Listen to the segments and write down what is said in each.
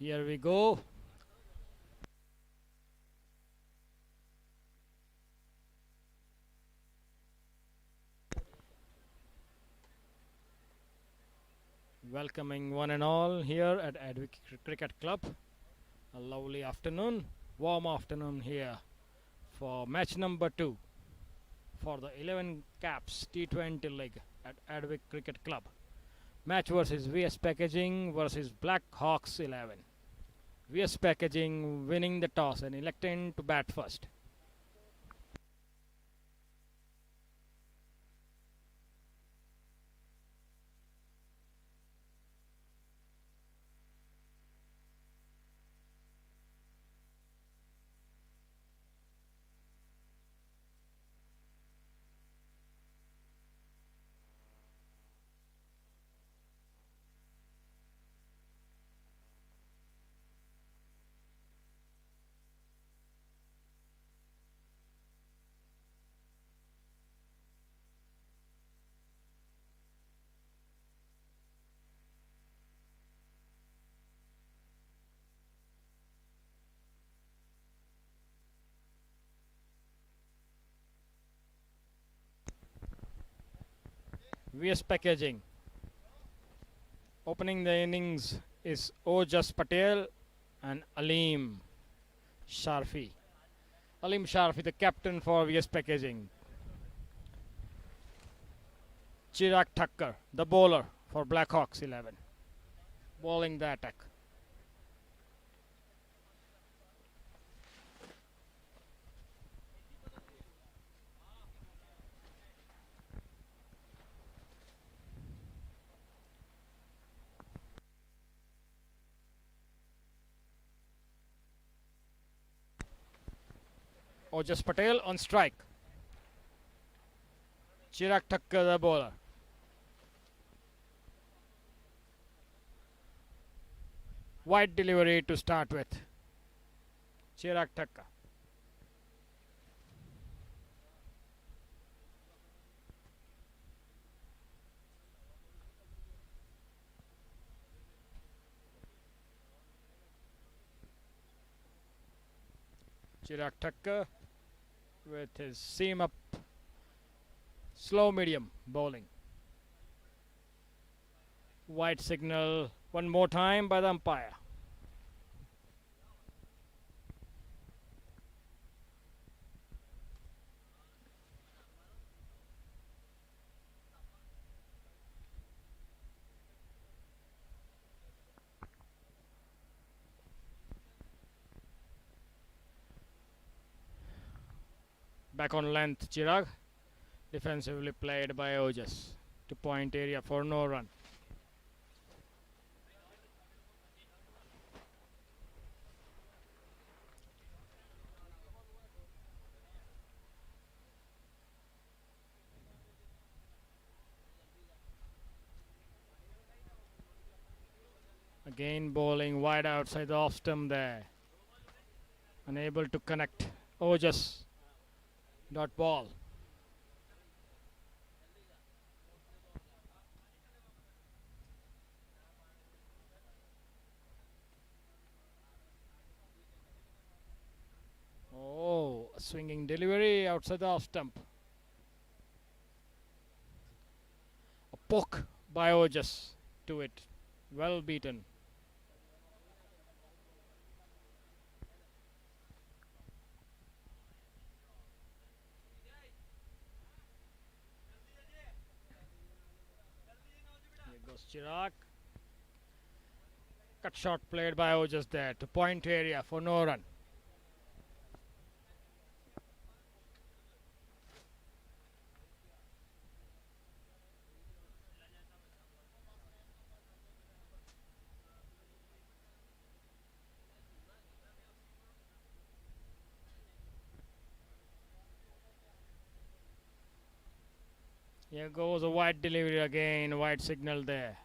Here we go. Welcoming one and all here at Advik Cricket Club. A lovely afternoon, warm afternoon here for match number 2 for the 11 caps T20 league at Advik Cricket Club. Match versus VS Packaging versus Black Hawks 11. VS Packaging winning the toss and electing to bat first. VS Packaging. Opening the innings is Ojas Patel and Aleem Sharfi. Aleem Sharfi, the captain for VS Packaging. Chirag Thakkar, the bowler for Blackhawks 11. Bowling the attack. Ojas Patel on strike. Chirag Thakkar, the bowler. Wide delivery to start with. Chirag Thakkar. Chirag Thakkar with his seam up slow medium bowling. White signal one more time by the umpire. Back on length, Chirag. Defensively played by Ojas to point area for no run. Again bowling wide outside the off stump there. Unable to connect. Ojas. Dot ball. Swinging delivery outside the off stump. A poke by Ojas to it. Well beaten. Here goes Chirag. Cut shot played by Ojas there to point area for no run. Here goes a wide delivery again, wide signal there.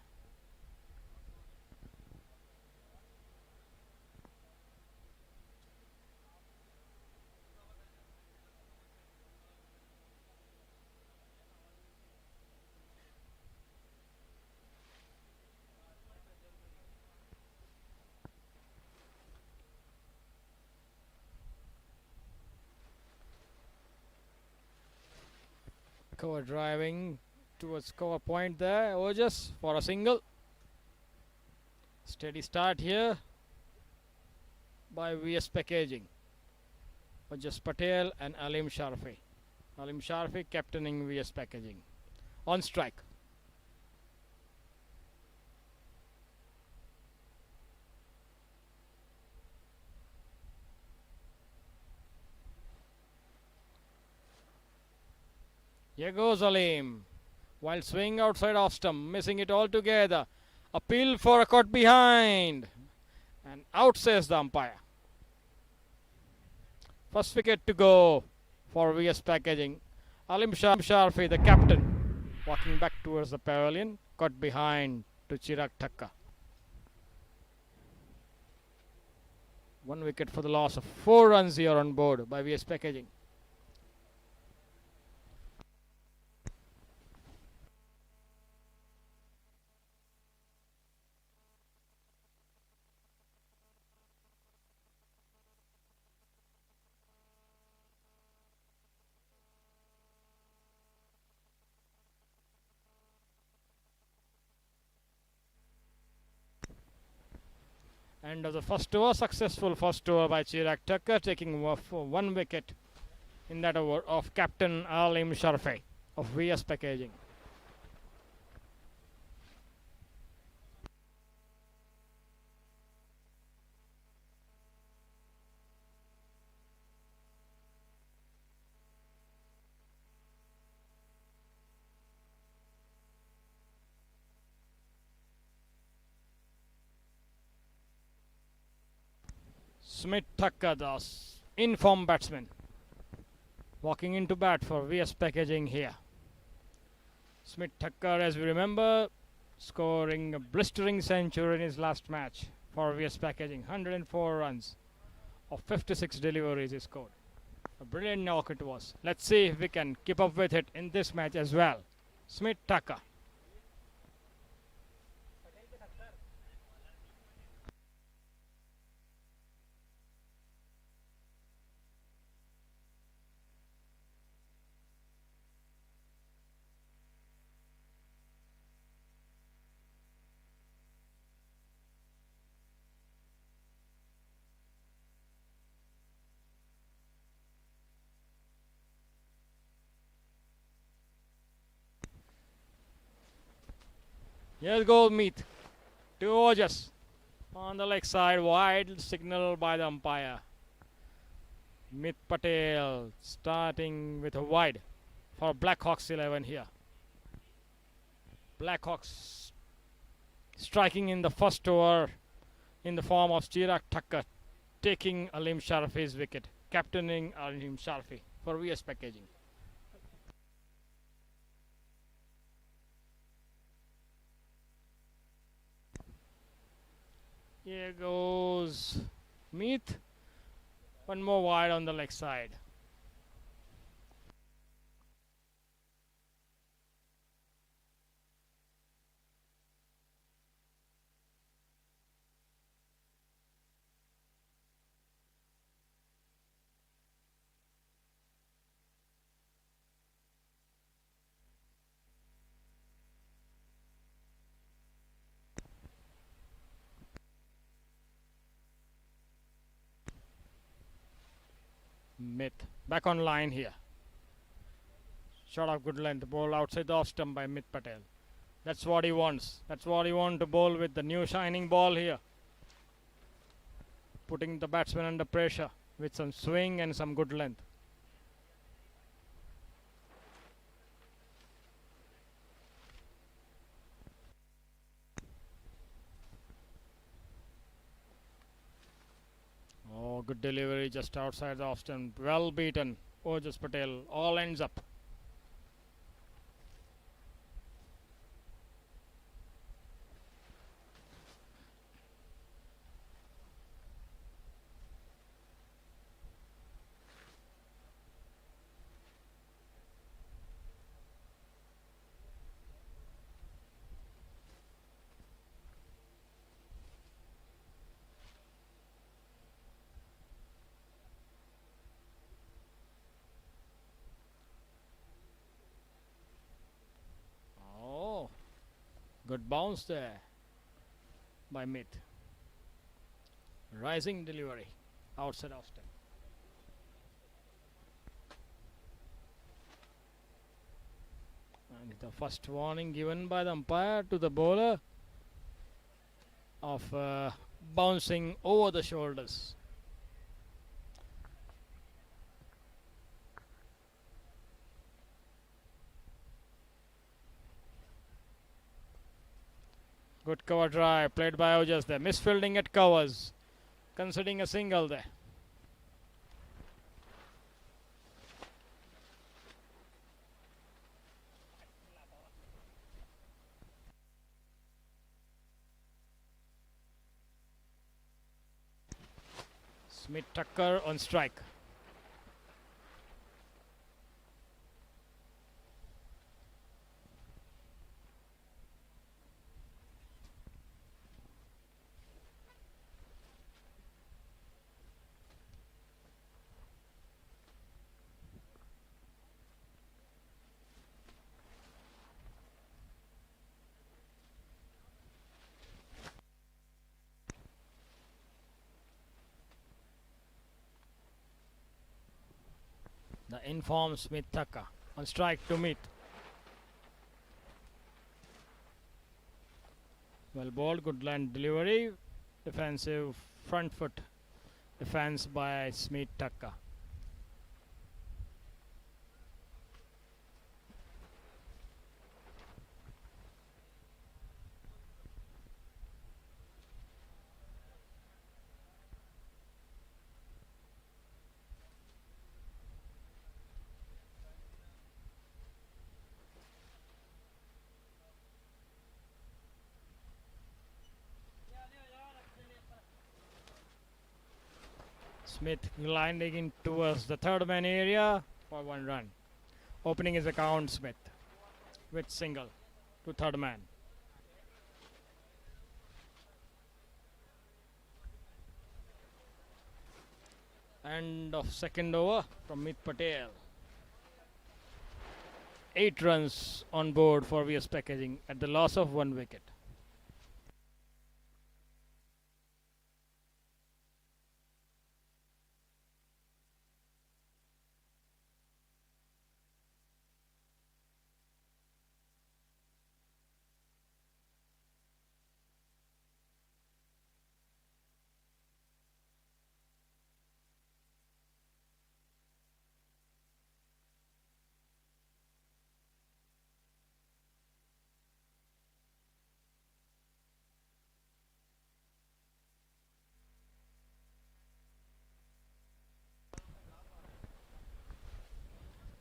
Cover driving towards cover point there. Ojas for a single. Steady start here by VS Packaging. Ojas Patel and Alim Sharfi. Alim Sharfi captaining VS Packaging. On strike. Here goes Alim. Wild swing outside off stump, missing it altogether. Appeal for a cut behind. And out says the umpire. First wicket to go for VS Packaging. Alim Sharfi, the captain, walking back towards the pavilion. Cut behind to Chirag Thakkar. 1 wicket for the loss of 4 runs here on board by VS Packaging. End of the first over, successful first over by Chirag Thakkar, taking 1 wicket in that over of captain Alim Sharfi of VS Packaging. Smith Thakkar, the in-form batsman, walking into bat for VS Packaging here. Smith Thakkar, as we remember, scoring a blistering century in his last match for VS Packaging. 104 runs of 56 deliveries he scored. A brilliant knock it was. Let's see if we can keep up with it in this match as well. Smith Thakkar. Here goes Meet to Ojas on the leg side, wide signal by the umpire. Meet Patel starting with a wide for Blackhawks 11 here. Blackhawks striking in the first over in the form of Chirag Thakkar, taking Alim Sharfi's wicket, captaining Alim Sharfi for VS Packaging. Here goes Meet. One more wide on the leg side. Myth back on line here. Shot of good length, ball outside the off stump by Myth Patel. That's what he wants. That's what he wants to bowl with the new shining ball here. Putting the batsman under pressure with some swing and some good length. Oh, good delivery just outside the off stump. Well beaten. Ojas Patel all ends up. Oh, good bounce there by Myth. Rising delivery outside off stump. And the first warning given by the umpire to the bowler of bouncing over the shoulders. Good cover drive played by Ojas there. Misfielding at covers. Conceding a single there. Smith Tucker on strike. The informed Smith Tucker on strike to Myth. Well bowled, good line delivery. Defensive front foot defense by Smith Tucker. Smith gliding in towards the third man area for 1 run. Opening his account, Smith with single to third man. End of second over from Myth Patel. 8 runs on board for VS Packaging at the loss of 1 wicket.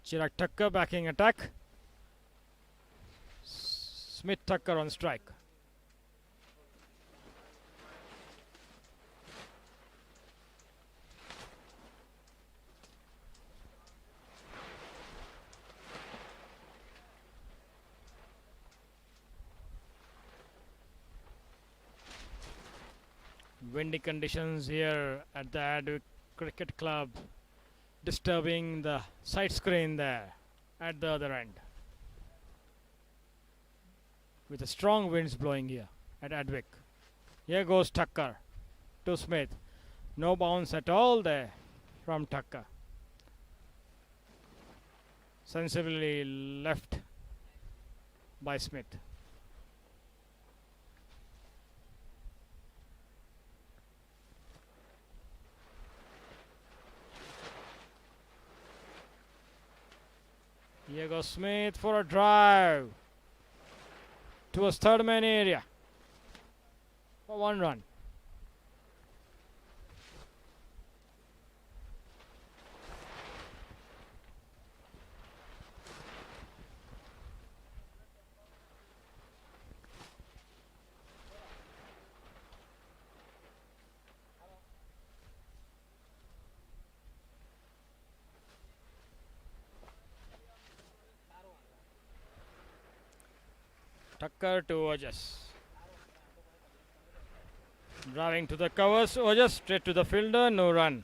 Chirag Thakkar backing attack. Smith Tucker on strike. Windy conditions here at the Advik Cricket Club, disturbing the side screen there at the other end. With the strong winds blowing here at Advik. Here goes Tucker to Smith. No bounce at all there from Tucker. Sensibly left by Smith. Here goes Smith for a drive towards third man area for 1 run. Tucker to Ojas. Driving to the covers, Ojas straight to the fielder, no run.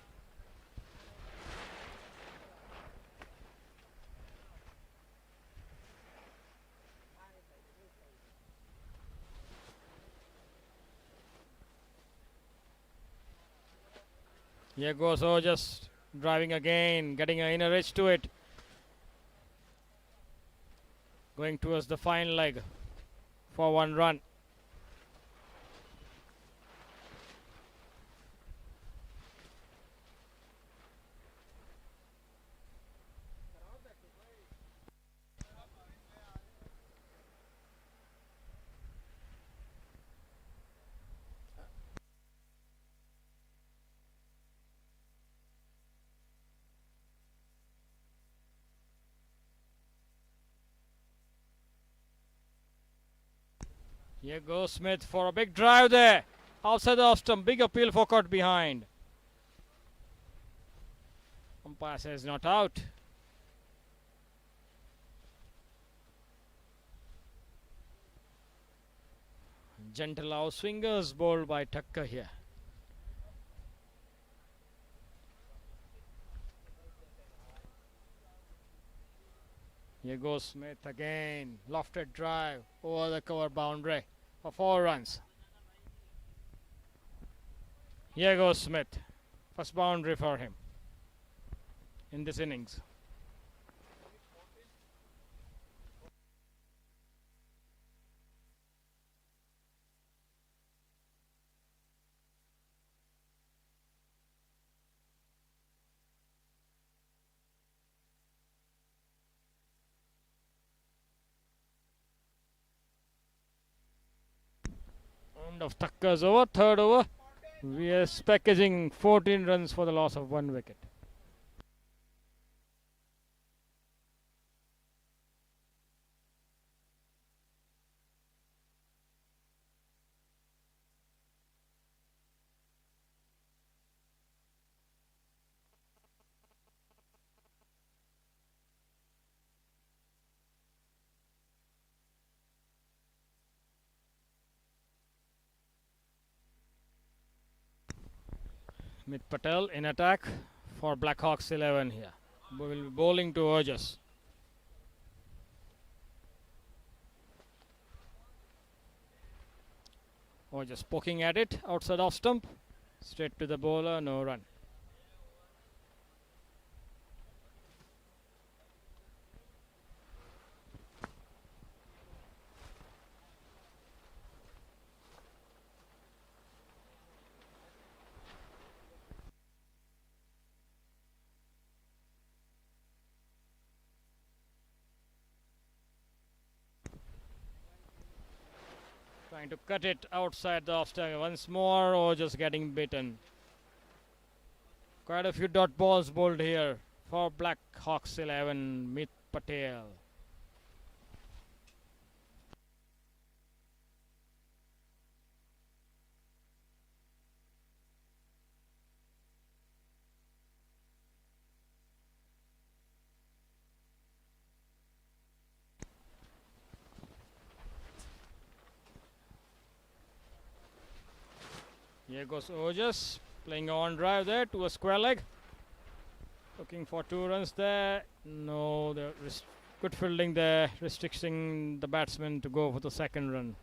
Here goes Ojas, driving again, getting an inner edge to it. Going towards the fine leg for 1 run. Here goes Smith for a big drive there. Outside the off stump, big appeal for caught behind. Umpire says not out. Gentle out swingers bowled by Tucker here. Here goes Smith again. Lofted drive over the cover boundary for 4 runs. Here goes Smith. First boundary for him in this innings. End of Tucker's over, third over. We are packaging 14 runs for the loss of 1 wicket. Mit Patel in attack for Blackhawks 11 here. Will be bowling to Ojas. Ojas poking at it outside off stump. Straight to the bowler, no run. Trying to cut it outside the off stump once more, or just getting bitten. Quite a few dot balls bowled here for Blackhawks 11, Mit Patel. Here goes Ojas, playing on drive there to a square leg. Looking for 2 runs there. No, good fielding there, restricting the batsman to go for the second run.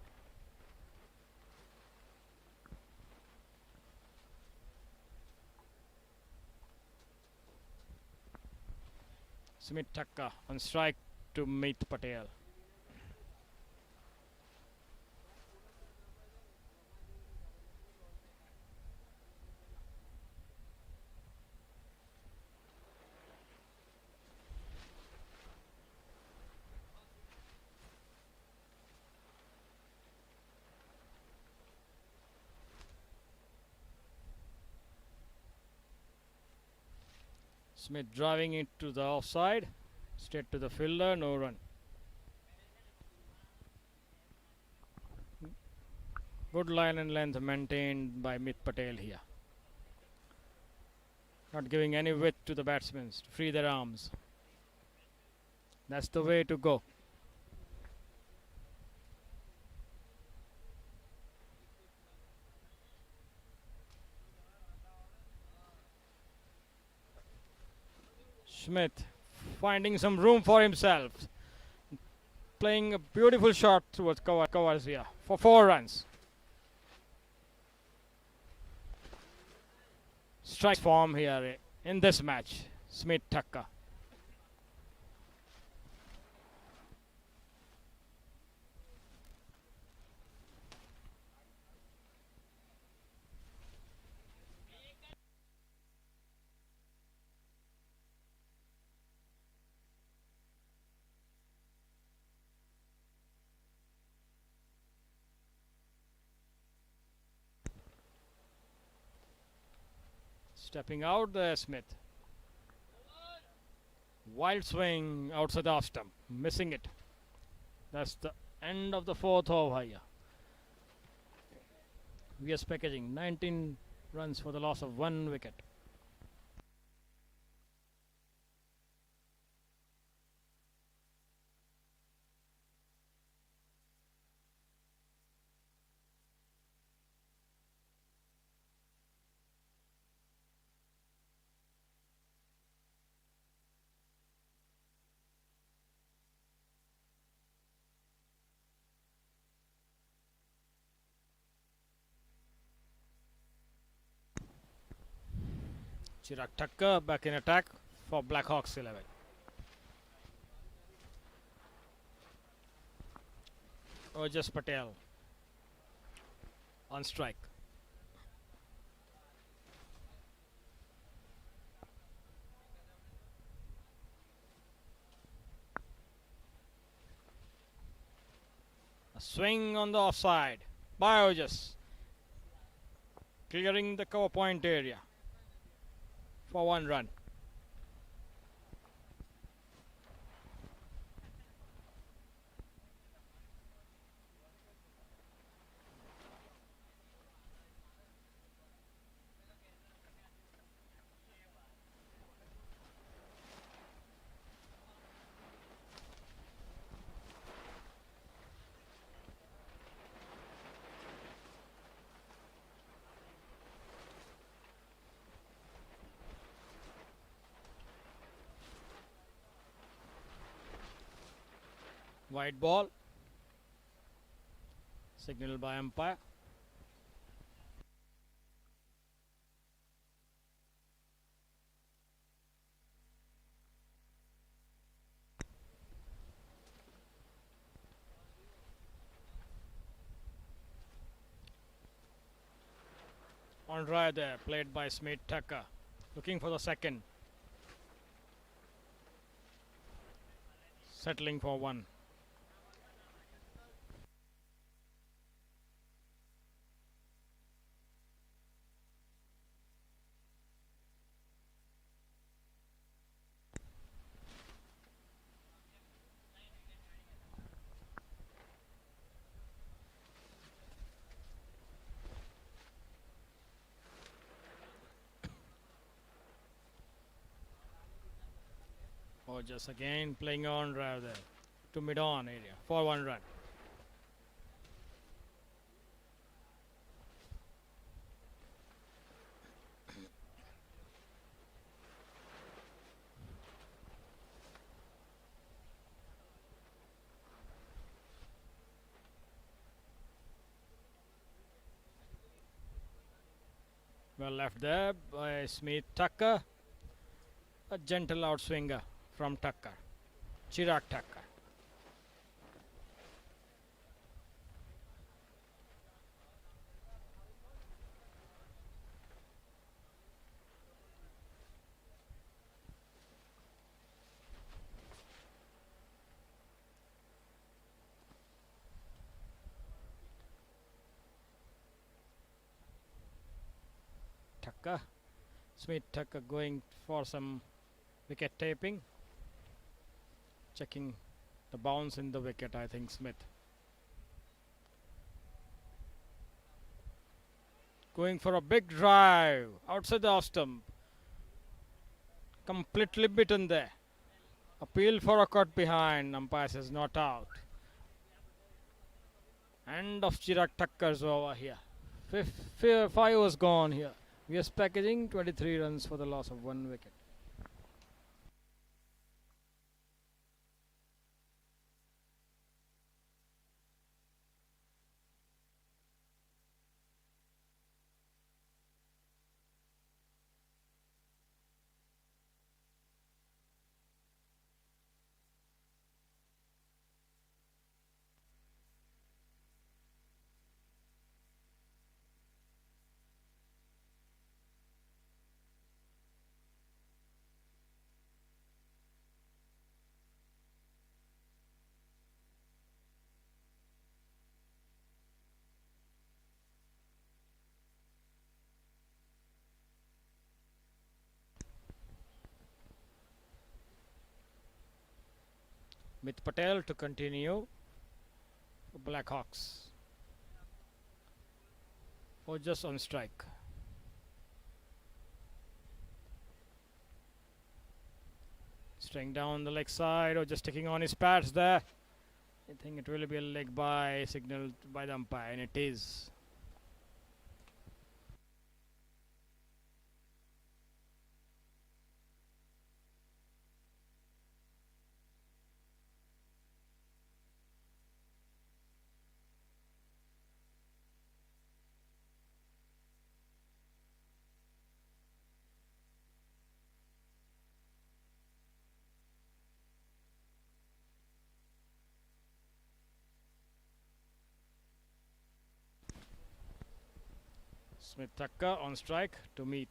Smith Thacker on strike to meet Patel. Smith driving it to the offside, straight to the fielder, no run. Good line and length maintained by Mit Patel here. Not giving any width to the batsmen to free their arms. That's the way to go. Smith finding some room for himself. Playing a beautiful shot towards covers here for 4 runs. Strike form here in this match. Smith Thacker. Stepping out there, Smith. Wild swing outside the off stump, missing it. That's the end of the 4th over here. VS Packaging 19 runs for the loss of 1 wicket. Chirag Thacker back in attack for Blackhawks 11. Ojas Patel on strike. A swing on the offside by Ojas, clearing the cover point area for 1 run. White ball, signaled by umpire. On drive there, played by Smith Thacker, looking for the second, settling for 1. Or just again playing on drive there to mid-on area for 1 run. Well left there by Smith Thacker. A gentle outswinger from Thakkar. Chirag Thakkar. Thakkar. Smith Thakkar going for some wicket taping. Checking the bounce in the wicket, I think Smith. Going for a big drive outside the off stump. Completely beaten there. Appeal for a cut behind. Umpire says not out. End of Chirag Thakkar's over here. 5 was gone here. VS Packaging 23 runs for the loss of 1 wicket. Mit Patel to continue for Blackhawks. Or just on strike. String down the leg side or just taking on his pads there. I think it will be a leg by signaled by the umpire, and it is. Smith Thakkar on strike to meet.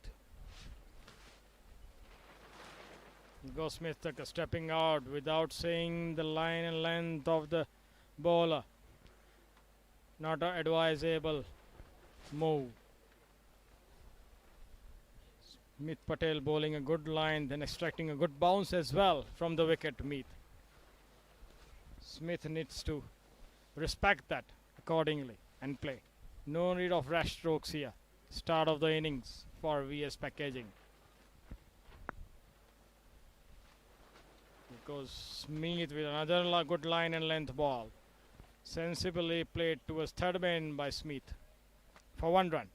Go Smith Thakkar stepping out without seeing the line and length of the bowler. Not an advisable move. Smith Patel bowling a good line, then extracting a good bounce as well from the wicket to meet. Smith needs to respect that accordingly and play. No need of rash strokes here. Start of the innings for VS Packaging. Goes Smith with another good line and length ball. Sensibly played towards third man by Smith for 1 run.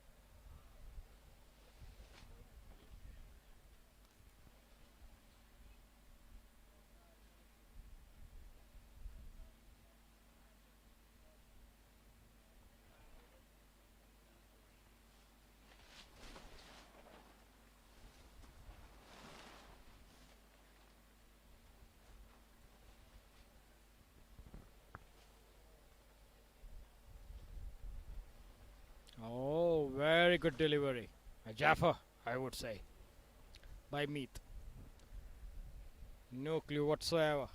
Oh, very good delivery. A Jaffa, I would say, by Meath. No clue whatsoever.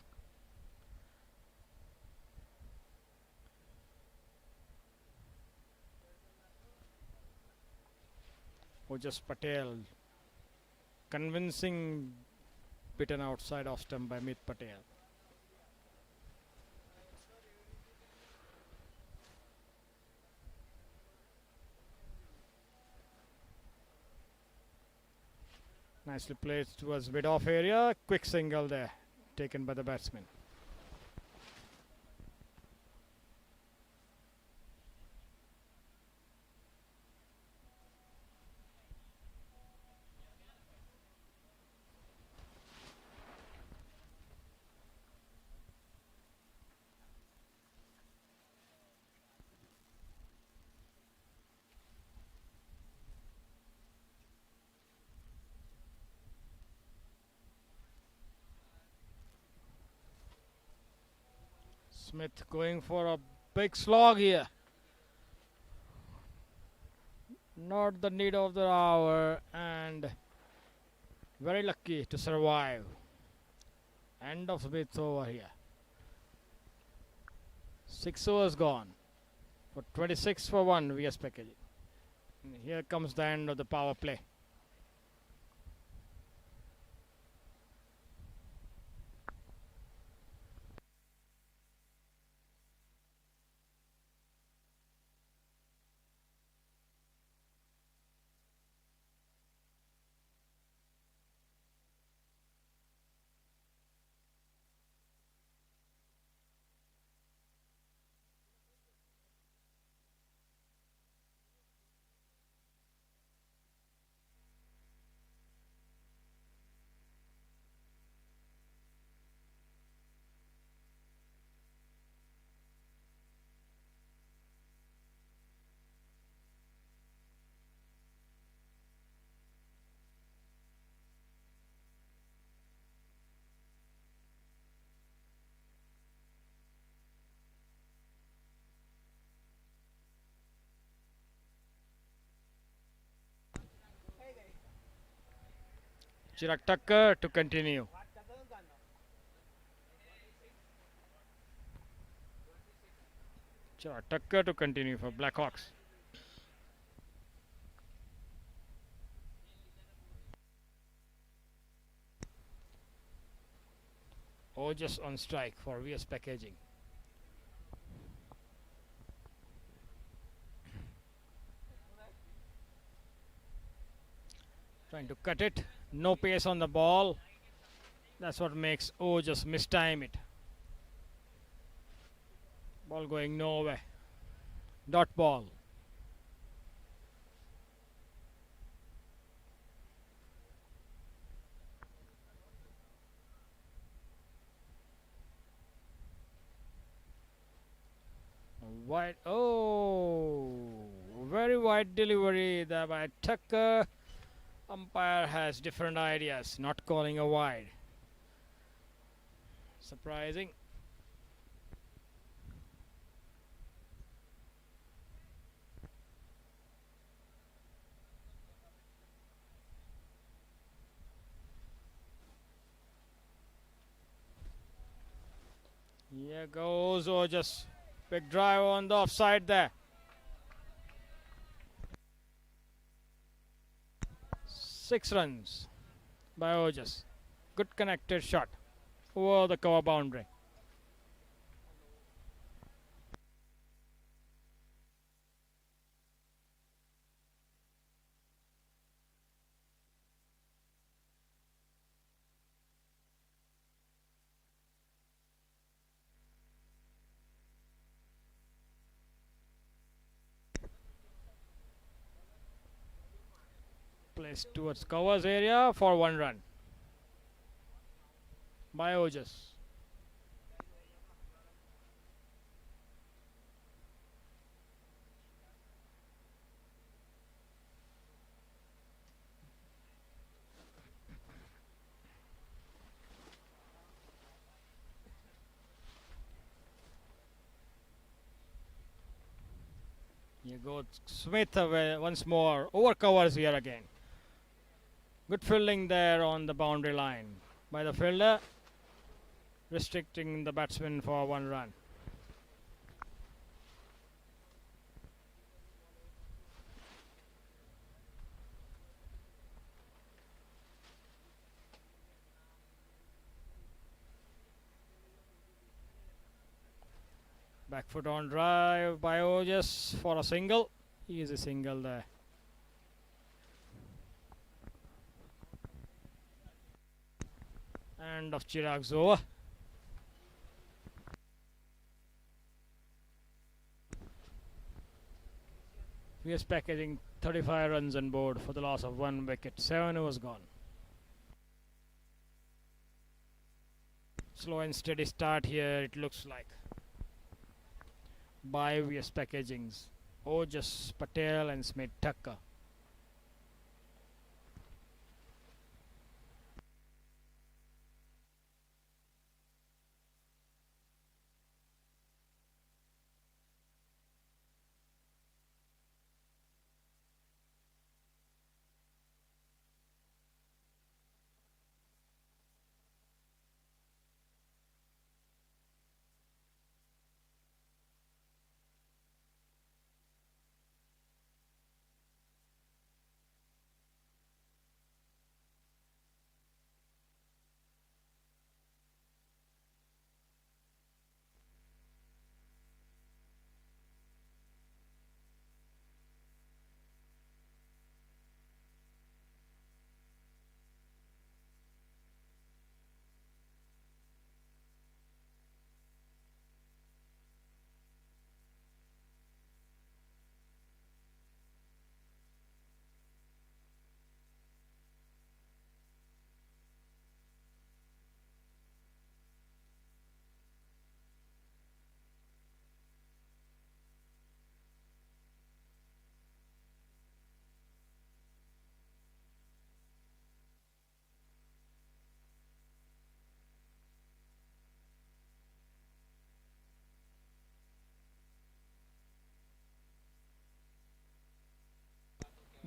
Or just Patel. Convincing bitten outside off stump by Meath Patel. Nicely played towards mid off area. Quick single there, taken by the batsman. Smith going for a big slog here. Not the need of the hour and very lucky to survive. End of Smith's over here. 6 overs gone for 26 for 1 VS packaging. And here comes the end of the power play. Chirag Thakkar to continue. Chirag Thakkar to continue for Blackhawks. Just on strike for VS packaging. Trying to cut it. No pace on the ball. That's what makes just mistime it. Ball going nowhere. Dot ball. Wide. Very wide delivery there by Thakkar. Umpire has different ideas, not calling a wide. Surprising. Here goes just big drive on the offside there. 6 runs by Ojas. Good connected shot over the cover boundary. Placed towards covers area for 1 run by Ojas. Here goes Smith away once more. Over covers here again. Good fielding there on the boundary line by the fielder, restricting the batsman for 1 run. Back foot on drive by Ojas for a single. Easy single there. End of Chirag's over. VS packaging 35 runs on board for the loss of 1 wicket. 7 overs gone. Slow and steady start here, it looks like, by VS packagings. Ojas, Patel and Smith Thakkar.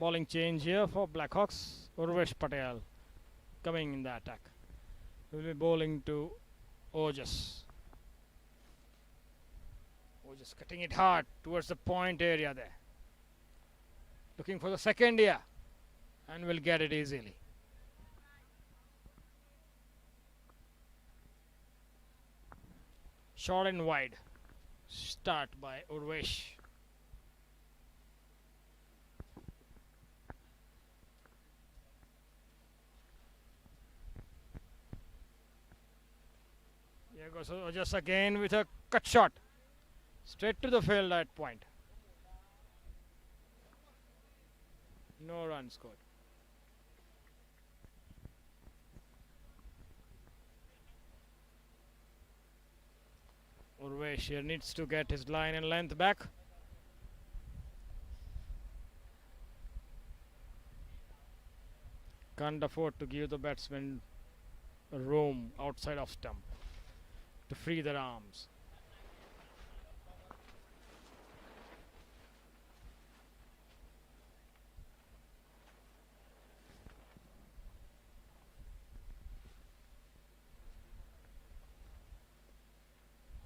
Bowling change here for Blackhawks. Urvesh Patel coming in the attack. Will be bowling to Ojas. Ojas cutting it hard towards the point area there. Looking for the second here and will get it easily. Short and wide. Start by Urvesh. Here goes Ojas again with a cut shot. Straight to the field at point. No run scored. Urvesh here needs to get his line and length back. Can't afford to give the batsman room outside of stump to free their arms.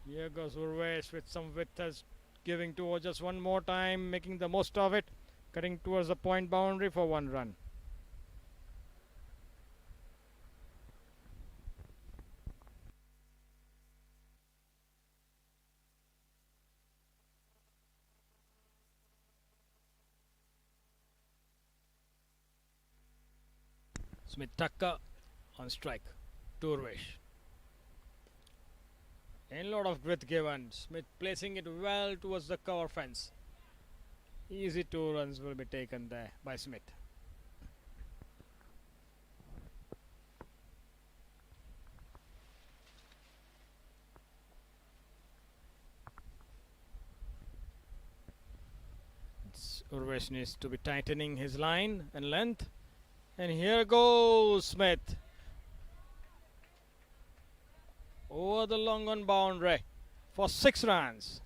Here goes Urvesh with some width, as giving to Ojas one more time, making the most of it, cutting towards the point boundary for one run. Smith Tucker on strike to Urvesh. A lot of width given. Smith placing it well towards the cover fence. Easy 2 runs will be taken there by Smith. Urvesh needs to be tightening his line and length. And here goes Smith. Over the long on boundary for 6 runs.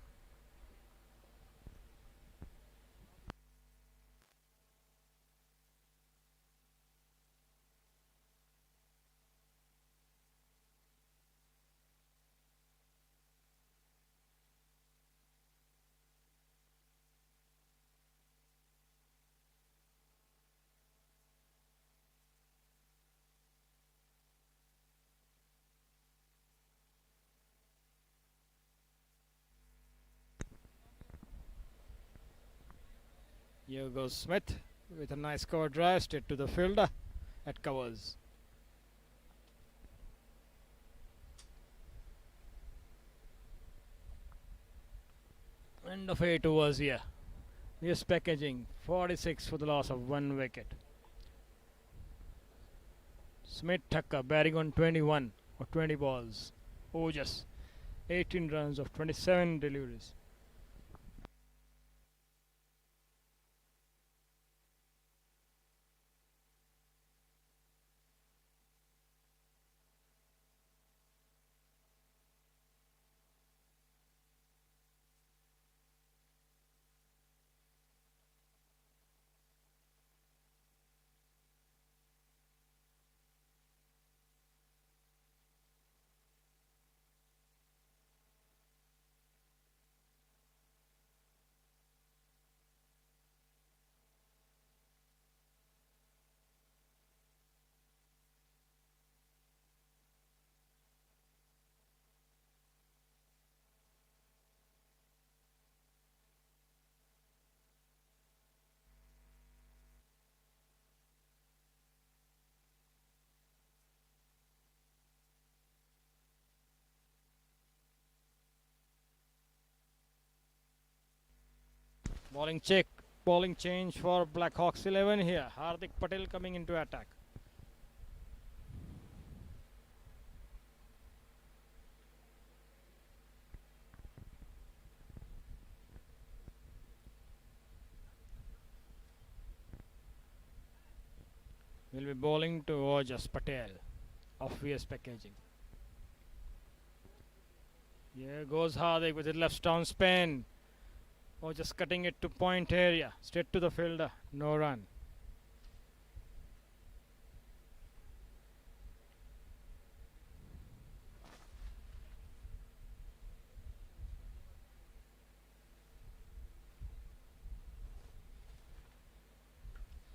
Here goes Smith with a nice cover drive straight to the fielder at covers. End of 8 overs here. This packaging 46 for the loss of 1 wicket. Smith Tucker batting on 21 or 20 balls. Ojas 18 runs of 27 deliveries. Bowling change for Blackhawks 11 here. Hardik Patel coming into attack. Will be bowling to Ojas Patel of VS Packaging. Here goes Hardik with his left down spin. Or just cutting it to point area, straight to the fielder, no run.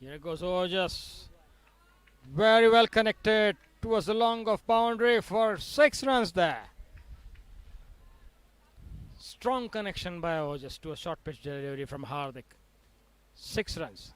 Here goes Ojas. Very well connected towards the long of boundary for 6 runs there. Strong connection by Ojas to a short pitch delivery from Hardik. 6 runs.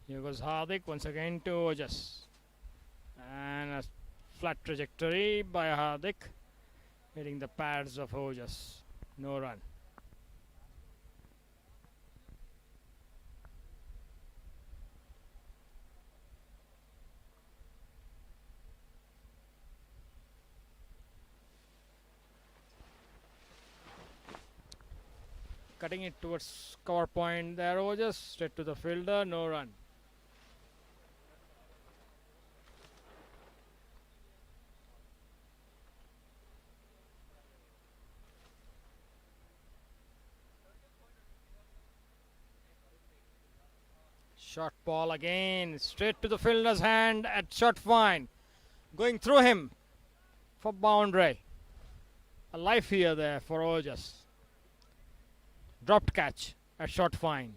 Here goes Hardik once again to Ojas. And a flat trajectory by Hardik, hitting the pads of Ojas. No run. Cutting it towards cover point there, Ojas. Straight to the fielder. No run. Short ball again, straight to the fielder's hand at short fine. Going through him for boundary. A life here there for Ojas. Dropped catch at short fine.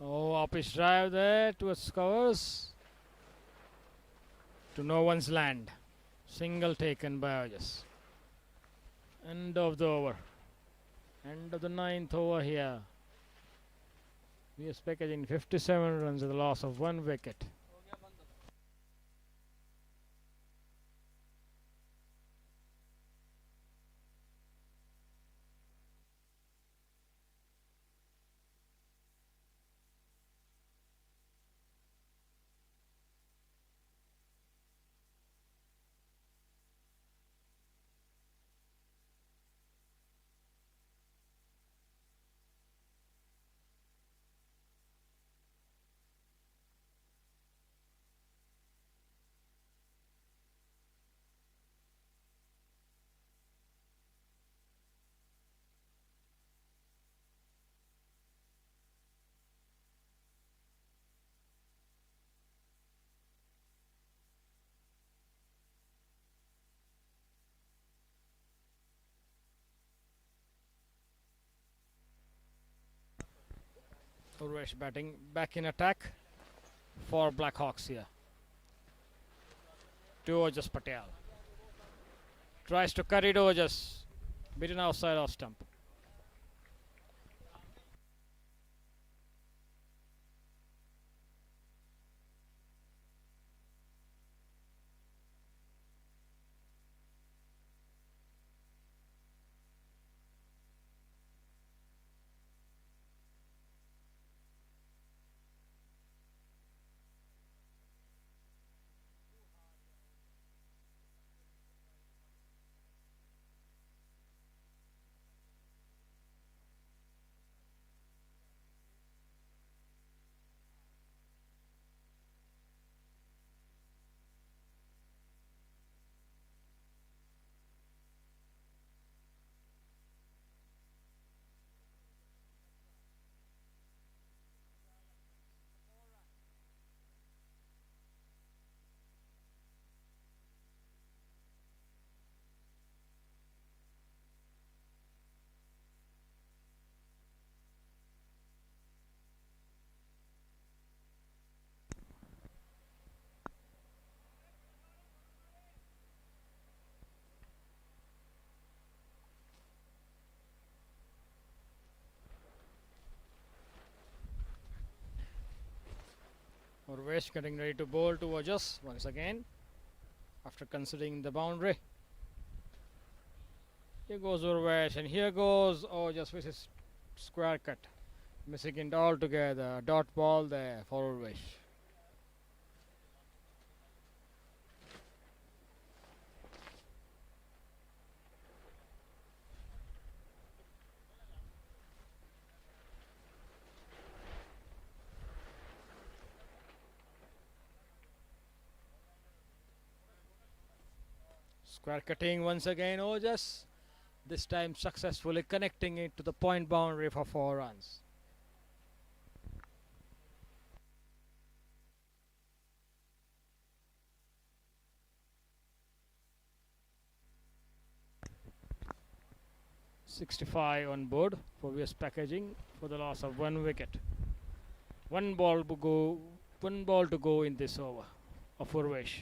Oh, up his drive there towards covers. To no one's land. Single taken by Ojas. End of the over. End of the 9th over here. We are packaging 57 runs with a loss of 1 wicket. Urvesh batting back in attack for Blackhawks here. To Ojas Patel. Tries to cut it Ojas. Beaten outside off stump. Urvesh getting ready to bowl towards us once again after considering the boundary. Here goes Urvesh, and here goes, oh, just misses square cut. Missing it altogether. Dot ball there for Urvesh. Square cutting once again, Ojas. This time successfully connecting it to the point boundary for 4 runs. .65 on board for VS Packaging for the loss of 1 wicket. One ball to go. One ball to go in this over of Urvesh.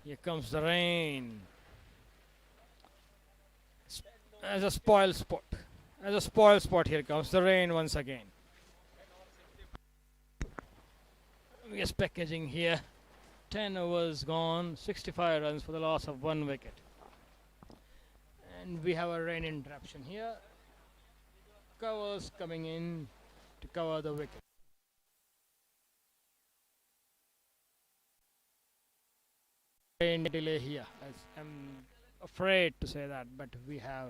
Here comes the rain. As a spoil spot. As a spoil spot, here comes the rain once again. VS Packaging here. 10 overs gone, 65 runs for the loss of 1 wicket. And we have a rain interruption here. Covers coming in to cover the wicket. Rain delay here. I'm afraid to say that, but we have.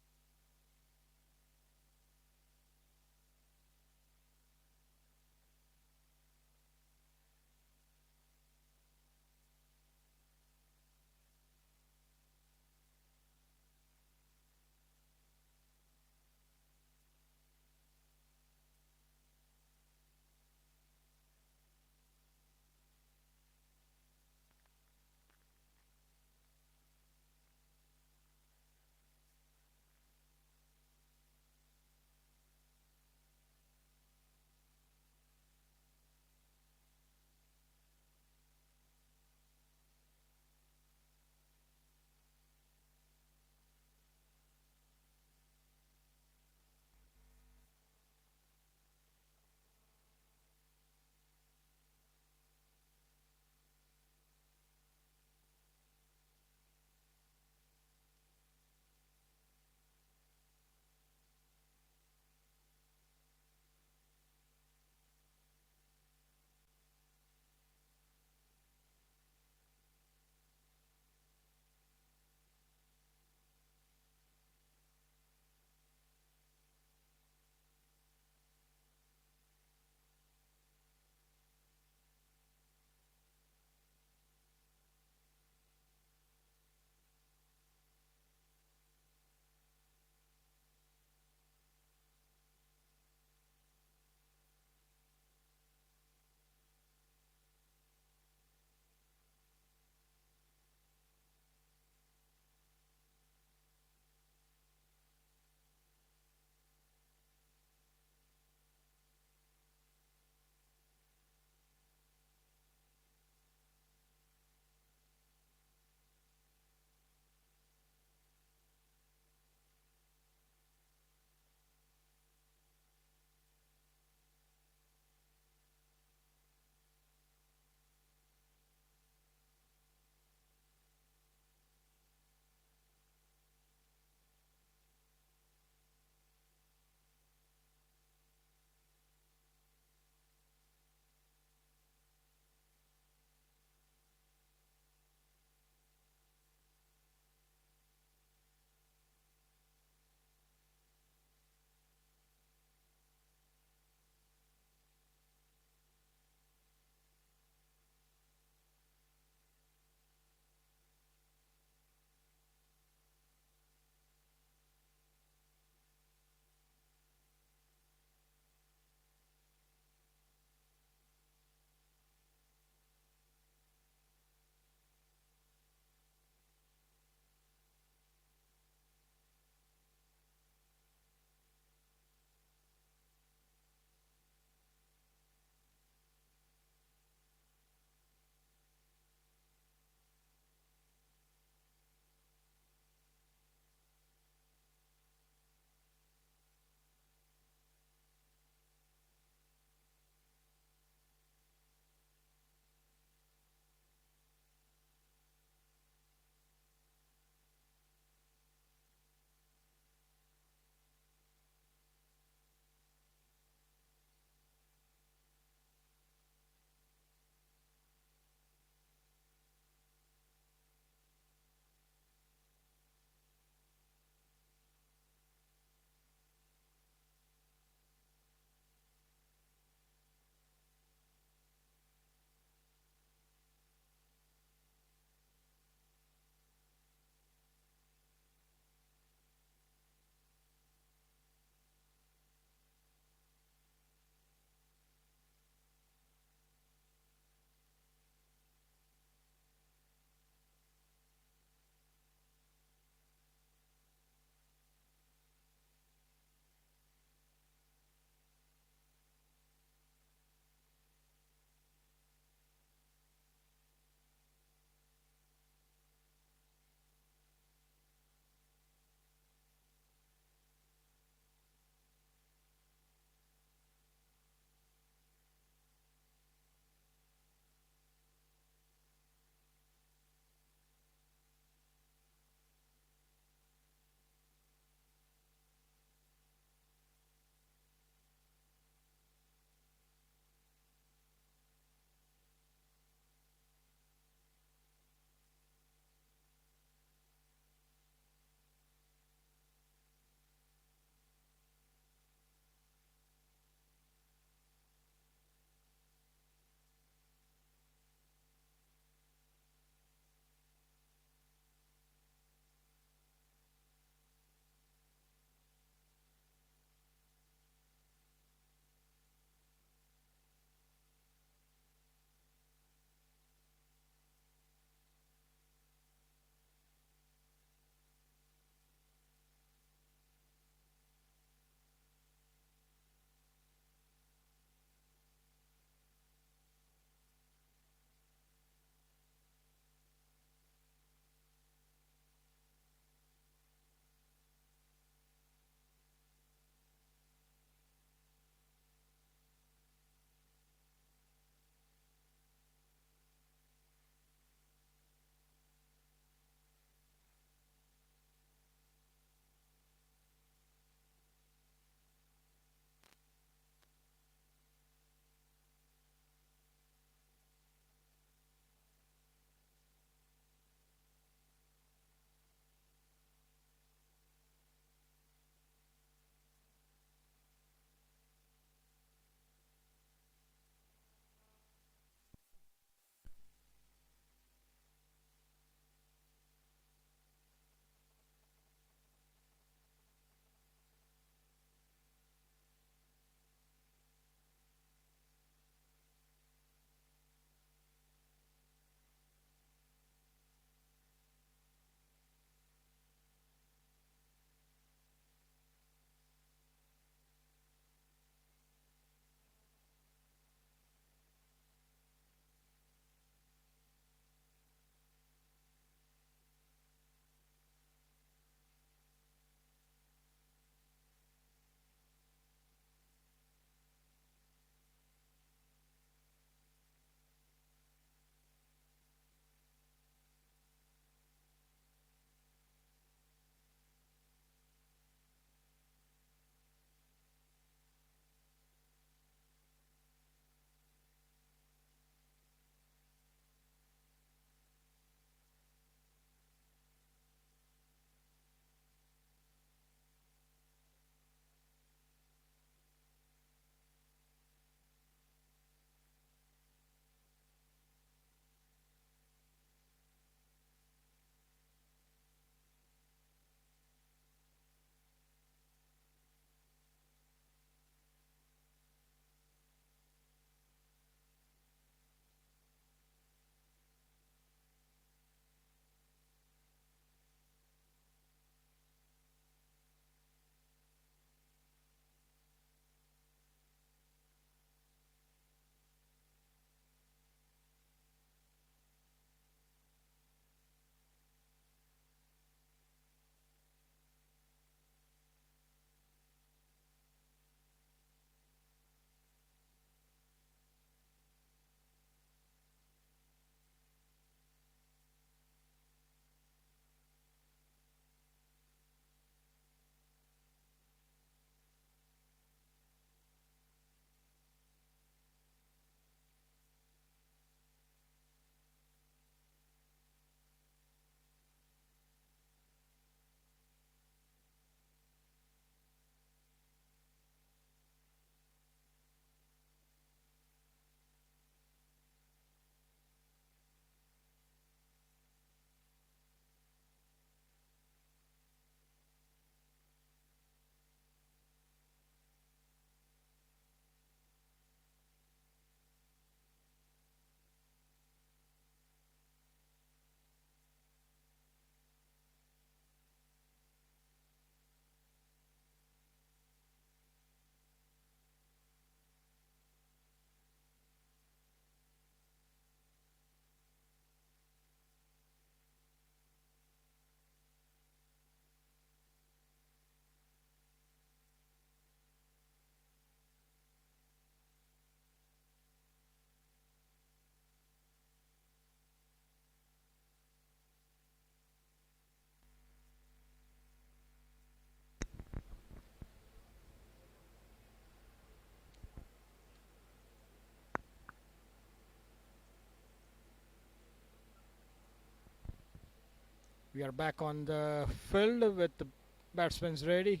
We are back on the field with the batsmen ready.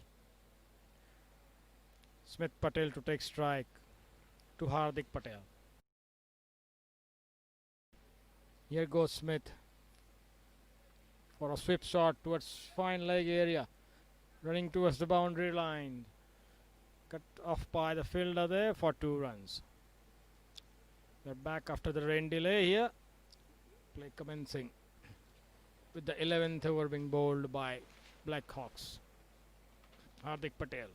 Smith Patel to take strike to Hardik Patel. Here goes Smith for a swift shot towards fine leg area, running towards the boundary line. Cut off by the fielder there for 2 runs. We're back after the rain delay here. Play commencing with the 11th over being bowled by Black Hawks. Hardik Patel.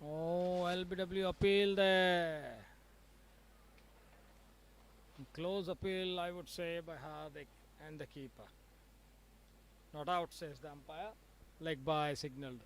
Oh, LBW appeal there. Close appeal, I would say, by Hardik and the keeper. Not out, says the umpire. Leg by signalled.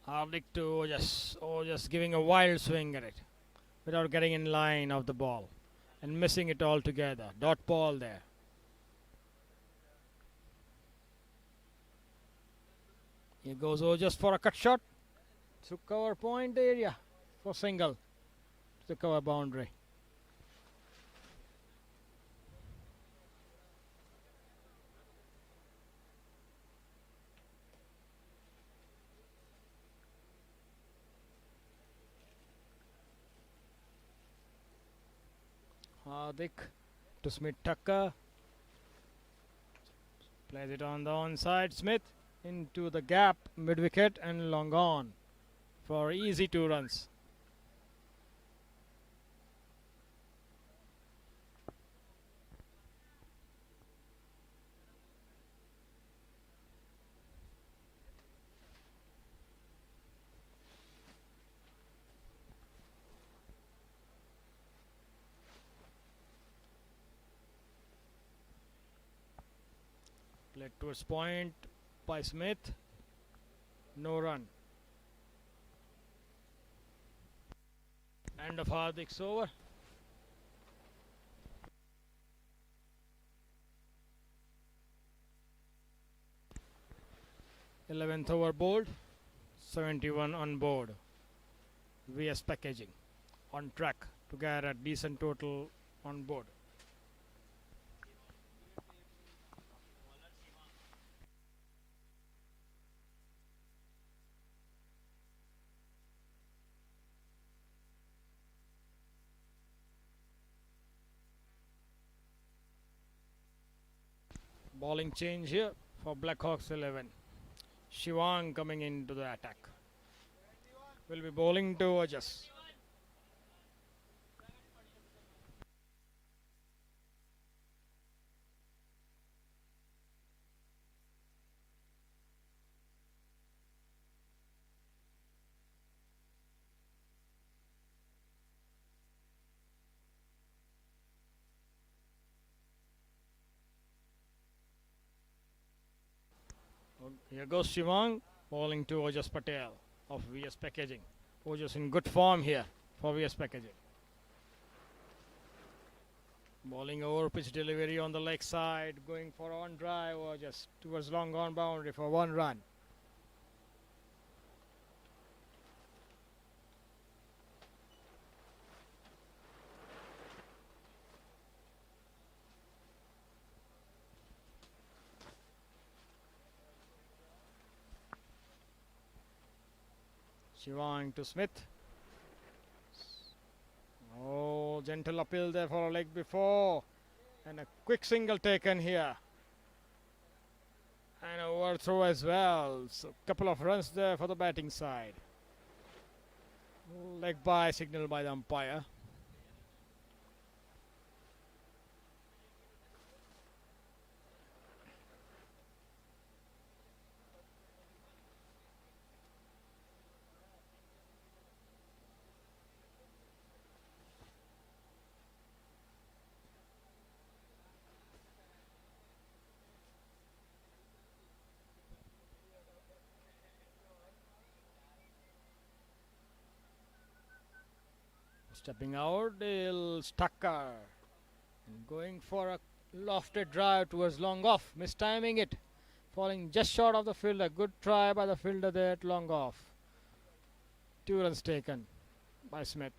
Hardik to just giving a wild swing at it without getting in line of the ball and missing it altogether. Dot ball there. Here goes just for a cut shot to cover point area for single to the cover boundary. Hardik to Smith Tucker. Plays it on the onside. Smith into the gap, mid wicket and long on for easy 2 runs. Played towards point by Smith. No run. End of Hardik's over. 11th over bowled. 71 on board. VS Packaging on track to get a decent total on board. Bowling change here for Blackhawks 11. Shivang coming into the attack. Will be bowling to Ojas. Here goes Shivang bowling to Ojas Patel of VS Packaging. Ojas in good form here for VS Packaging. Bowling over pitch delivery on the leg side, going for on drive or just towards long on boundary for 1 run. Shivang to Smith. Oh, gentle appeal there for a leg before. And a quick single taken here. And overthrow as well. So couple of runs there for the batting side. Leg by signal by the umpire. Stepping out, Stucker. And going for a lofted drive towards long off. Mistiming it. Falling just short of the fielder. Good try by the fielder there at long off. 2 runs taken by Smith.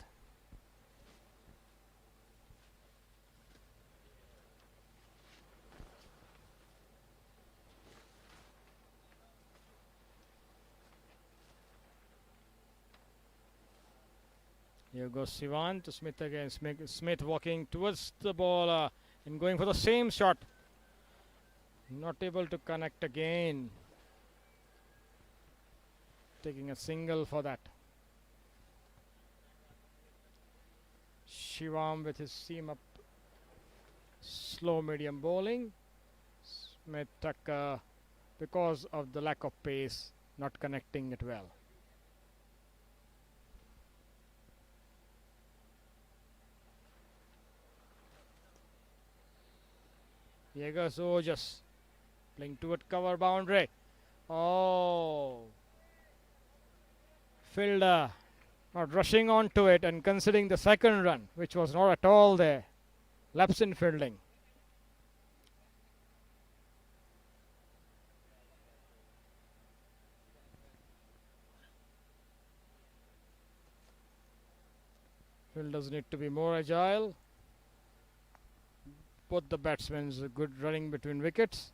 Here goes Sivan to Smith again. Smith walking towards the ball and going for the same shot. Not able to connect again. Taking a single for that. Shivam with his seam up. Slow medium bowling. Smith because of the lack of pace, not connecting it well. Here goes Ojas playing toward cover boundary. Oh, fielder not rushing onto it and considering the second run, which was not at all there. Lapse in fielding. Fielders need to be more agile. Both the batsmen good running between wickets.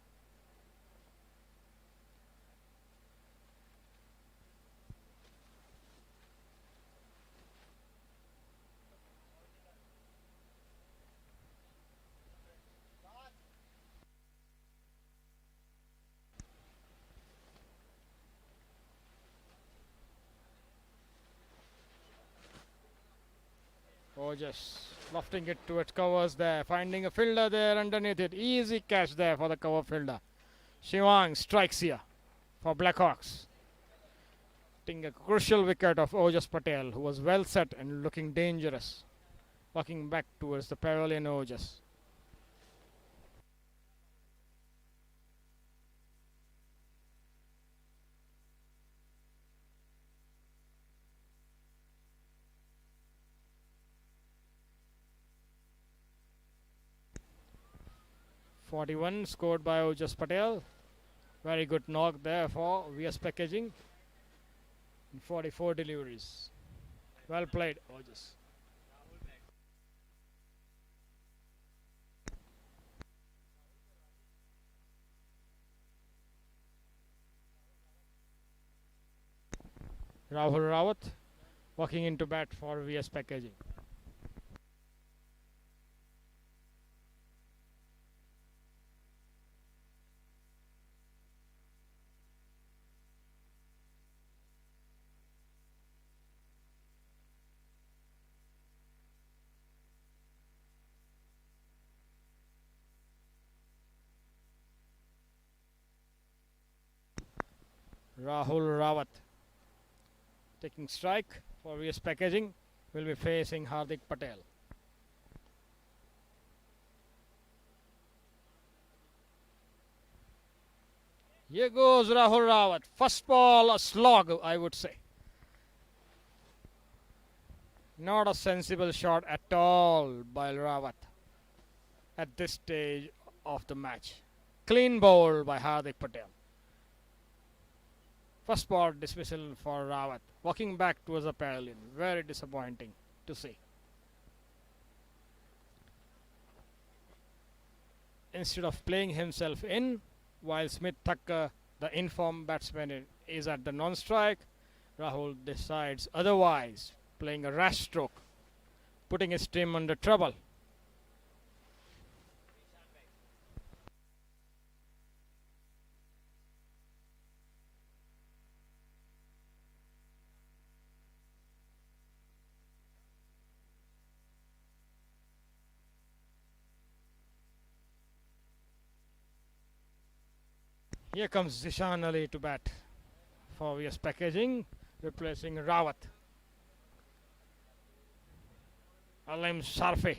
Oh, just lofting it towards covers there, finding a fielder there underneath it. Easy catch there for the cover fielder. Shivang strikes here for Blackhawks. Taking a crucial wicket of Ojas Patel, who was well set and looking dangerous. Walking back towards the pavilion Ojas. .41 scored by Ojas Patel. Very good knock there for VS Packaging. 44 deliveries. Well played, Ojas. Rahul Rawat walking into bat for VS Packaging. Rahul Rawat taking strike for VS Packaging, will be facing Hardik Patel. Here goes Rahul Rawat. First ball a slog, I would say. Not a sensible shot at all by Rawat at this stage of the match. Clean bowl by Hardik Patel. First ball dismissal for Rawat. Walking back towards the pavilion. Very disappointing to see. Instead of playing himself in, while Smith Thacker, the informed batsman, is at the non-strike, Rahul decides otherwise, playing a rash stroke, putting his team under trouble. Here comes Zishan Ali to bat for VS Packaging, replacing Rawat. Alim Sarfi,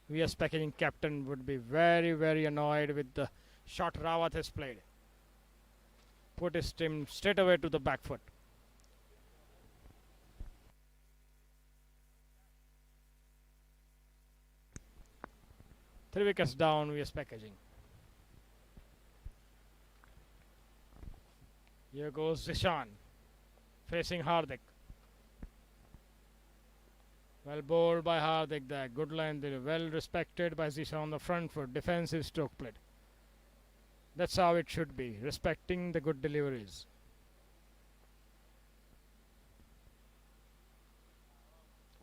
VS Packaging captain, would be very, very annoyed with the shot Rawat has played. Put his team straight away to the back foot. 3 wickets down, VS Packaging. Here goes Zishan facing Hardik. Well bowled by Hardik there. Good line there. Well respected by Zishan on the front foot. Defensive stroke played. That's how it should be. Respecting the good deliveries.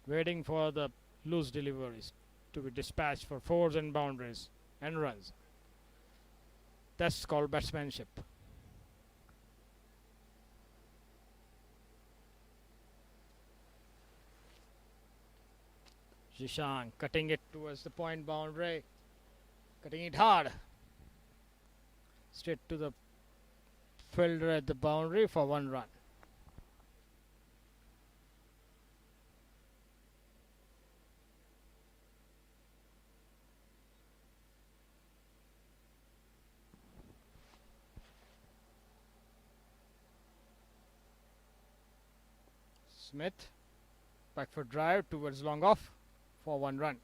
Waiting for the loose deliveries to be dispatched for fours and boundaries and runs. That's called batsmanship. Zishan cutting it towards the point boundary. Cutting it hard. Straight to the fielder at the boundary for 1 run. Smith back for drive towards long off for 1 run.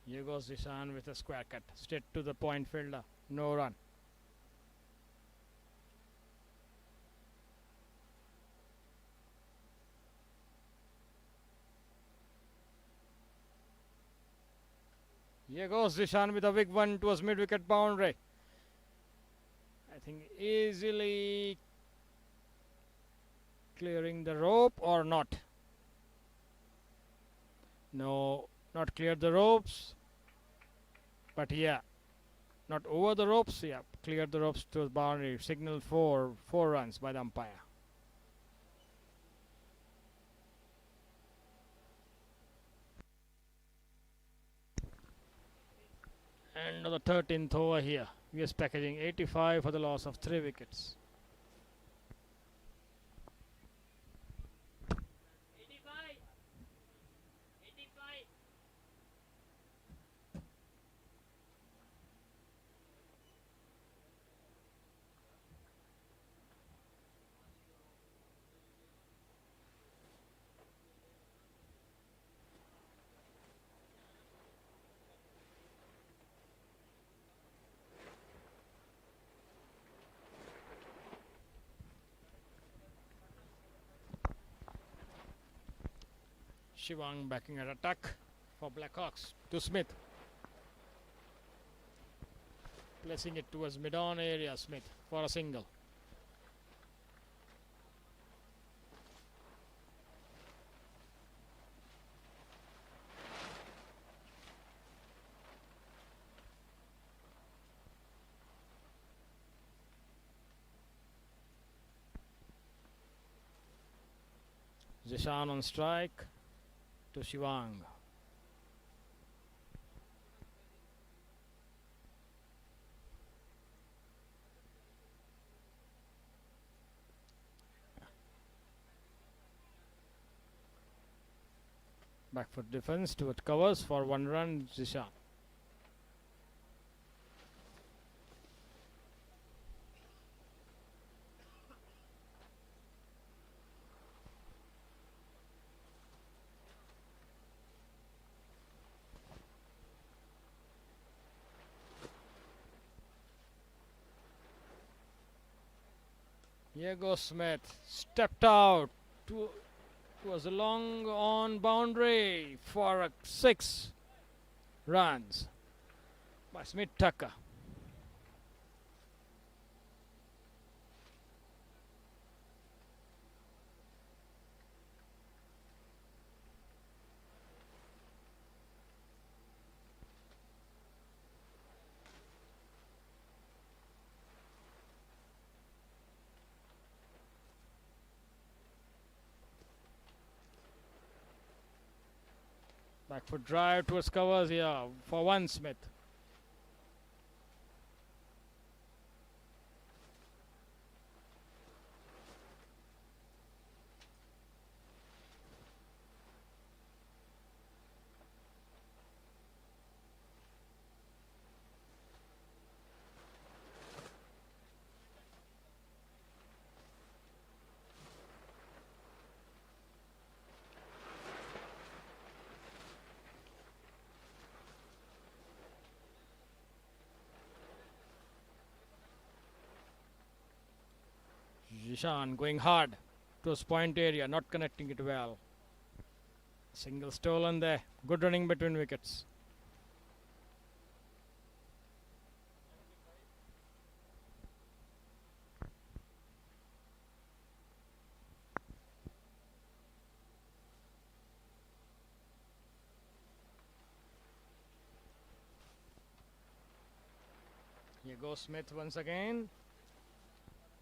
Here goes Zishan with a square cut straight to the point fielder. No run. Here goes Zishan with a big one towards mid-wicket boundary. I think easily clearing the rope or not. No, not cleared the ropes. But yeah, not over the ropes. Yeah, cleared the ropes to the boundary. Signal for 4 runs by the umpire. And the 13th over here. VS Packaging 85 for the loss of 3 wickets. Shivang backing at attack for Blackhawks to Smith. Placing it towards mid-on area, Smith for a single. Zishan on strike to Shivang. Back foot defense to it covers for 1 run, Zishan. Here goes Smith. Stepped out. Was a long on boundary for 6 runs by Smith Tucker. Back foot drive towards covers here for 1 Smith. Zishan going hard towards point area, not connecting it well. Single stolen there. Good running between wickets. Here goes Smith once again.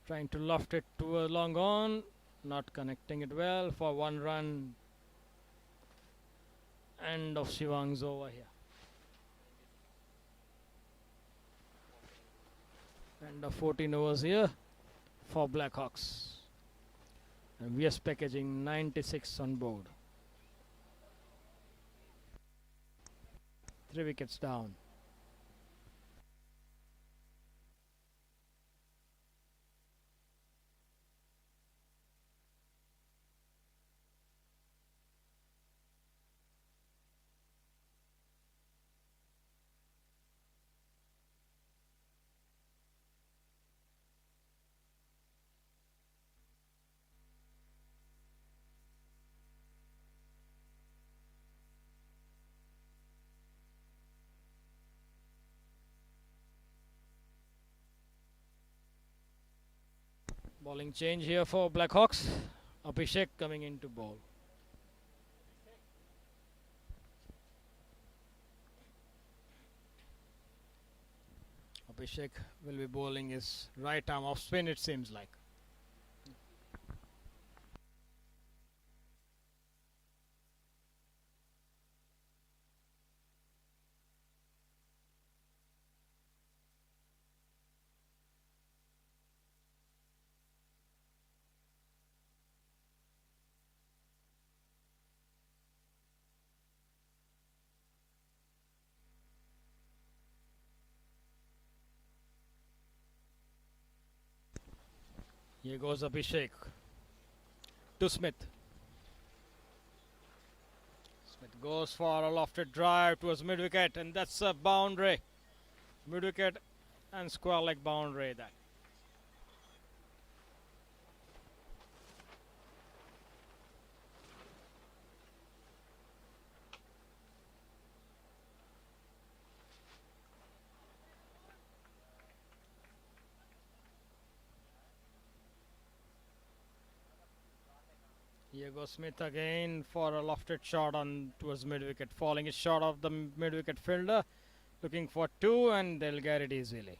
Trying to loft it to a long on. Not connecting it well for 1 run. End of Shivang's over here. End of 14 overs here for Blackhawks. And VS Packaging 96 on board. 3 wickets down. Bowling change here for Blackhawks. Abhishek coming into bowl. Abhishek will be bowling his right arm off spin, it seems like. Here goes Abhishek to Smith. Smith goes for a lofted drive towards mid wicket, and that's a boundary. Mid wicket and square leg boundary that. Here goes Smith again for a lofted shot on towards mid wicket, falling it short of the mid wicket fielder, looking for 2, and they'll get it easily.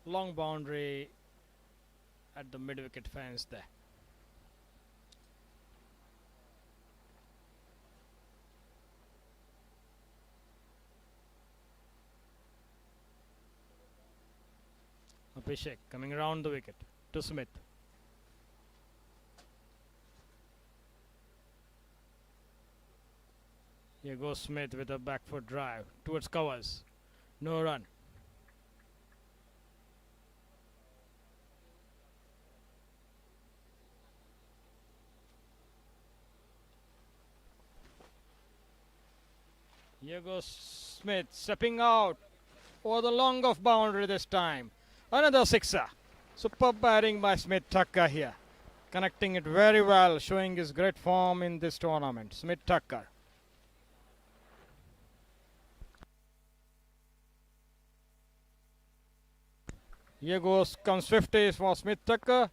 Long boundary at the mid wicket fence there. Abhishek coming around the wicket to Smith. Here goes Smith with a back foot drive towards covers. No run. Here goes Smith stepping out over the long off boundary this time. Another sixer. Superb batting by Smith Thacker here. Connecting it very well, showing his great form in this tournament. Smith Thacker. Here comes 50 for Smith Thacker.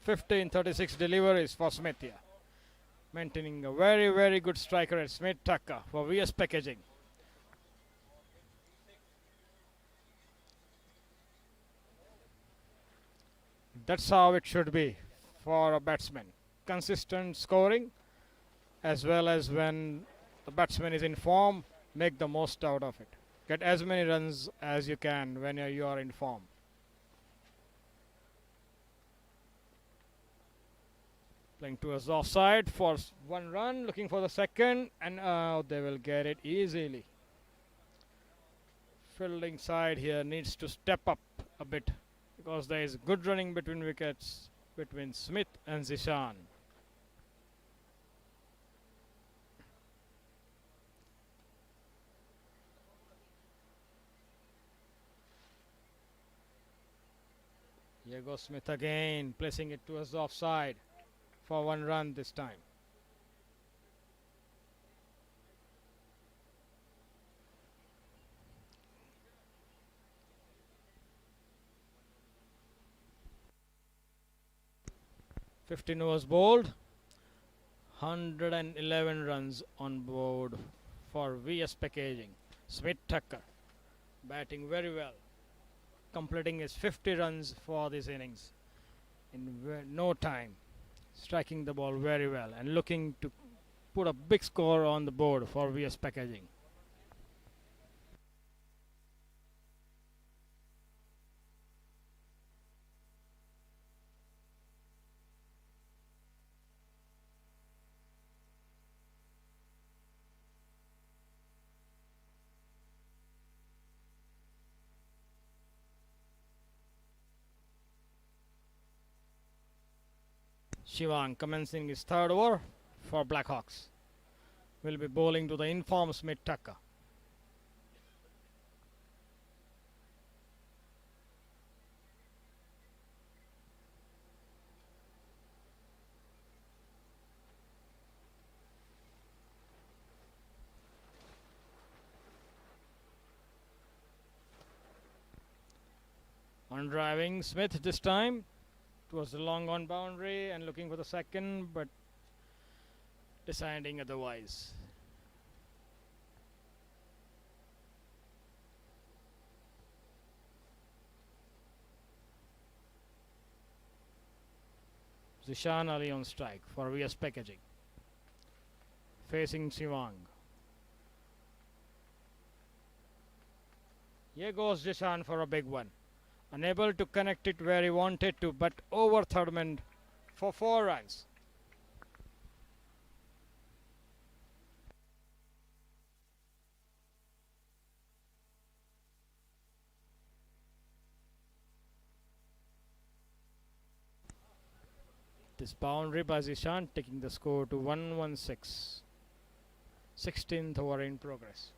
15-36 deliveries for Smith here. Maintaining a very, very good striker at Smith Thacker for VS Packaging. That's how it should be for a batsman. Consistent scoring, as well as when the batsman is in form, make the most out of it. Get as many runs as you can when you are in form. Playing towards the offside for 1 run, looking for the second, and they will get it easily. Fielding side here needs to step up a bit because there is good running between wickets between Smith and Zishan. Here goes Smith again, placing it towards the offside for 1 run this time. "15 overs bowled, 111 runs on board for VS Packaging. Smith Tucker batting very well, completing his 50 runs for this innings in no time, striking the ball very well and looking to put a big score on the board for VS Packaging. Shivang commencing his 3rd over for Blackhawks. Will be bowling to the informed Smith Tucker. On driving Smith this time towards the long on boundary and looking for the second, but deciding otherwise. Zishan Ali on strike for VS Packaging, facing Shivang. Here goes Zishan for a big one. Unable to connect it where he wanted to, but over third man for 4 runs. This boundary by Zishan taking the score to 116. 16th over in progress.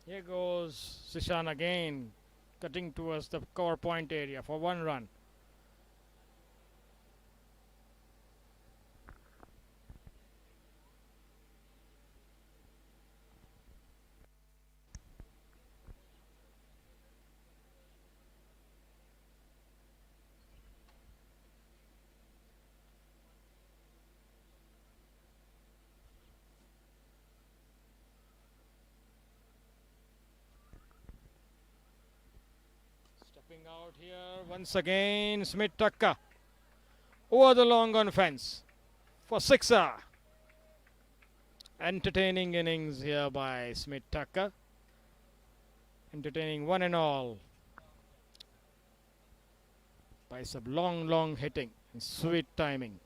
Here goes Zishan again, cutting towards the cover point area for 1 run. Stepping out here once again, Smith Tucker over the long on fence for 6er. Entertaining innings here by Smith Tucker. Entertaining one and all by some long hitting and sweet timing.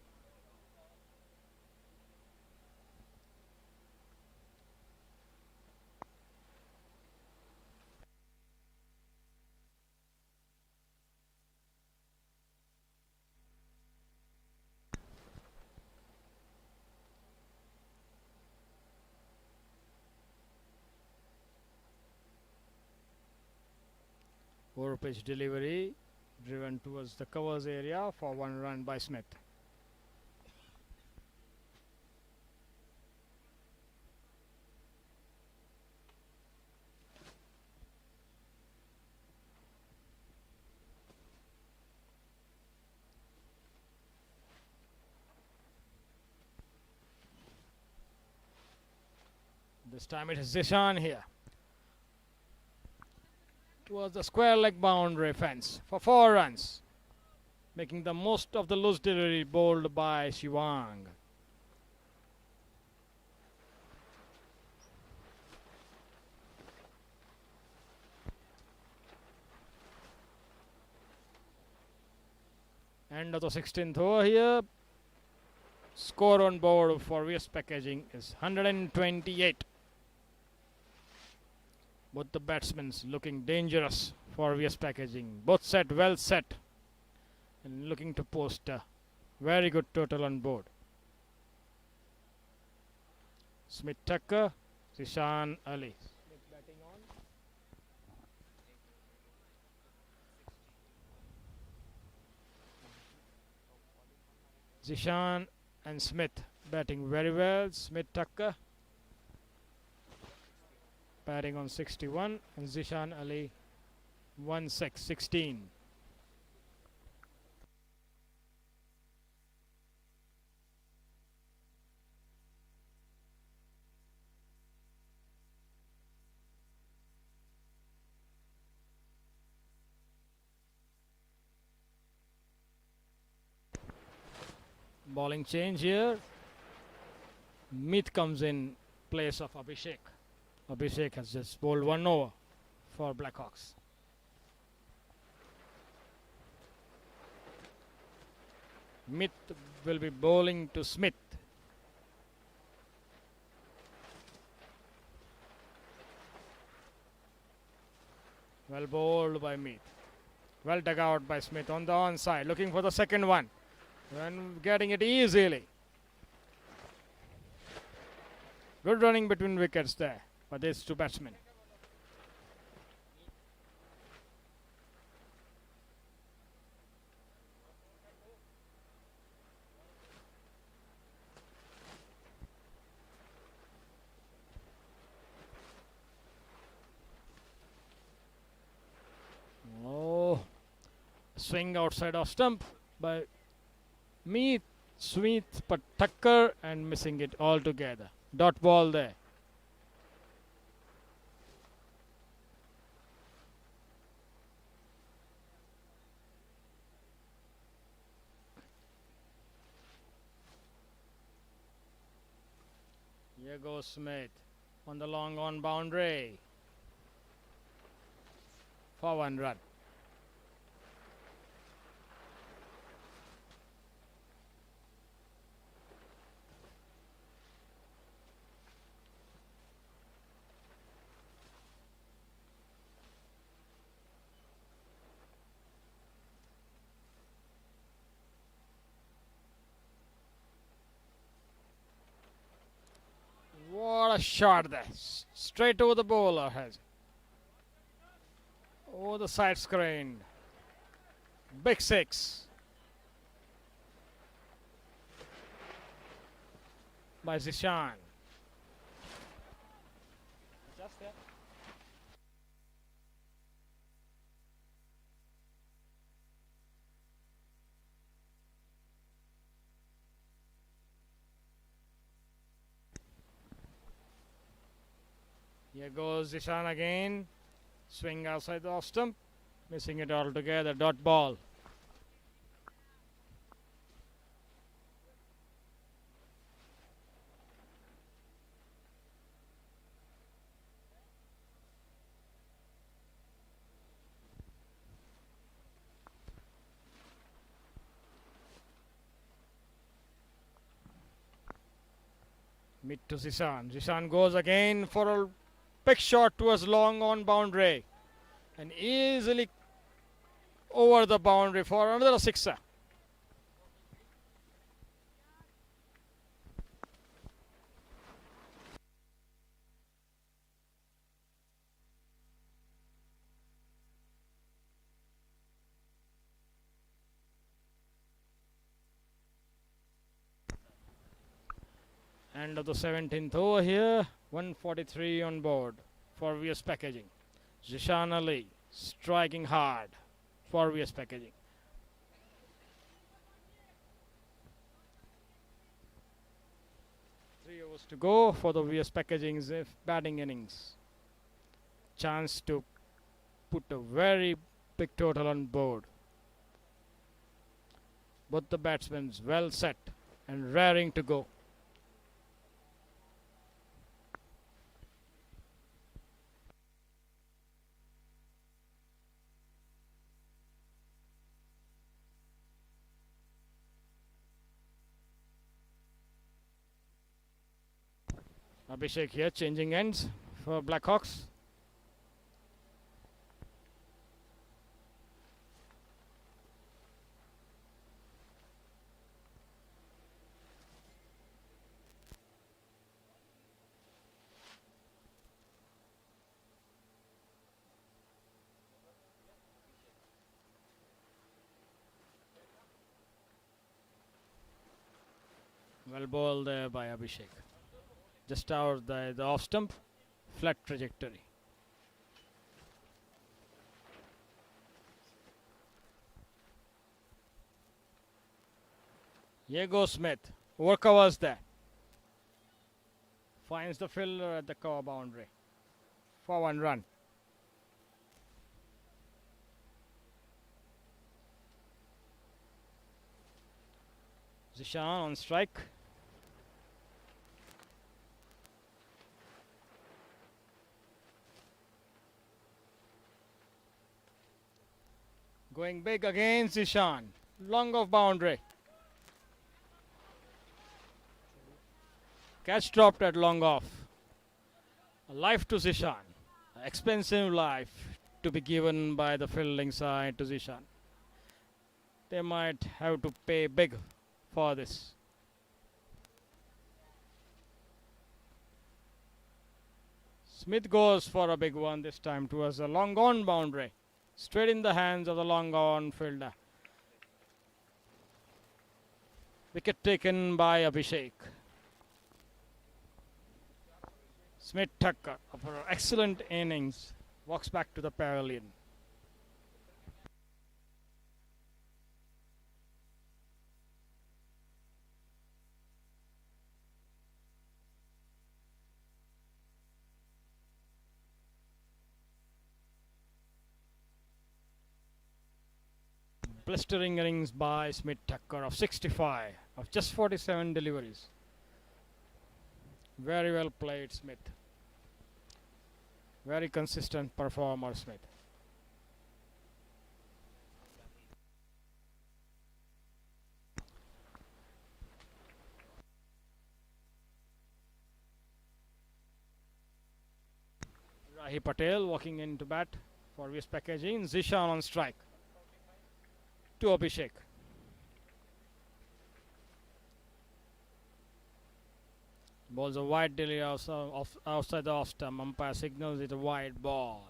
Over pitch delivery driven towards the covers area for 1 run by Smith. This time it is Zishan here towards the square leg boundary fence for 4 runs, making the most of the loose delivery bowled by Shivang. End of the 16th over here. Score on board for VS Packaging is 128. Both the batsmen looking dangerous for VS Packaging. Both set, well set. and looking to post a very good total on board. Smith Tucker, Zishan Ali. Smith batting on. Zishan and Smith batting very well. Smith Tucker batting on 61 and Zishan Ali 16. Bowling change here. Meet comes in place of Abhishek. Abhishek has just bowled 1 over for Blackhawks. Meet will be bowling to Smith. Well bowled by Meet. Well dug out by Smith on the onside, looking for the second one and getting it easily. Good running between wickets there by these two batsmen. Oh, swing outside off stump by Meet, Sweet, but Tucker and missing it altogether. Dot ball there. Here goes Smith on the long on boundary for 1 run. What a shot there. Straight over the bowler has it. Over the side screen. Big 6 by Zishan. Just there. Here goes Zishan again. Swing outside the off stump. Missing it altogether. Dot ball. Mid to Zishan. Zishan goes again for a big shot towards long on boundary. And easily over the boundary for another sixer. End of the 17th over here. 143 on board for VS Packaging. Zishan Ali striking hard for VS Packaging. 3 overs to go for the VS Packaging's batting innings. Chance to put a very big total on board. Both the batsmen well set and raring to go. Abhishek here changing ends for Blackhawks. Well bowled there by Abhishek. Just out the off stump, flat trajectory. Here goes Smith. Overcovers that. Finds the fielder at the cover boundary for 1 run. Zishan on strike. Going big again, Zishan. Long off boundary. Catch dropped at long off. A life to Zishan. Expensive life to be given by the fielding side to Zishan. They might have to pay big for this. Smith goes for a big one this time towards the long on boundary. Straight in the hands of the long on fielder. Wicket taken by Abhishek. Smith Thakkar, after an excellent innings, walks back to the pavilion. Blistering innings by Smith Thakkar of 65, of just 47 deliveries. Very well played, Smith. Very consistent performer, Smith. Rahi Patel walking into bat for West Packaging. Zishan on strike to Abhishek. Balls a wide delivery outside the off stump. Umpire signals it a wide ball.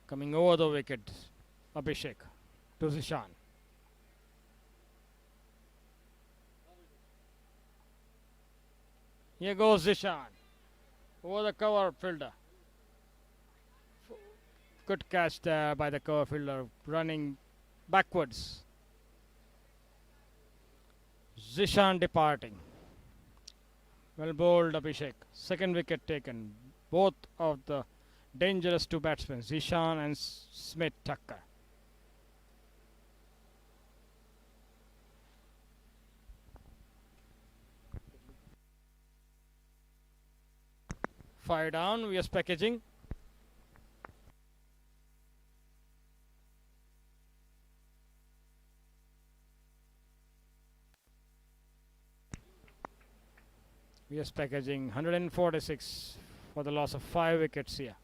Coming over the wicket, Abhishek to Zishan. Here goes Zishan. Over the cover fielder. Good catch there by the cover fielder, running backwards. Zishan departing. Well bowled Abhishek. Second wicket taken. Both of the dangerous two batsmen, Zishan and Smith Thakkar. Fire down, VS Packaging. VS Packaging 146 for the loss of 5 wickets here.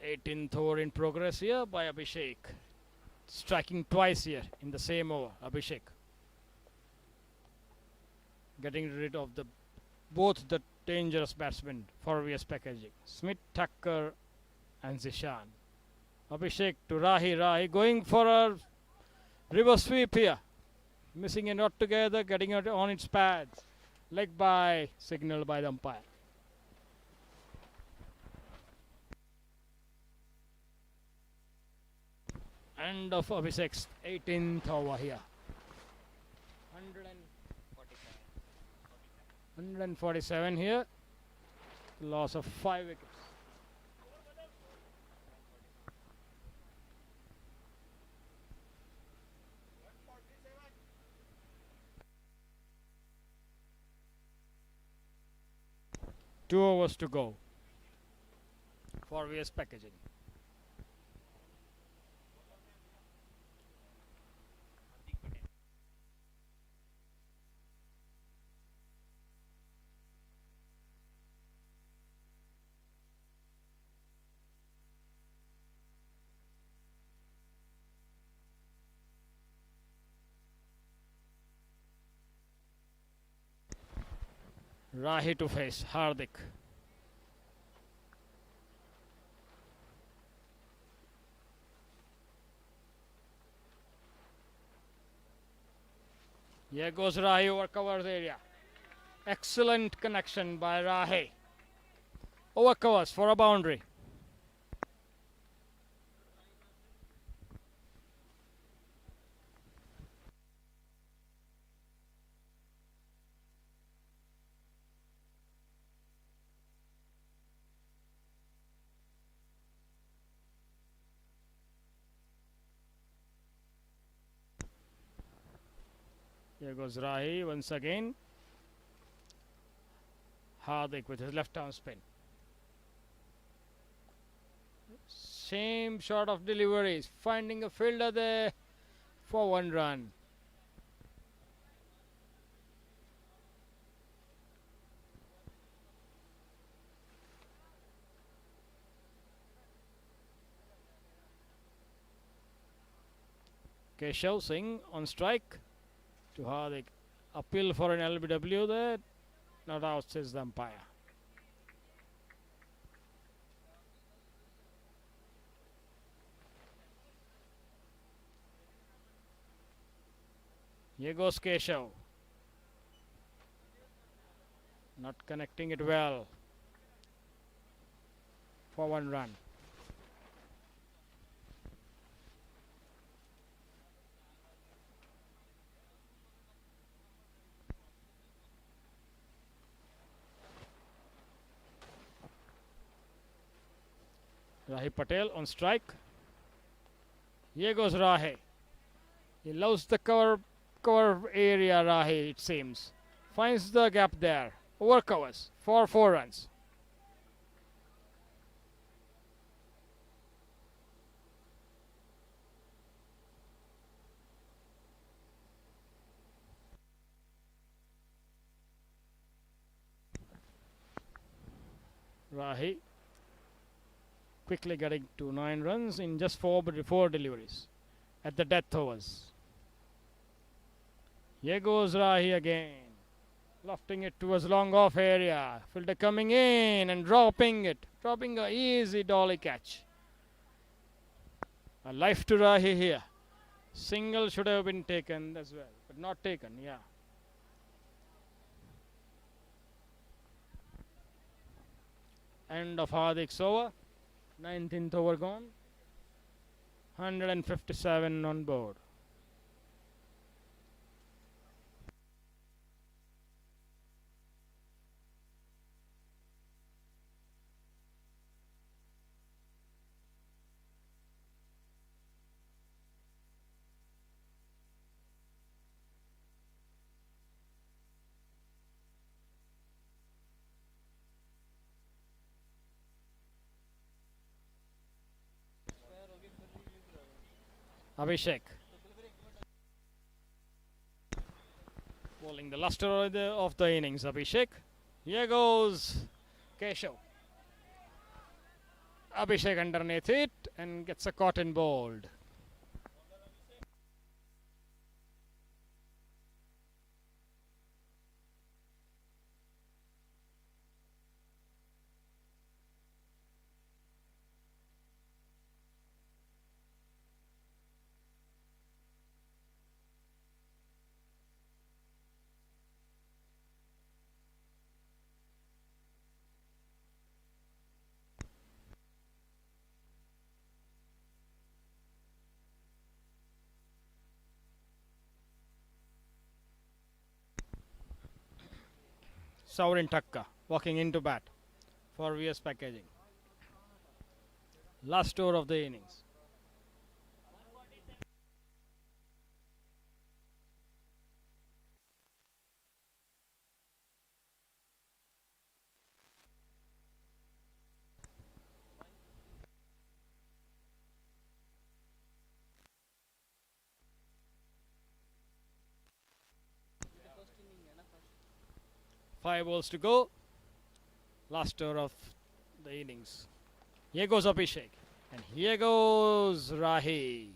Eighteenth over in progress here by Abhishek. Striking twice here in the same over. Abhishek getting rid of both the dangerous batsmen for VS Packaging. Smith Thakkar and Zishan. Abhishek to Rahi. Rahi going for a reverse sweep here. Missing it not together, getting it on its pads. Leg by, signaled by the umpire. End of Abhishek's 18th over here. 147 here. Loss of 5 wickets. Two overs to go for VS Packaging. Rahi to face Hardik. Here goes Rahi over covers area. Excellent connection by Rahi. Over covers for a boundary. Here goes Rahi once again. Hardik with his left arm spin. Same sort of deliveries. Finding a fielder there for one run. Keshav Singh on strike to Hardik. Appeal for an LBW there. Not out, says the umpire. Here goes Keshav. Not connecting it well for one run. Rahi Patel on strike. Here goes Rahi. He loves the cover area, Rahi, it seems. Finds the gap there. Overcovers for 4 runs. Rahi quickly getting to 9 runs in just 4 deliveries at the death overs. Here goes Rahi again. Lofting it towards long off area. Fielder coming in and dropping it. Dropping a easy dolly catch. A life to Rahi here. Single should have been taken as well, but not taken, yeah. End of Hardik's over. 19th over gone. 157 on board. Abhishek bowling the luster of the innings. Abhishek. Here goes Keshav. Abhishek underneath it and gets a cotton bowled. Saurin Takka walking into bat for VS Packaging. Last over of the innings. Five balls to go. Last over of the innings. Here goes Abhishek. And here goes Rahi.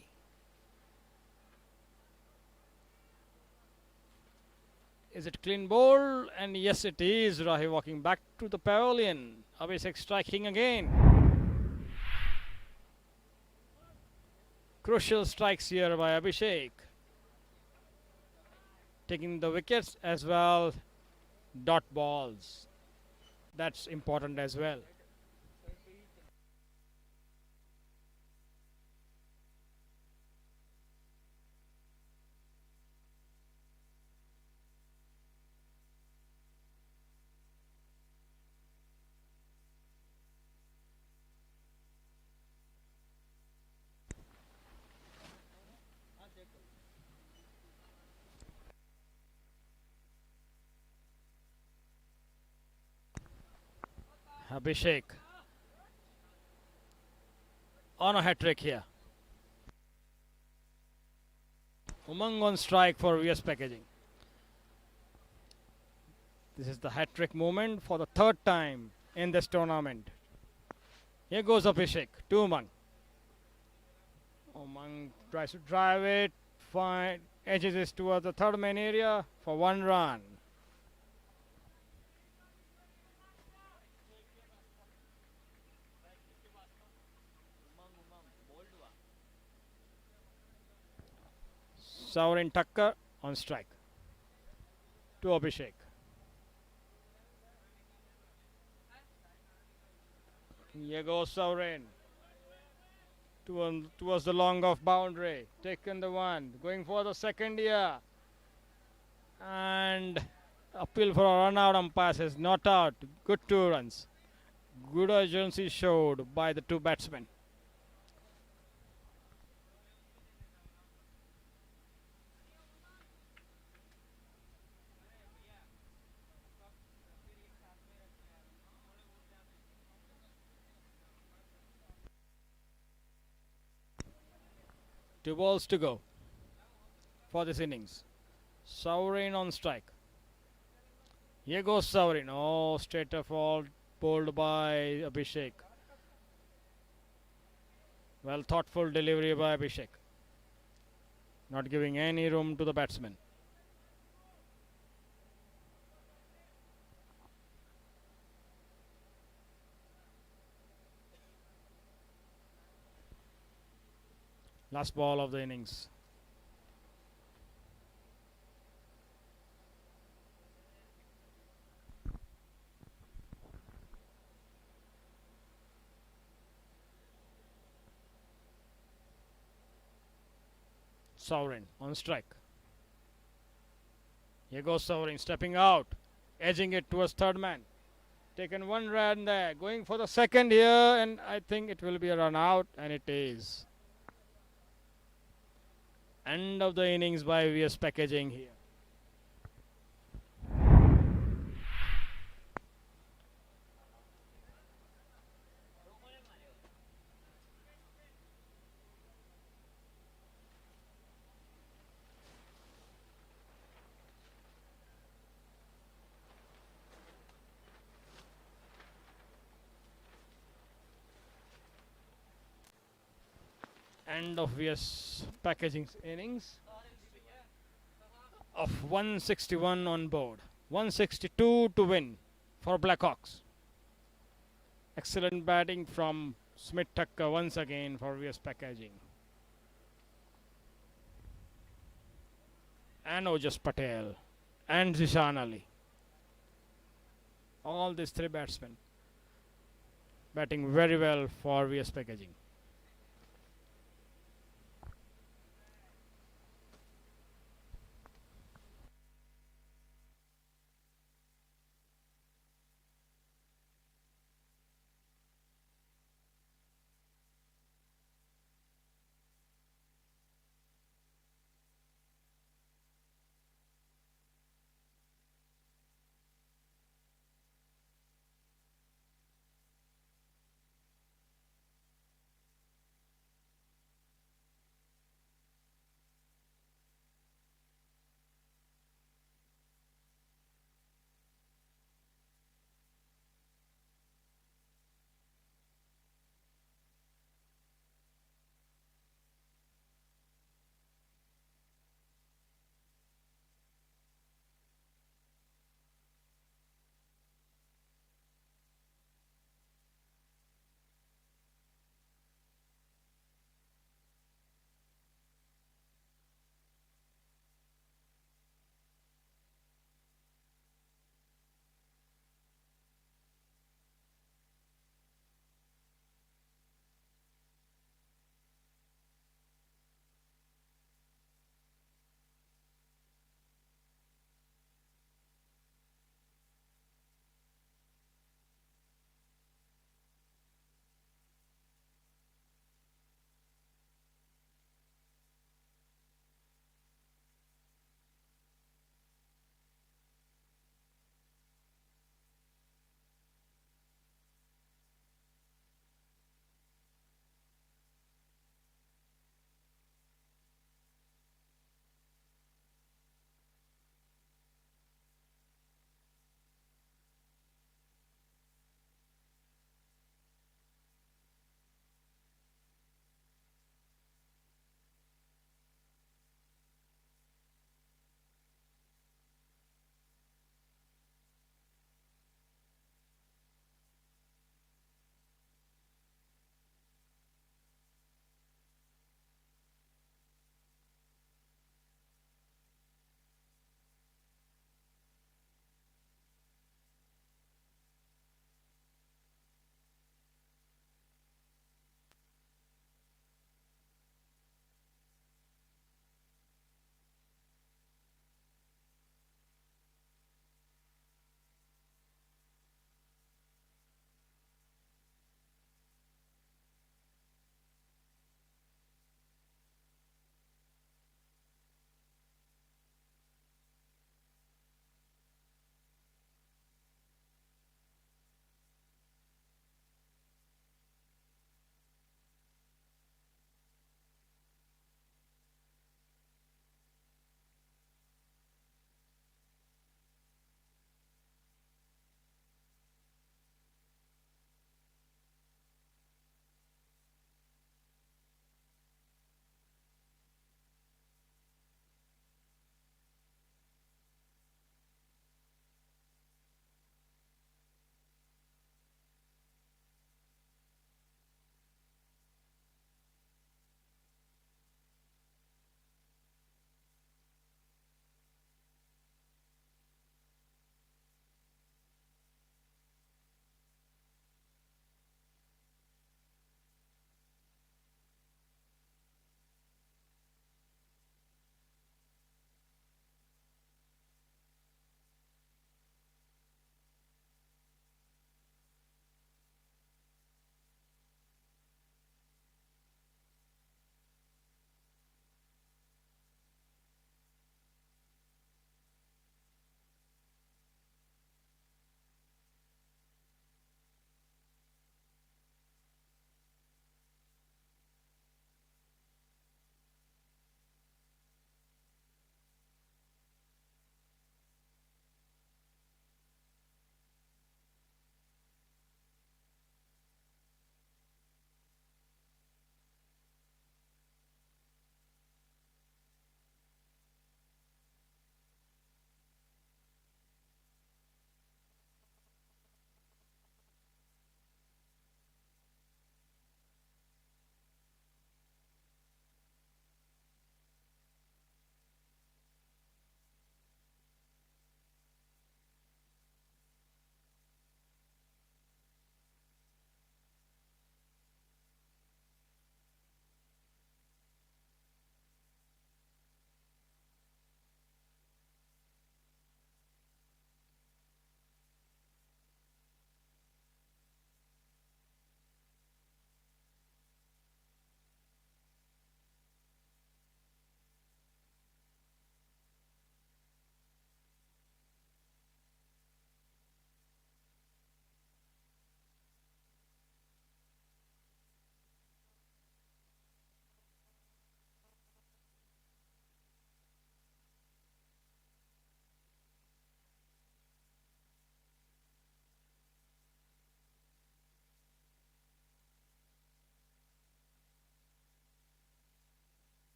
Is it clean bowl? And yes, it is. Rahi walking back to the pavilion. Abhishek striking again. Crucial strikes here by Abhishek. Taking the wickets as well. Dot balls. That's important as well. Abhishek on a hat trick here. Umang on strike for VS Packaging. This is the hat trick moment for the third time in this tournament. Here goes Abhishek to Umang. Umang tries to drive it, fine, edges it towards the third main area for 1 run. Saurin Thakkar on strike to Abhishek. Here goes Saurin towards the long off boundary. Taken the one, going for the second here. And appeal for a run out. Umpire says not out. Good 2 runs. Good urgency showed by the two batsmen. Two balls to go for this innings. Saurin on strike. Here goes Saurin. Oh, straight a fall bowled by Abhishek. Well, thoughtful delivery by Abhishek. Not giving any room to the batsman. Last ball of the innings. Saurin on strike. Here goes Saurin stepping out, edging it towards third man. Taken 1 run there, going for the second here, and I think it will be a run out, and it is. End of the innings by VS Packaging here. End of VS Packaging's innings of 161 on board. 162 to win for Blackhawks. Excellent batting from Smith Thakkar once again for VS Packaging. And Ojas Patel and Zishan Ali. All these three batsmen batting very well for VS Packaging.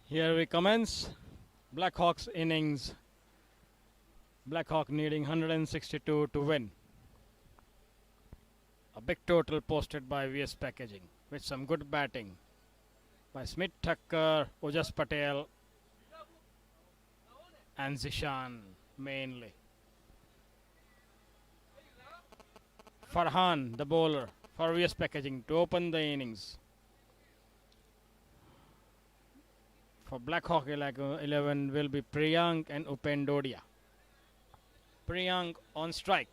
Here we commence. Blackhawks innings. Blackhawk needing 162 to win. A big total posted by VS Packaging with some good batting by Smith Thacker, Ojas Patel, and Zishan mainly. Farhan, the bowler, for VS Packaging to open the innings. For Blackhawk 11 will be Priyank and Upendodia. Priyank on strike.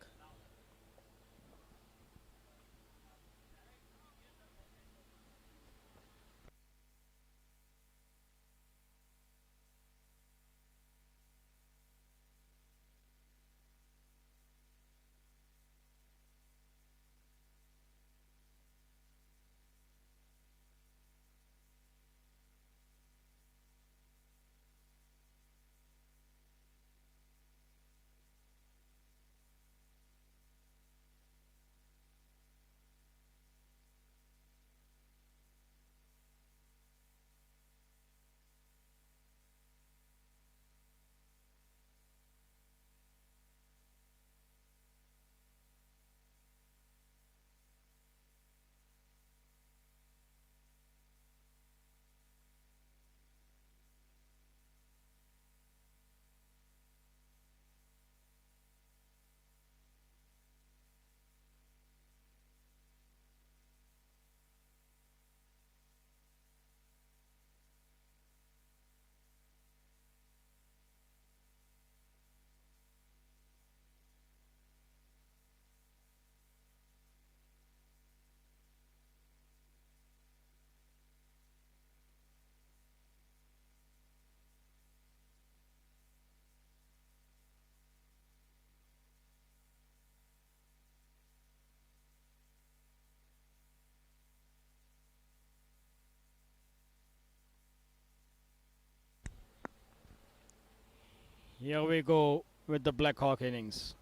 Here we go with the Blackhawk innings.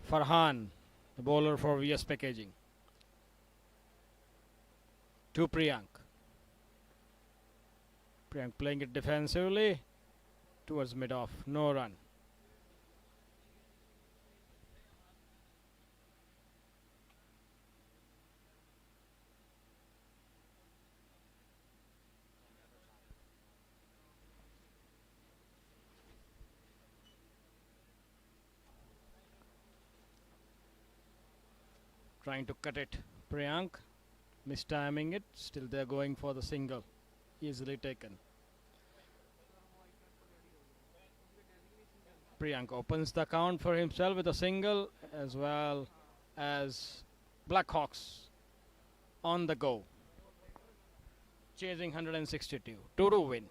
Farhan, the bowler for VS Packaging. To Priyank. Priyank playing it defensively towards mid-off. No run. Trying to cut it. Priyank mistiming it. Still they're going for the single. Easily taken. Priyank opens the count for himself with a single as well as Blackhawks on the go. Chasing 162. 2 to win.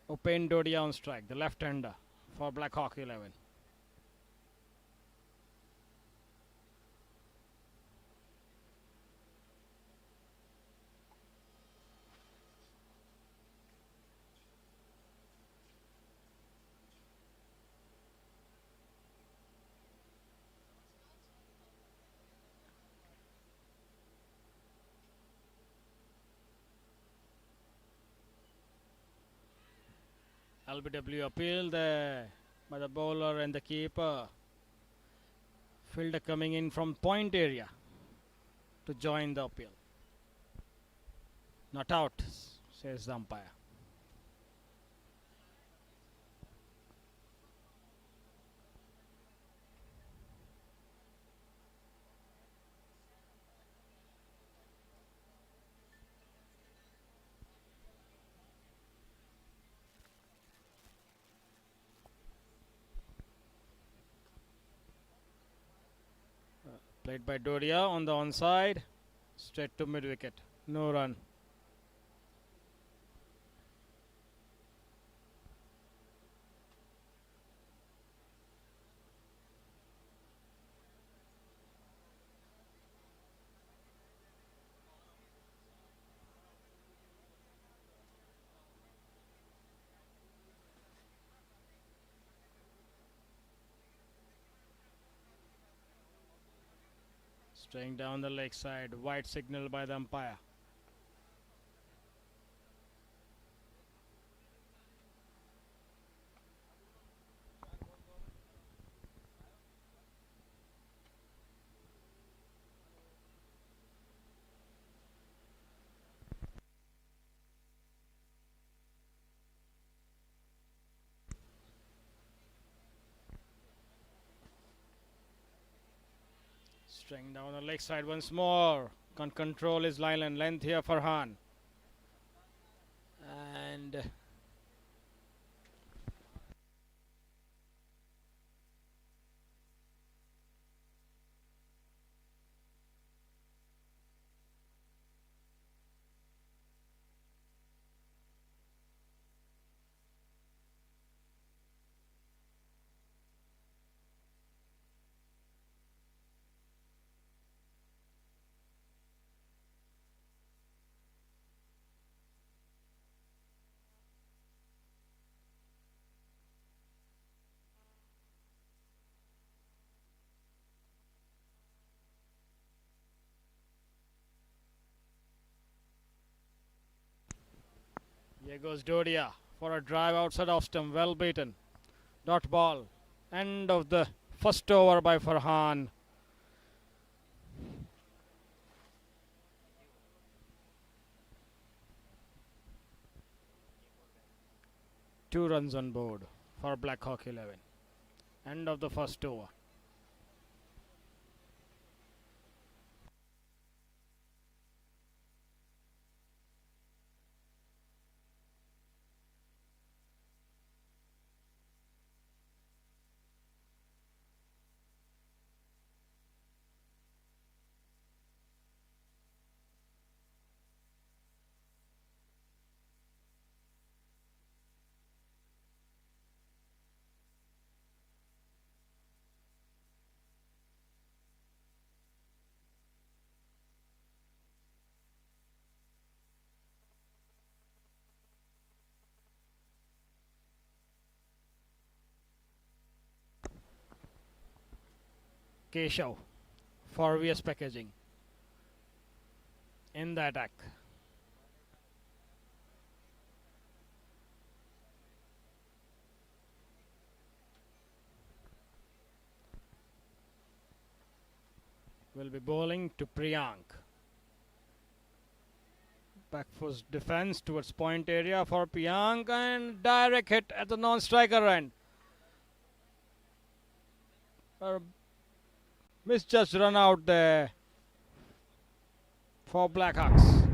Upen Dodia on strike, the left-hander for Blackhawk 11. LBW appeal there by the bowler and the keeper. Fielder coming in from point area to join the appeal. Not out, says the umpire. Played by Dodia on the onside. Straight to mid wicket. No run. Staying down the leg side. White signal by the umpire. Staying down the leg side once more. Can't control his line and length here for Han. And here goes Dodia for a drive outside off stump. Well beaten. Dot ball. End of the first over by Farhan. Two runs on board for Black Hawk 11. End of the first over. Keshav for VS Packaging in the attack. Will be bowling to Priyank. Back foot defense towards point area for Priyank and direct hit at the non-striker end. Misjudged run out there for Blackhawks.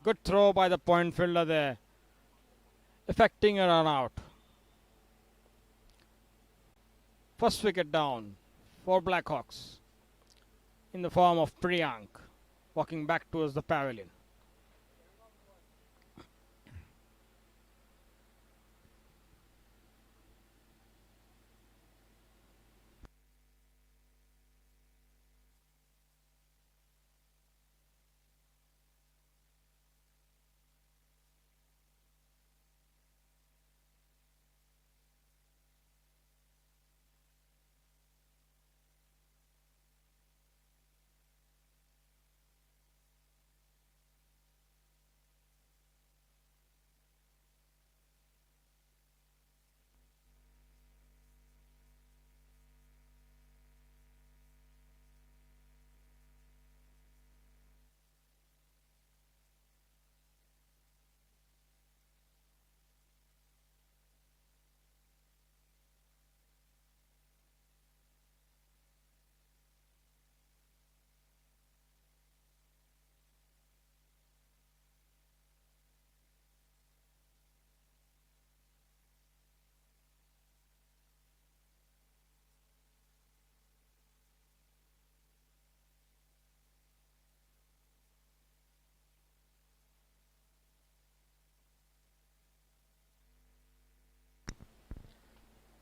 Good throw by the point fielder there, effecting a run out. First wicket down for Blackhawks in the form of Priyank walking back towards the pavilion.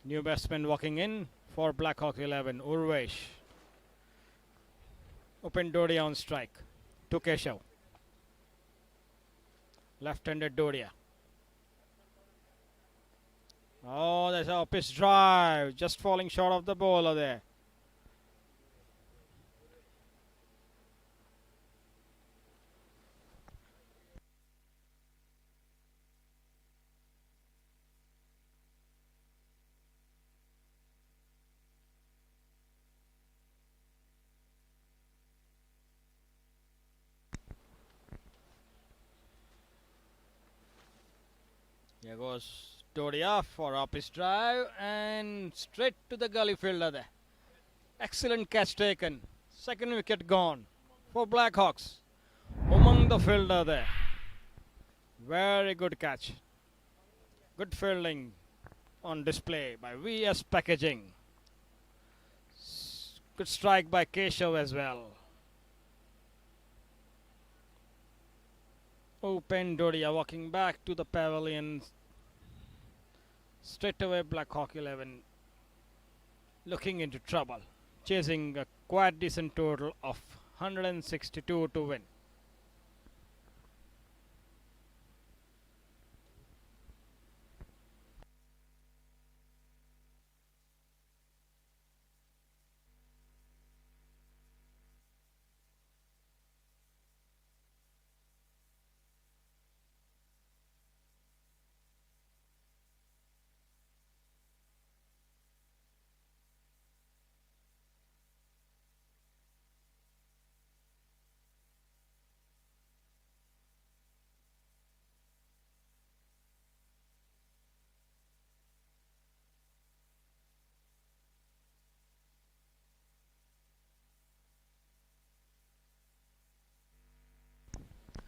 New batsman walking in for Blackhawk 11, Urvesh. Open Dodia on strike to Keshav. Left-handed Dodia. Oh, there's a pitch drive, just falling short of the bowler there. Here goes Dodia for up his drive and straight to the gully fielder there. Excellent catch taken. Second wicket gone for Blackhawks. Among the fielder there. Very good catch. Good fielding on display by VS Packaging. Good strike by Keshav as well. Open Dodia walking back to the pavilion. Straight away Black Hawk 11 looking into trouble. Chasing a quite decent total of 162 to win.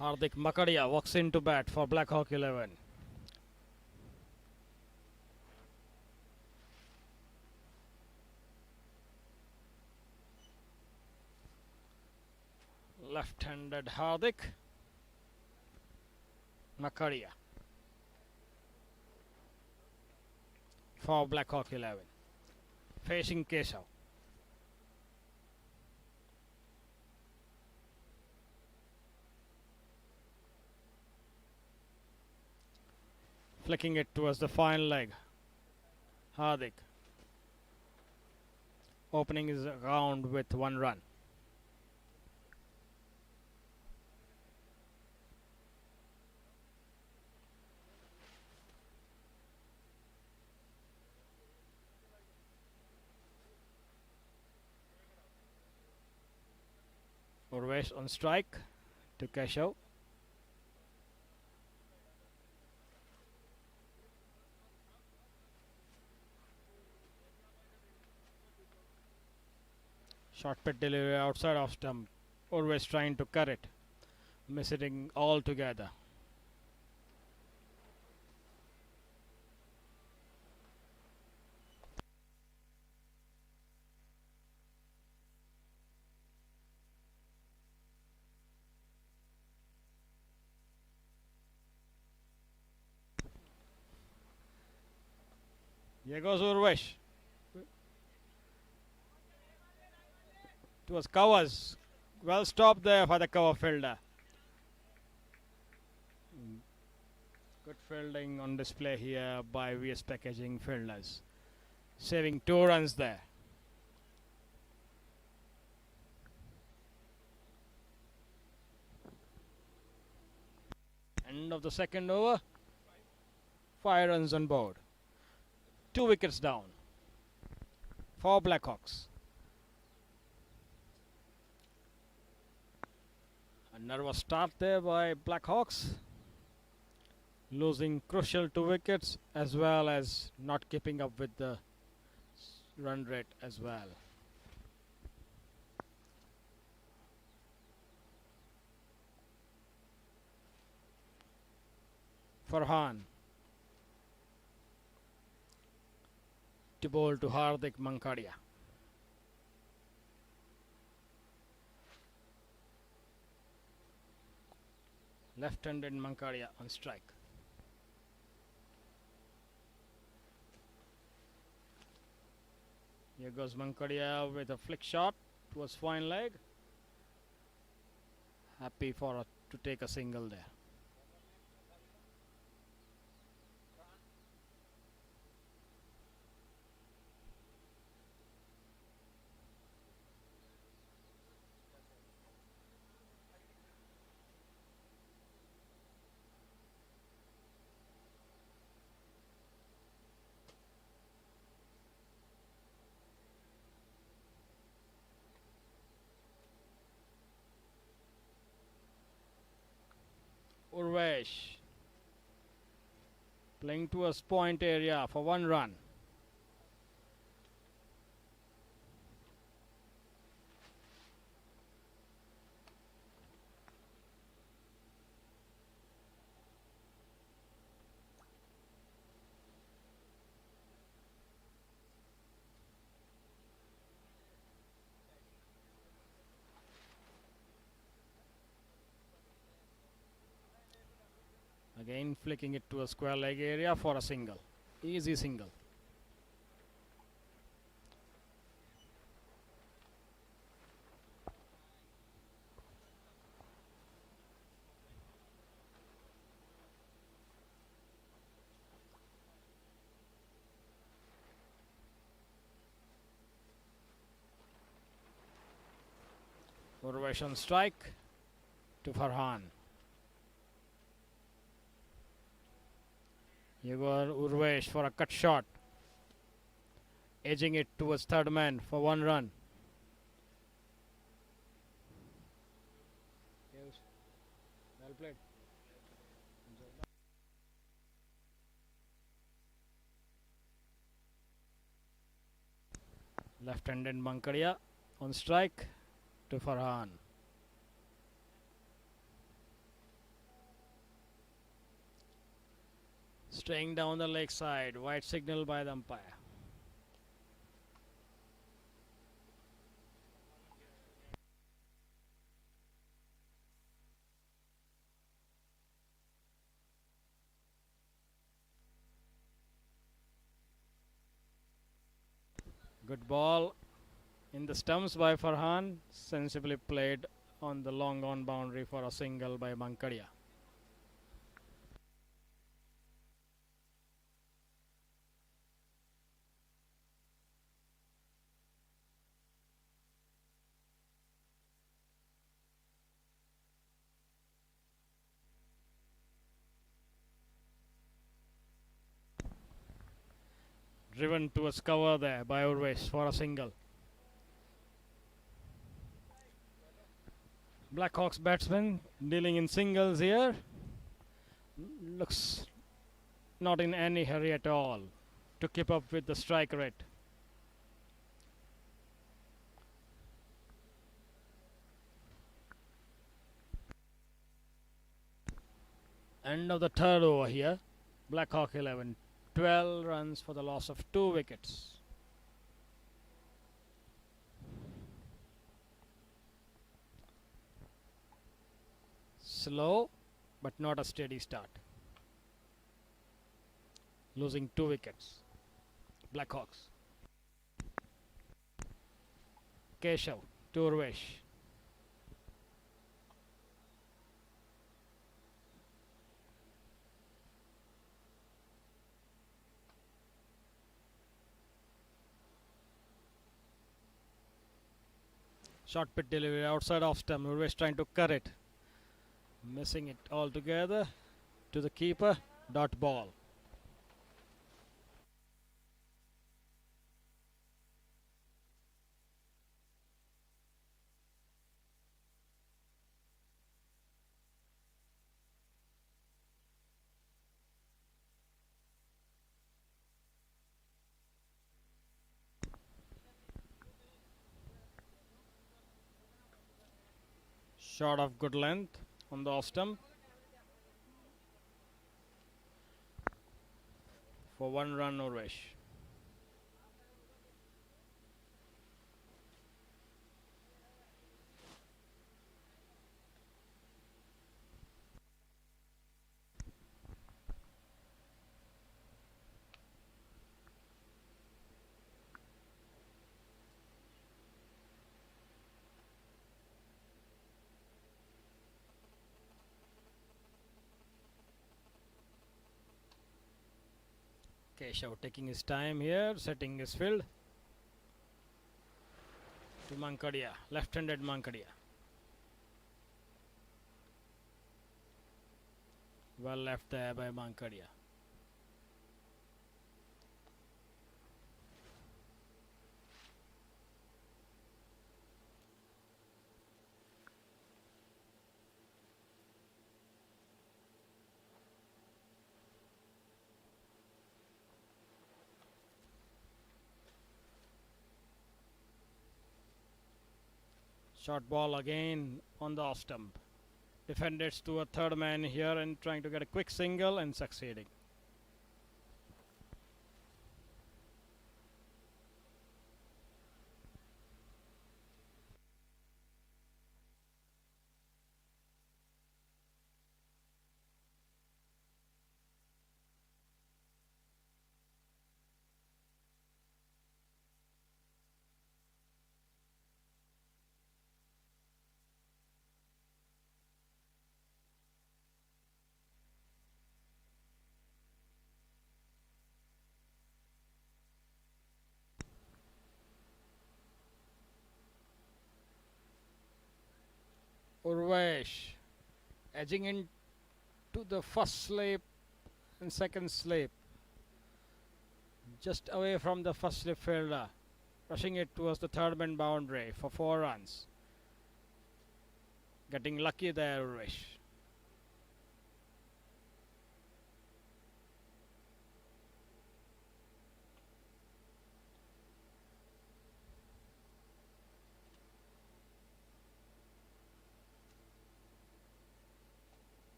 Hardik Makadia walks into bat for Black Hawk 11. Left-handed Hardik Makadia for Black Hawk 11. Facing Keshav. Flicking it towards the fine leg. Hardik opening his round with 1 run. Urvesh on strike to Keshav. Short pit delivery outside of stump. Always trying to cut it. Missing altogether. Here goes Urvesh. It was covers. Well stopped there for the cover fielder. Good fielding on display here by VS Packaging fielders. Saving 2 runs there. End of the second over. 5 runs on board. 2 wickets down for Blackhawks. A nervous start there by Blackhawks. Losing crucial 2 wickets as well as not keeping up with the run rate as well. Farhan to bowl to Hardik Mankadia. Left-handed Mankadia on strike. Here goes Mankadia with a flick shot towards fine leg. Happy to take a single there. Urvesh Playing towards point area for 1 run. Again flicking it to a square leg area for a single. Easy single. Urvesh on strike to Farhan. Here goes Urvesh for a cut shot. Edging it towards third man for 1 run. Yes. Well played. Left-handed Mankadia on strike to Farhan. Staying down the leg side. White signal by the umpire. Good ball in the stumps by Farhan. Sensibly played on the long on boundary for a single by Mankadia. Driven towards cover there by Urvesh for a single. Blackhawks batsman dealing in singles here. Looks not in any hurry at all to keep up with the strike rate. End of the third over here. Blackhawk 11. 12 runs for the loss of 2 wickets. Slow, but not a steady start. Losing 2 wickets. Blackhawks. Keshav to Urvesh. Short pit delivery outside off stump. Urvesh trying to cut it. Missing it altogether to the keeper. Dot ball. Shot of good length on the off stump for 1 run Urvesh. Keshav taking his time here, setting his field to Mankadia, left-handed Mankadia. Well left there by Mankadia. Short ball again on the off stump. Defended to a third man here and trying to get a quick single and succeeding. Urvesh edging into the first slip and second slip, just away from the first slip fielder, rushing it towards the third man boundary for 4 runs. Getting lucky there, Urvesh.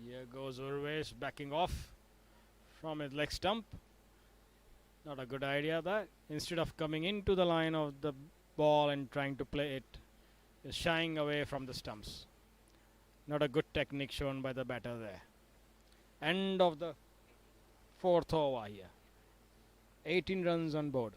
Here goes Urvesh backing off from his leg stump. Not a good idea that. Instead of coming into the line of the ball and trying to play it, is shying away from the stumps. Not a good technique shown by the batter there. End of the fourth over here. 18 runs on board.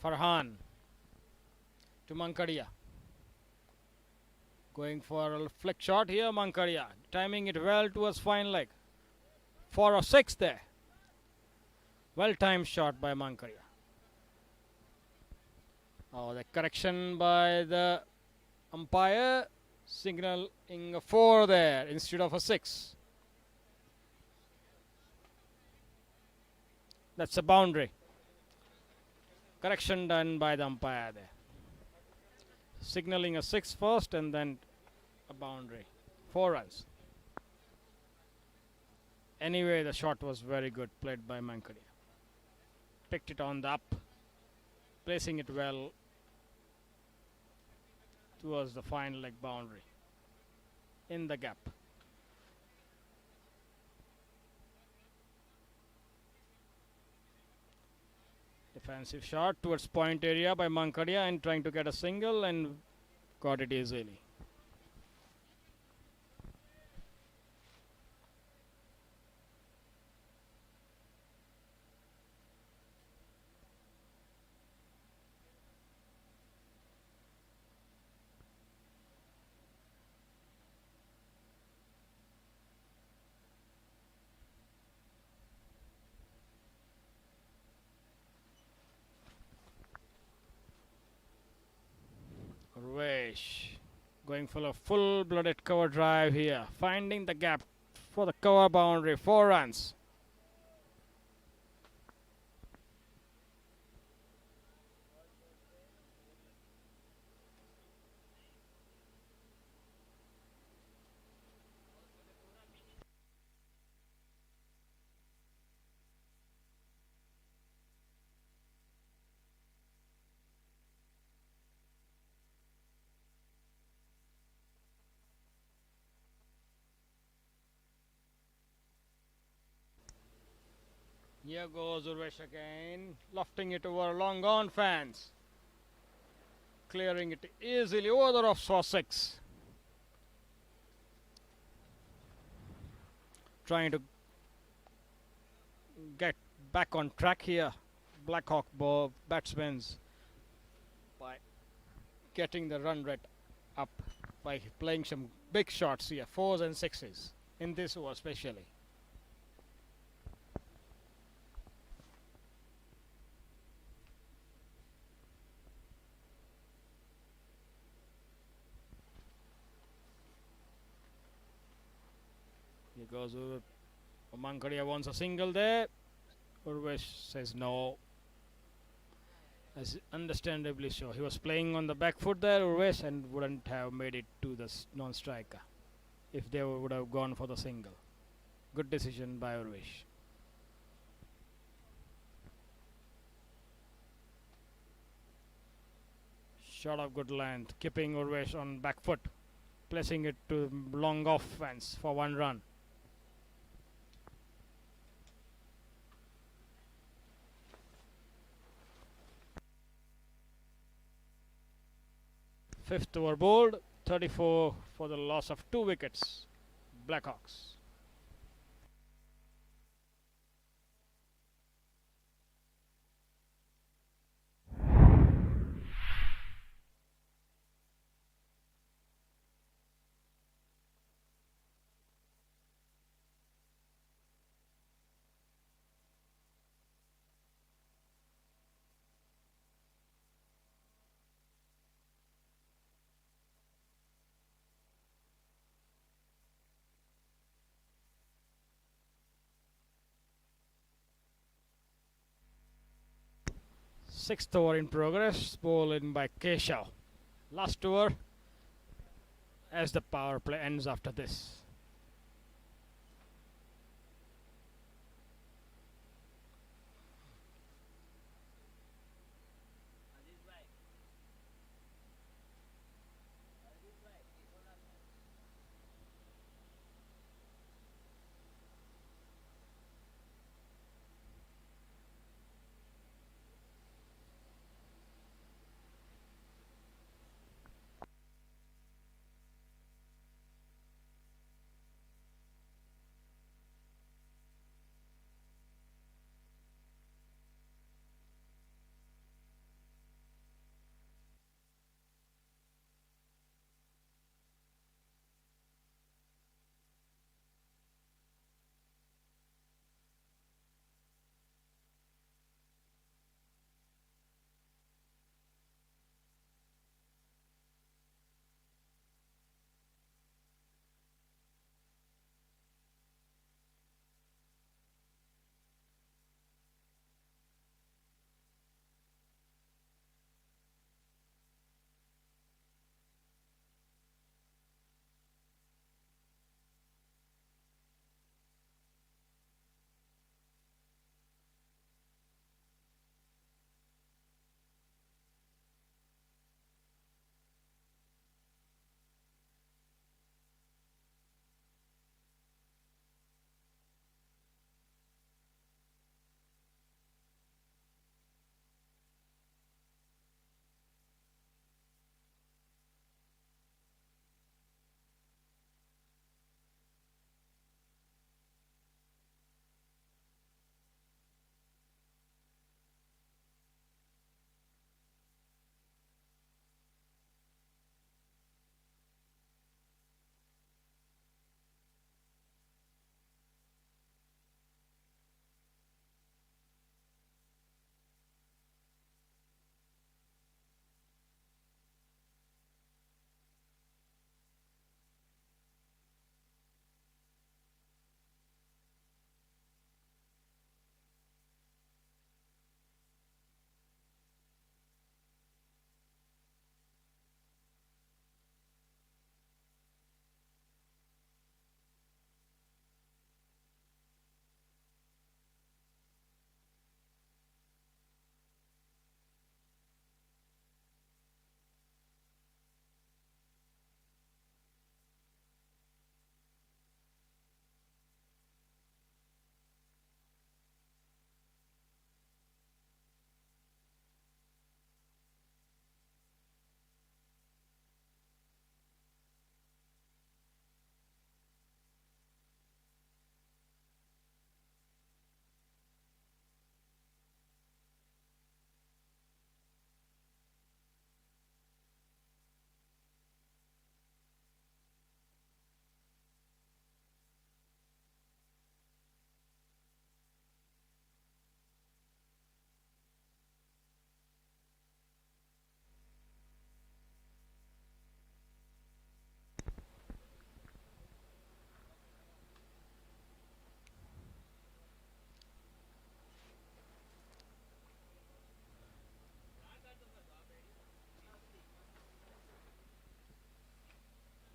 Farhan to Mankadia. Going for a flick shot here, Mankadia. Timing it well towards fine leg. For a 6 there. Well timed shot by Mankadia. Oh, the correction by the umpire, signaling a 4 there instead of a 6. That's a boundary. Correction done by the umpire there. Signaling a 6 first and then a boundary. 4 runs. Anyway, the shot was very good, played by Mankadia. Picked it on the up, placing it well towards the fine leg boundary in the gap. Defensive shot towards point area by Mankadia and trying to get a single and got it easily. Urvesh going for a full-blooded cover drive here, finding the gap for the cover boundary. 4 runs. Here goes Urvesh again, lofting it over long gone fans. clearing it easily over the off for 6. Trying to get back on track here. Blackhawk batsmen's by getting the run rate up by playing some big shots here, 4s and 6s in this over especially. Here goes Mankadia wants a single there. Urvesh says no. As understandably so. He was playing on the back foot there, Urvesh, and wouldn't have made it to the non-striker if they would have gone for the single. Good decision by Urvesh. Shot of good length, keeping Urvesh on back foot, placing it to long off fence for 1 run. Fifth over bowled, 34 for the loss of 2 wickets. Blackhawks. Sixth over in progress, ball in by Keshav. Last over as the power play ends after this.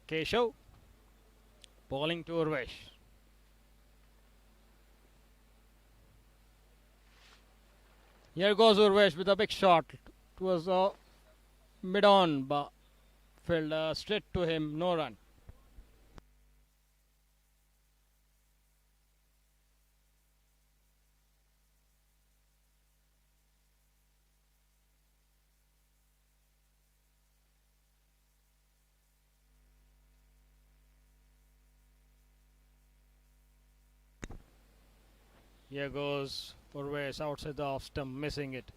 Keshav bowling to Urvesh. Here goes Urvesh with a big shot. It was a mid-on fielder straight to him, no run. Here goes Urvesh outside the off stump, missing it.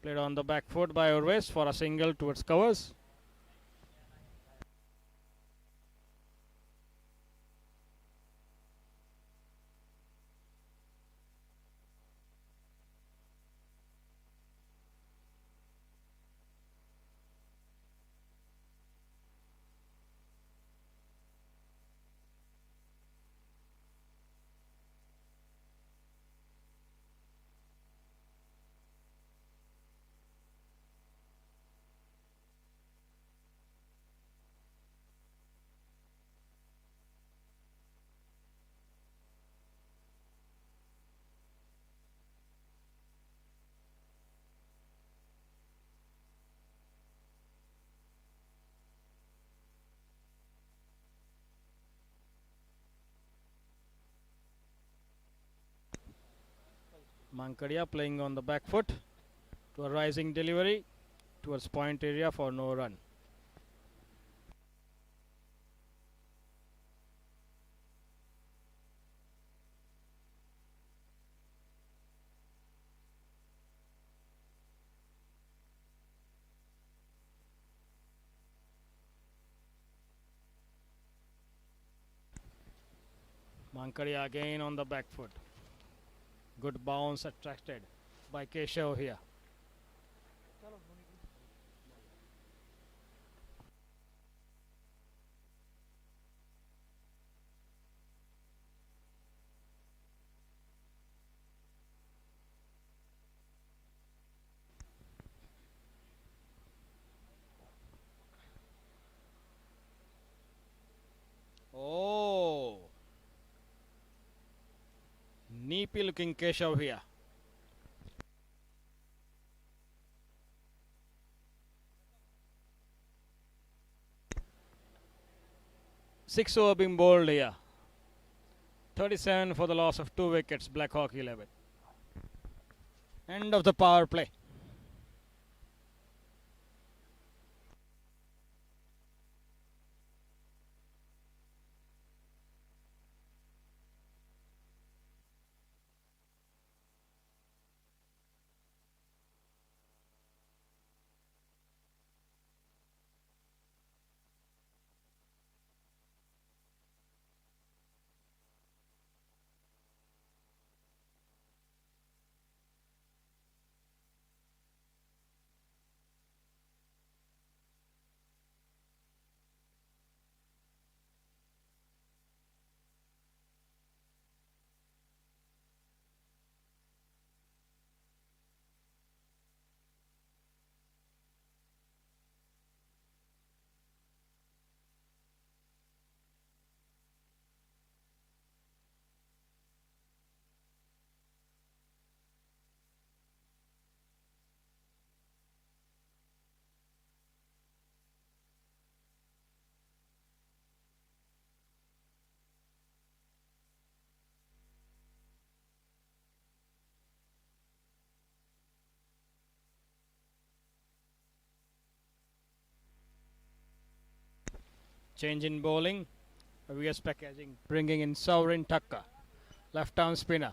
Played on the back foot by Urvesh for a single towards covers. Mankadia playing on the back foot to a rising delivery towards point area for no run. Mankadia again on the back foot. Good bounce attracted by Keshav here. Oh, Neepy looking Keshav here. Six over being bowled here. 37 for the loss of 2 wickets, Black Hawk 11. End of the power play. Change in bowling. VS packaging, bringing in Sovereign Tucker, left arm spinner.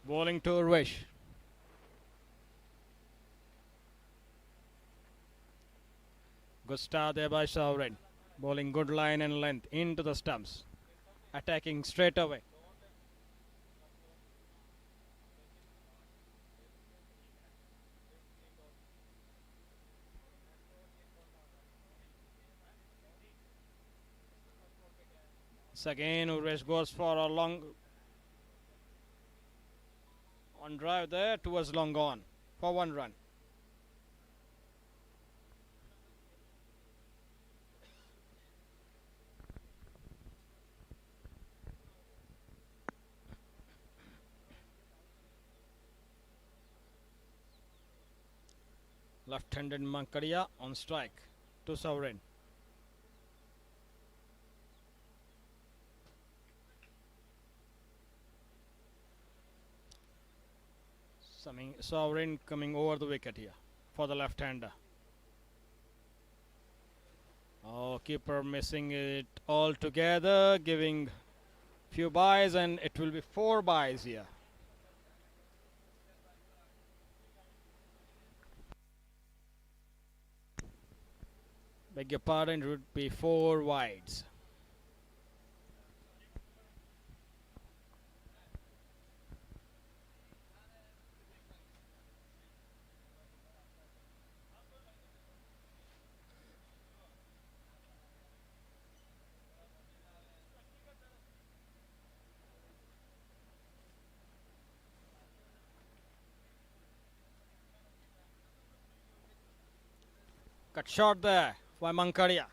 Bowling to Urvesh. Good start there by Sovereign. Bowling good line and length into the stumps. Attacking straight away. Again, Urvesh goes for a long on drive there towards long on for 1 run. Left-handed Mankaria on strike to Sovereign. Sovereign coming over the wicket here for the left-hander. Oh, keeper missing it altogether, giving few byes, and it will be 4 byes here. Beg your pardon, it would be 4 wides. Cut short there by Mankaria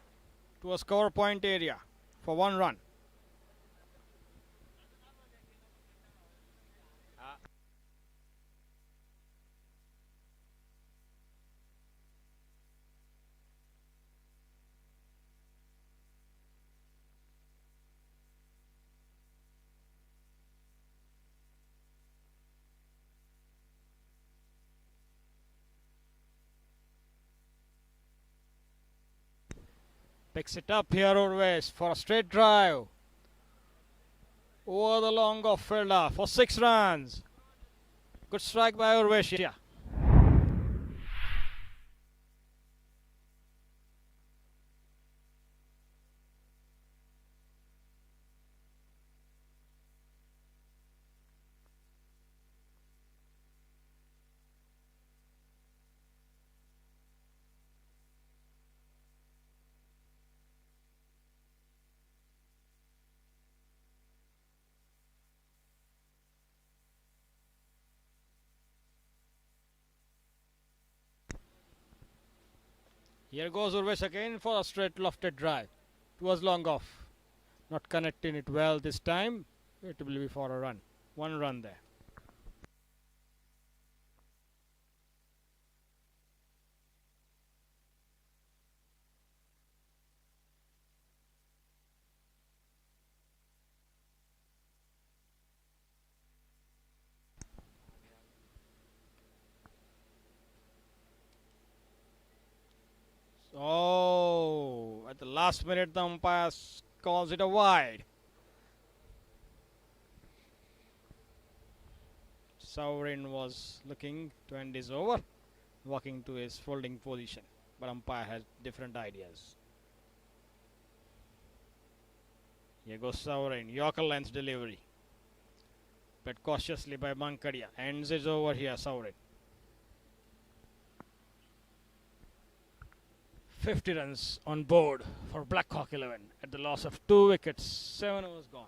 to a score point area for 1 run. Picks it up here, Urvesh, for a straight drive. Over the long off fielder for 6 runs. Good strike by Urvesh here. Here goes Urvesh again for a straight lofted drive. It was long off. Not connecting it well this time. It will be for a run. 1 run there. Oh, at the last minute the umpire calls it a wide. Sovereign was looking to end his over, walking to his folding position, but umpire has different ideas. Here goes Sovereign, Yorker length delivery. But cautiously by Mankaria, ends it over here, Sovereign. 50 runs on board for Blackhawk 11 at the loss of 2 wickets, 7 overs gone.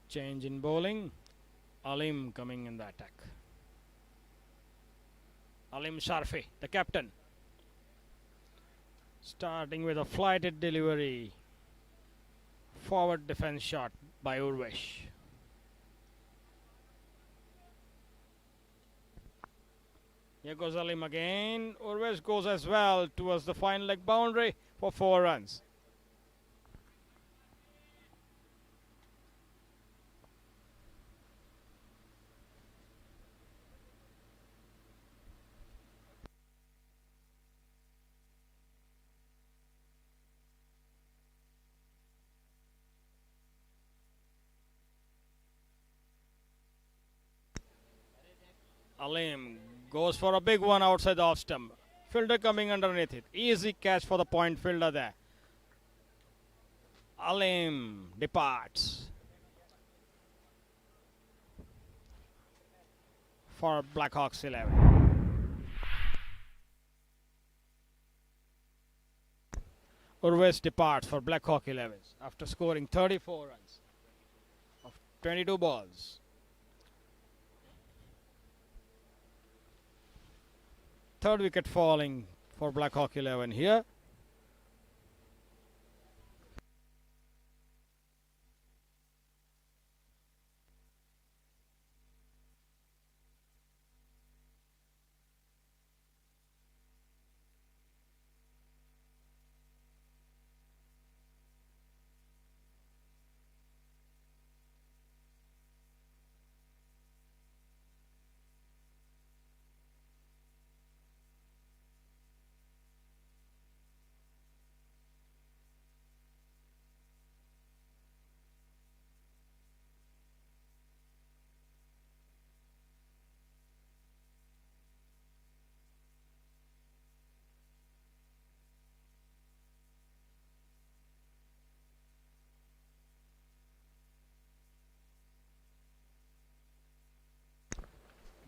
Change in bowling. Alim coming in the attack. Alim Sharfi, the captain. Starting with a flighted delivery. Forward defense shot by Urvesh. Here goes Alim again. Urvesh goes as well towards the final leg boundary for 4 runs. Alim goes for a big one outside the off stump. Fielder coming underneath it. Easy catch for the point fielder there. Alim departs for Blackhawks 11. Urves departs for Blackhawk 11 after scoring 34 runs of 22 balls. Third wicket falling for Blackhawk 11 here.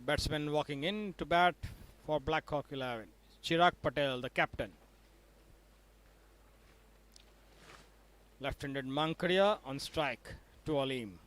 Batsman walking in to bat for Blackhawk 11. Chirag Patel, the captain. Left-handed Mankaria on strike to Alim.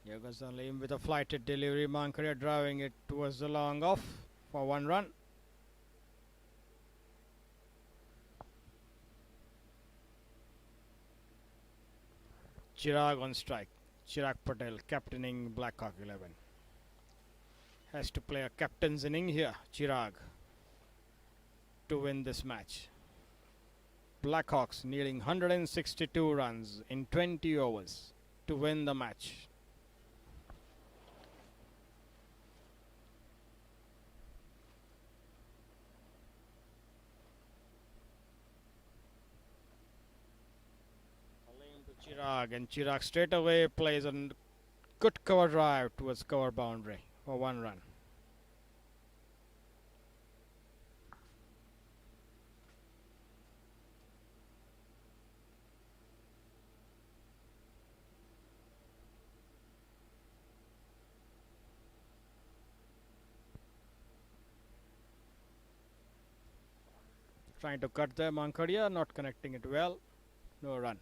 Here goes Alim with a flighted delivery. Mankaria driving it towards the long off for 1 run. Chirag on strike. Chirag Patel captaining Blackhawk 11. Has to play a captain's inning here, Chirag, to win this match. Blackhawks needing 162 runs in 20 overs to win the match. Chirag, and Chirag straight away plays a good cover drive towards cover boundary for 1 run. Trying to cut there, Mankaria not connecting it well. No run.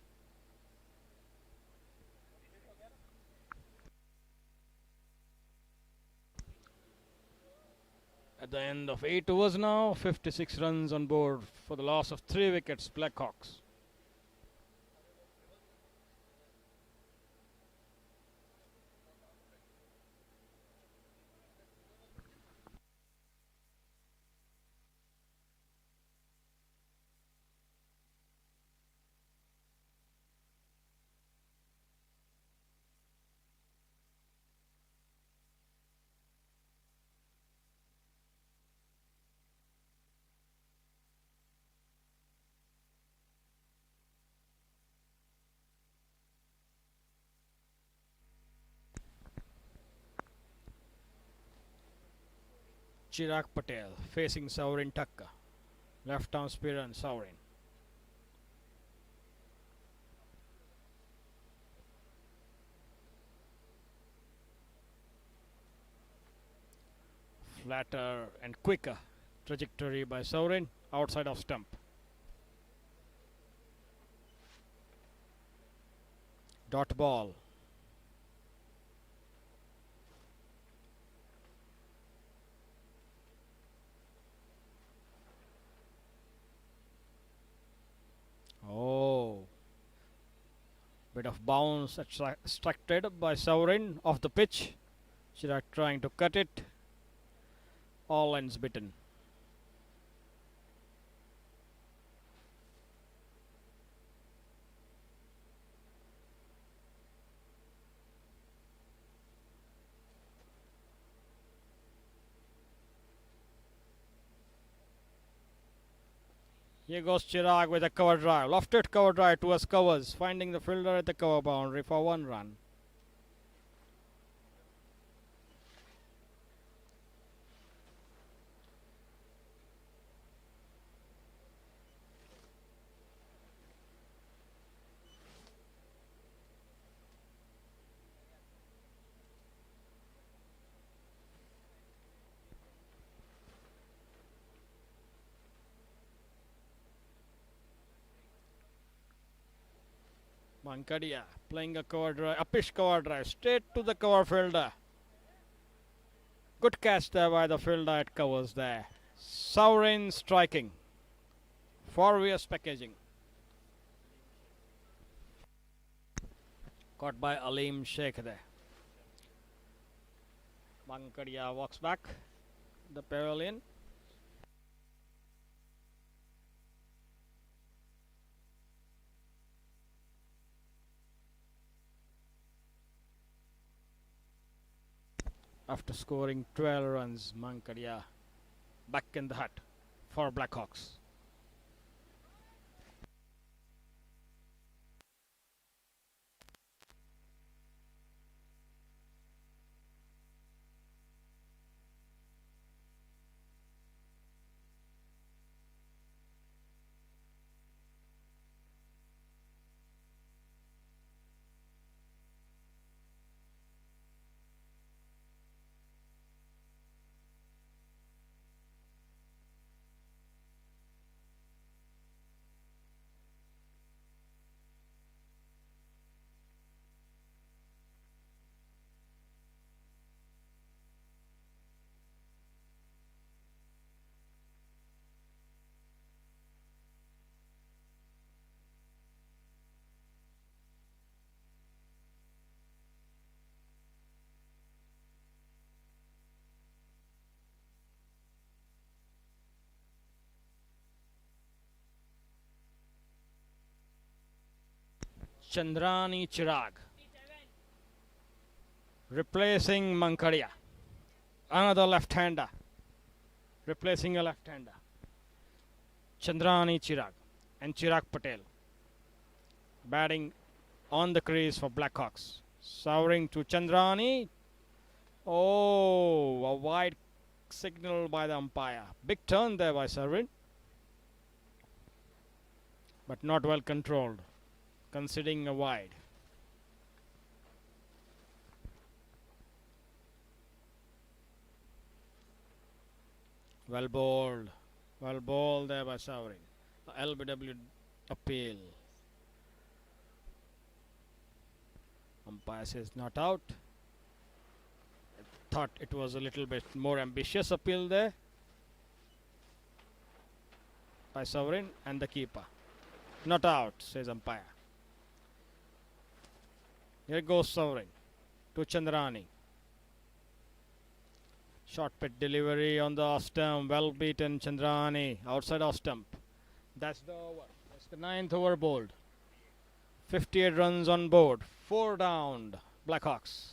At the end of 8 overs now, 56 runs on board for the loss of 3 wickets, Blackhawks. Chirag Patel facing Saurin Takka. Left arm spinner and Saurin. Flatter and quicker trajectory by Saurin outside of stump. Dot ball. Oh, bit of bounce extracted by Saurin off the pitch. Chirag trying to cut it. All ends bitten. Here goes Chirag with a cover drive. Lofted cover drive towards covers. Finding the fielder at the cover boundary for 1 run. Mankadia playing a cover drive, uppish cover drive, straight to the cover fielder. Good catch there by the fielder at covers there. Sovereign striking. Forward packaging. Caught by Alim Sheikh there. Mankadia walks back the pavilion. After scoring 12 runs, Mankadia back in the hut for Blackhawks. Chandrani Chirag replacing Mankadia. Another left-hander replacing a left-hander. Chandrani Chirag and Chirag Patel batting on the crease for Blackhawks. Souring to Chandrani. Oh, a wide signal by the umpire. Big turn there by Sarvin, but not well controlled, considering a wide. Well bowled there by Souring. LBW appeal. Umpire says not out. I thought it was a little bit more ambitious appeal there by Sovereign and the keeper. Not out, says umpire. Here goes Sovereign to Chandrani. Short pit delivery on the off stump. Well beaten Chandrani. Outside off stump. That's the over. That's the 9th over bowled. 58 runs on board. 4 down. Blackhawks.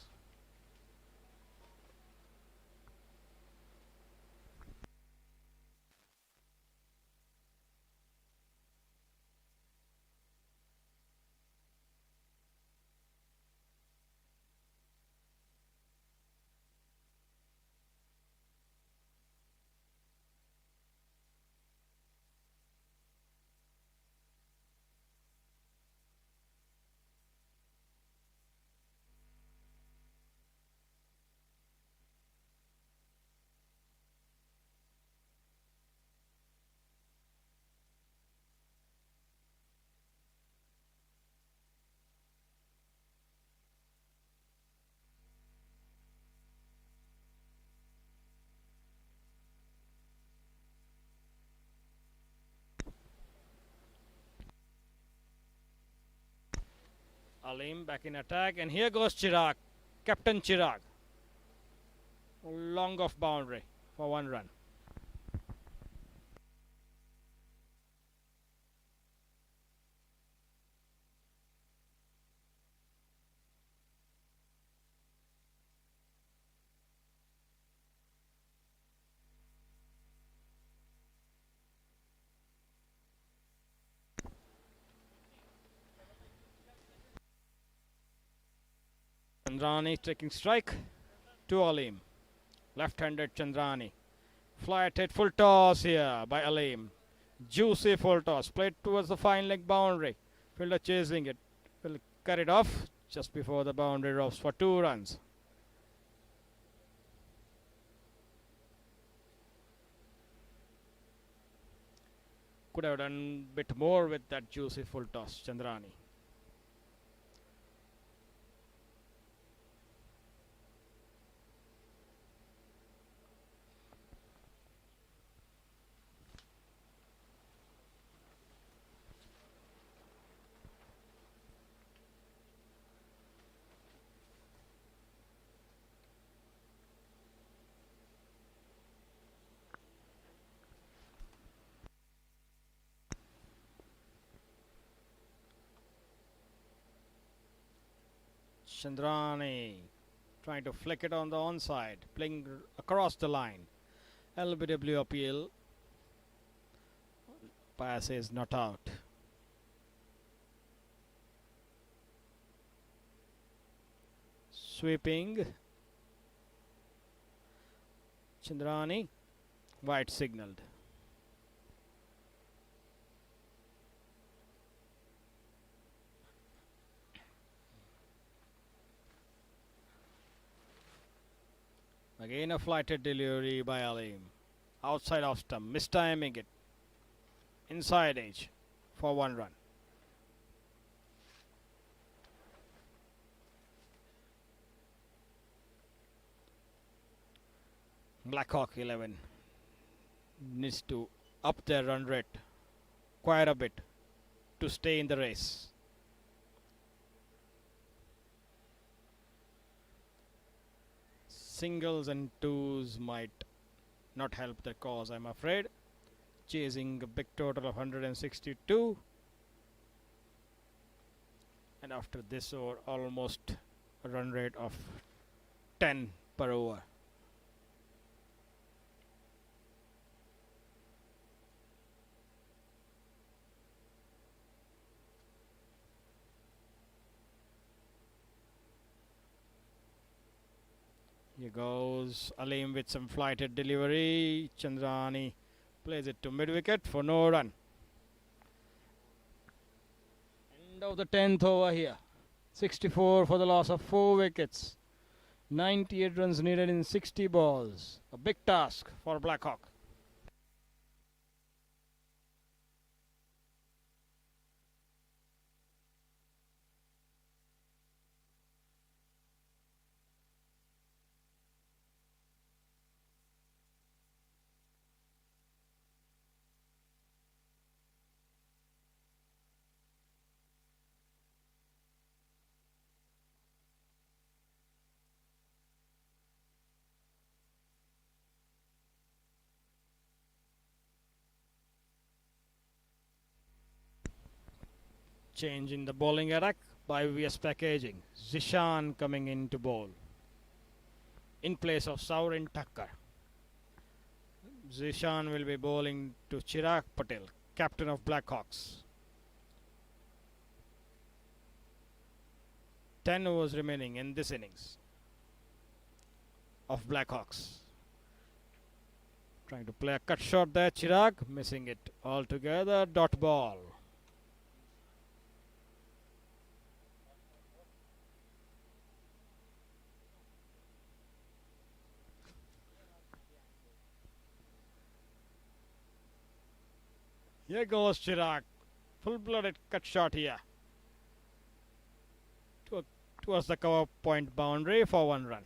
Alim back in attack, and here goes Chirag, Captain Chirag. Long off boundary for 1 run. Chandrani taking strike to Alim. Left-handed Chandrani. Flighted full toss here by Alim. Juicy full toss. Played towards the fine leg boundary. Fielder chasing it. Will cut it off just before the boundary ropes for 2 runs. Could have done a bit more with that juicy full toss, Chandrani. Chandrani trying to flick it on the onside, playing across the line. LBW appeal. Pass is not out. Sweeping. Chandrani. White signaled. Again a flighted delivery by Alim. Outside off stump, mistiming it. Inside edge for 1 run. Blackhawk 11 needs to up their run rate quite a bit to stay in the race. Singles and twos might not help the cause, I'm afraid. Chasing a big total of 162. And after this over, almost a run rate of 10 per over. Here goes Alim with some flighted delivery. Chandrani plays it to mid-wicket for no run. End of the 10th over here. 64 for the loss of 4 wickets. 98 runs needed in 60 balls. A big task for Blackhawk. Change in the bowling attack by VS packaging. Zishan coming in to bowl in place of Saurin Thakkar. Zishan will be bowling to Chirag Patel, captain of Blackhawks. 10 overs remaining in this innings of Blackhawks. Trying to play a cut shot there, Chirag, missing it altogether. Dot ball. Here goes Chirag. Full-blooded cut shot here. Towards the cover point boundary for 1 run.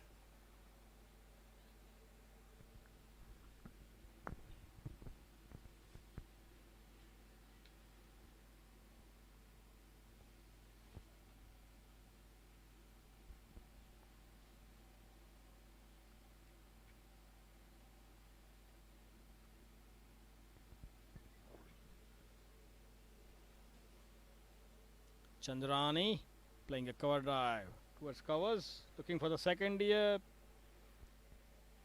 Chandrani playing a cover drive towards covers, looking for the second here.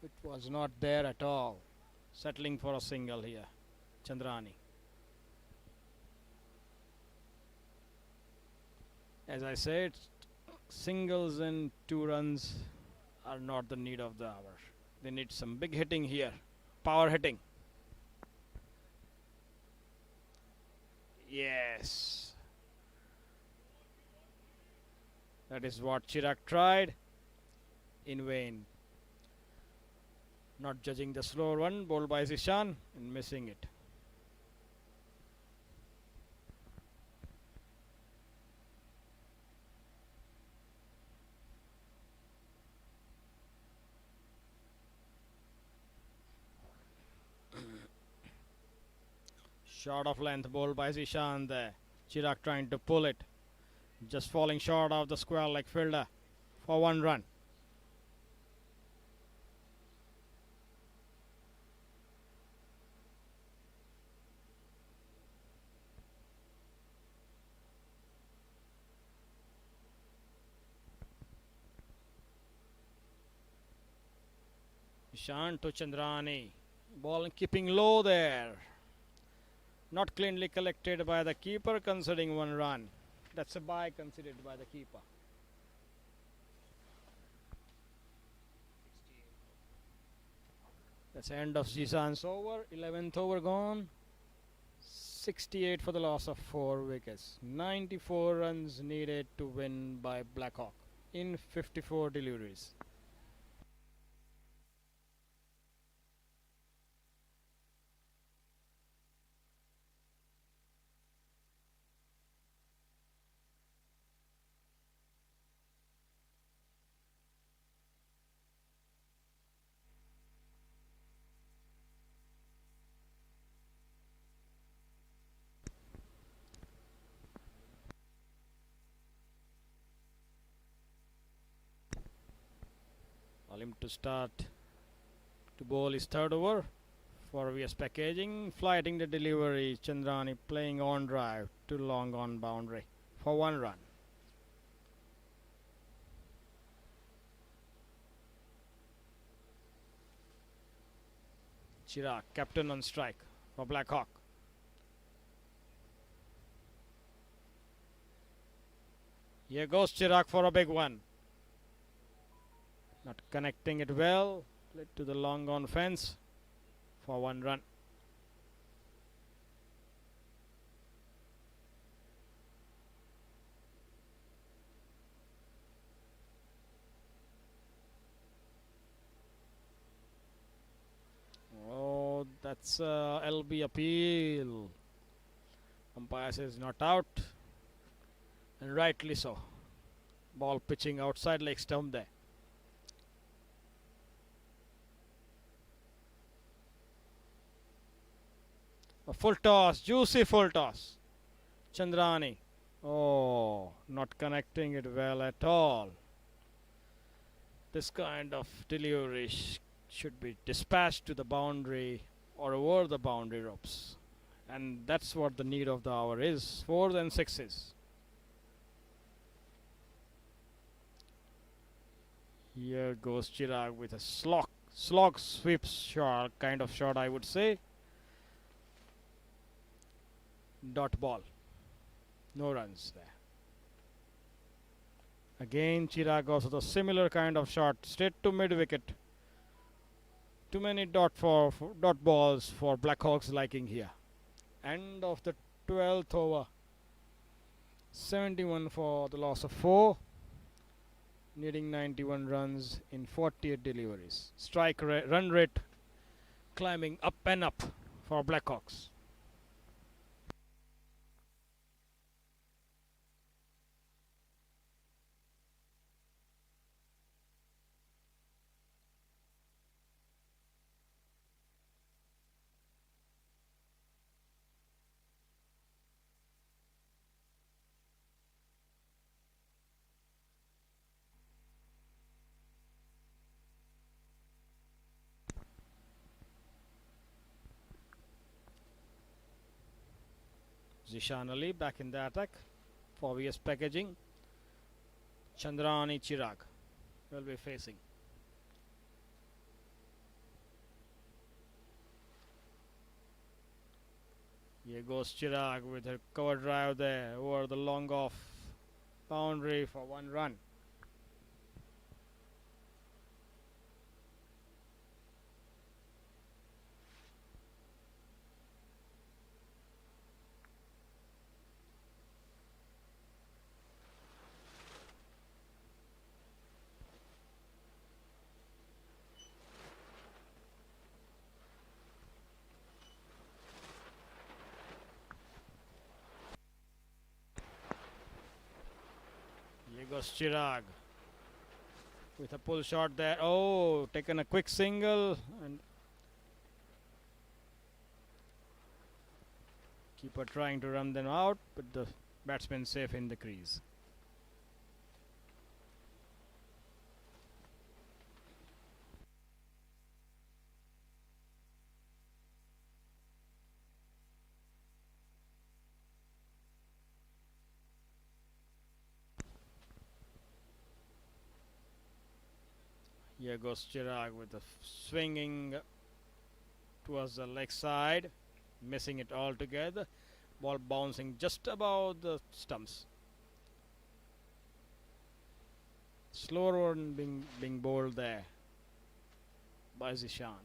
It was not there at all. Settling for a single here, Chandrani. As I said, Singles and 2 runs are not the need of the hour. They need some big hitting here. Power hitting. Yes. That is what Chirag tried. In vain. Not judging the slow one bowled by Zishan and missing it. Short of length bowled by Zishan there. Chirag trying to pull it. Just falling short of the square leg fielder for 1 run. Ishan to Chandrani. Ball keeping low there. Not cleanly collected by the keeper, considering 1 run. That's a bye considered by the keeper. That's the end of Zishan's over. 11th over gone. 68 for the loss of 4 wickets. 94 runs needed to win by Blackhawk in 54 deliveries. Alim to start to bowl his third over for VS packaging, flighting the delivery. Chandrani playing on drive to long on boundary for 1 run. Chirag, captain on strike for Blackhawk. Here goes Chirag for a big one. Not connecting it well. Led to the long on fence for 1 run. Oh, that's LB appeal. Umpire says not out. And rightly so. Ball pitching outside leg stump there. A full toss, juicy full toss. Chandrani. Oh, not connecting it well at all. This kind of delivery should be dispatched to the boundary or over the boundary ropes. And that's what the need of the hour is. 4s and 6s. Here goes Chirag with a slog sweep shot, kind of shot I would say. Dot ball. No runs there. Again Chirag goes with a similar kind of shot straight to mid wicket. Too many dot balls for Blackhawks liking here. End of the 12th over. 71 for the loss of 4. Needing 91 runs in 48 deliveries. Strike run rate climbing up and up for Blackhawks. Zishan Ali back in the attack for VS packaging. Chandrani Chirag will be facing. Here goes Chirag with a cover drive there over the long off boundary for 1 run. goes Chirag with a pull shot there. Oh, taken a quick single and keeper trying to run them out, but the batsman safe in the crease. Here goes Chirag with a swinging towards the leg side, missing it altogether. Ball bouncing just above the stumps. Slower one being bowled there by Zishan.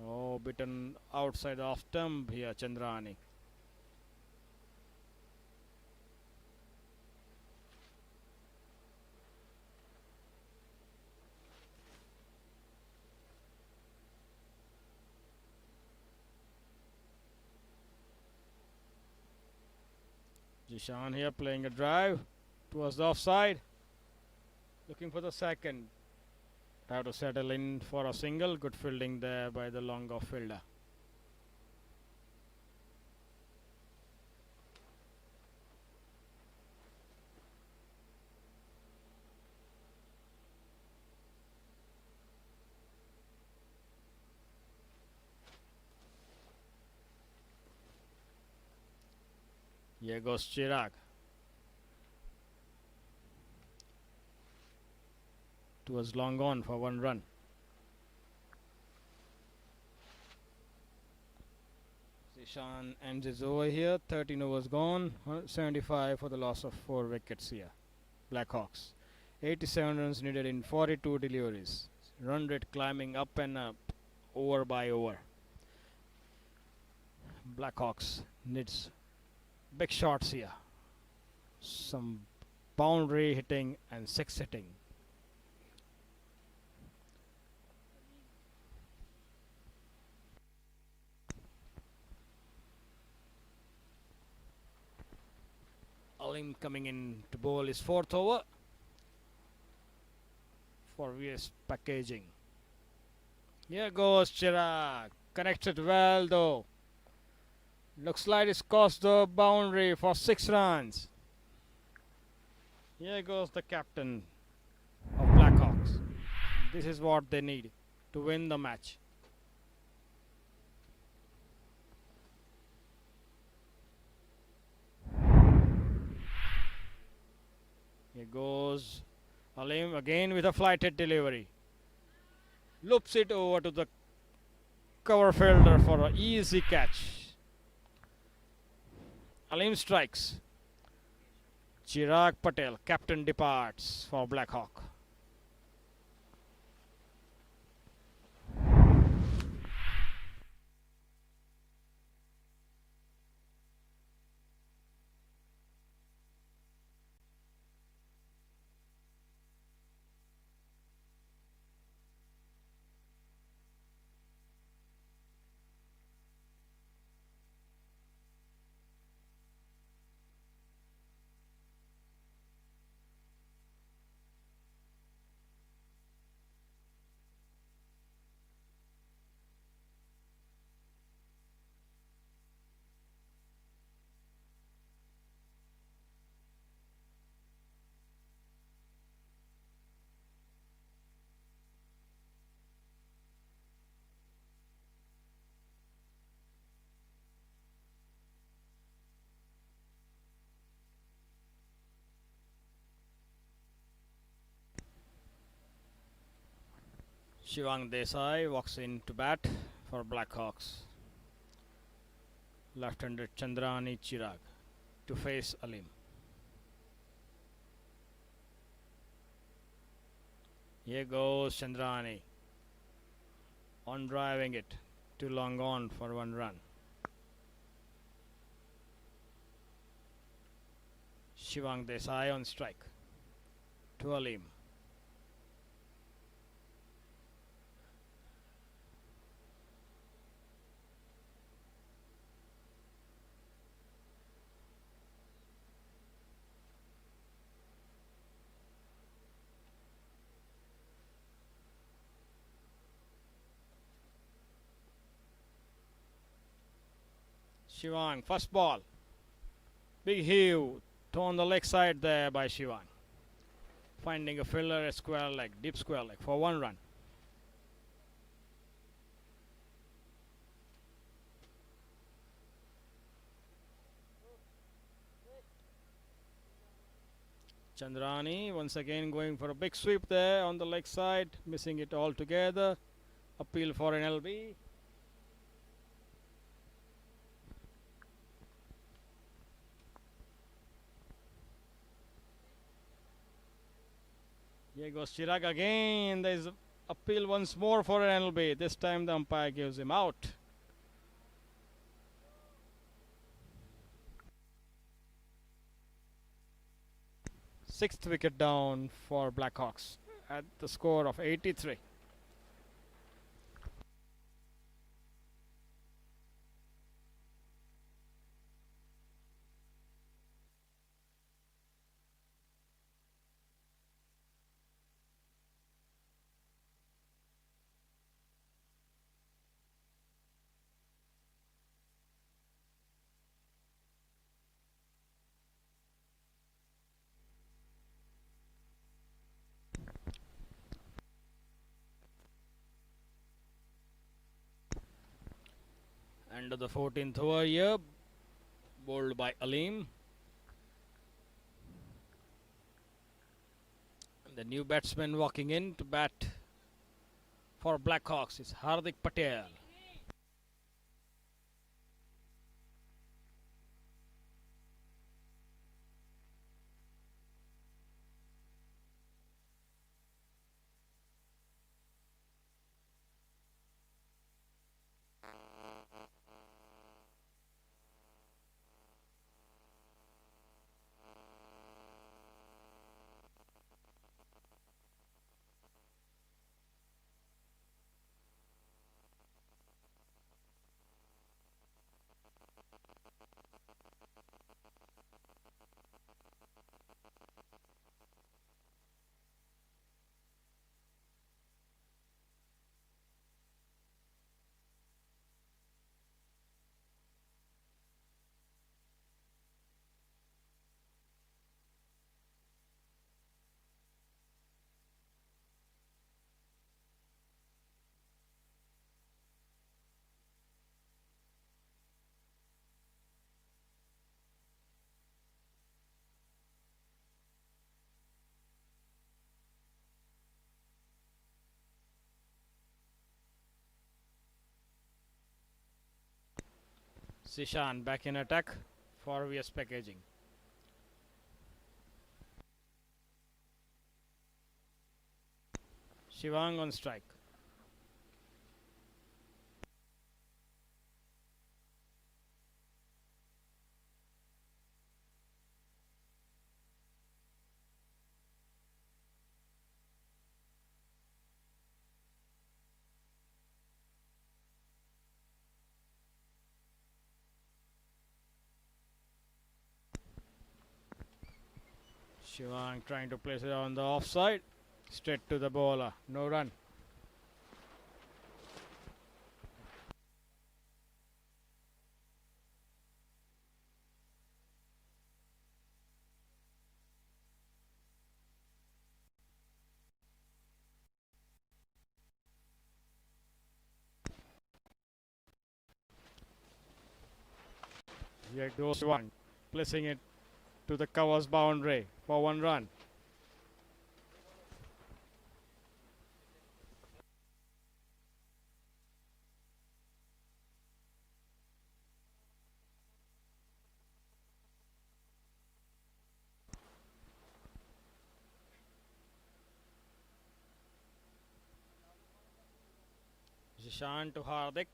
Oh, bitten outside off stump here, Chandrani. Jishan here playing a drive towards the offside, looking for the second. Have to settle in for a single. Good fielding there by the long off fielder. Here goes Chirag. Towards long on for one run. Zishan ends his over here. 13 overs gone. 175 for the loss of 4 wickets here. Blackhawks. 87 runs needed in 42 deliveries. Run rate climbing up and up, over by over. Blackhawks needs big shots here. Some boundary hitting and 6 hitting. Alim coming in to bowl his 4th over for VS packaging. Here goes Chirag. Connected well though. Looks like it's crossed the boundary for 6 runs. Here goes the captain of Blackhawks. This is what they need to win the match. Here goes Alim again with a flighted delivery. Loops it over to the cover fielder for an easy catch. Alim strikes. Chirag Patel, captain, departs for Blackhawk. Shivang Desai walks in to bat for Blackhawks. Left-handed Chandrani Chirag to face Alim. Here goes Chandrani. On driving it to long on for 1 run. Shivang Desai on strike to Alim. Shivang, first ball. Big heave to on the leg side there by Shivang. Finding a fielder at square leg, deep square leg for 1 run. Chandrani once again going for a big sweep there on the leg side, missing it altogether. Appeal for an LB. Here goes Chirag again. There is appeal once more for an LB. This time the umpire gives him out. Sixth wicket down for Blackhawks at the score of 83. End of the 14th over here, bowled by Aleem. The new batsman walking in to bat for Blackhawks is Hardik Patel. Sishan back in attack for VS Packaging. Shivang on strike. Shivang trying to place it on the offside. Straight to the bowler. No run. Here goes one, placing it to the covers boundary for 1 run. Zishan to Hardik.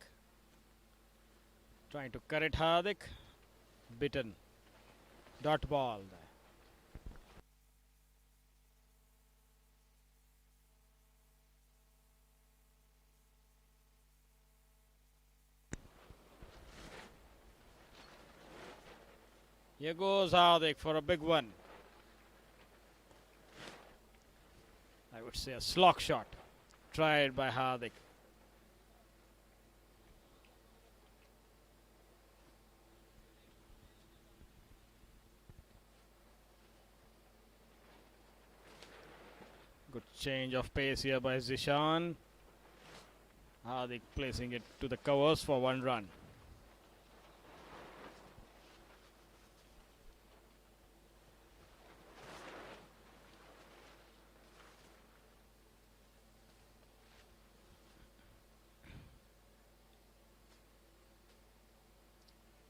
Trying to correct Hardik. Bitten. Dot ball there. Here goes Hardik for a big one. I would say a slog shot tried by Hardik. Good change of pace here by Zishan. Hardik placing it to the covers for 1 run.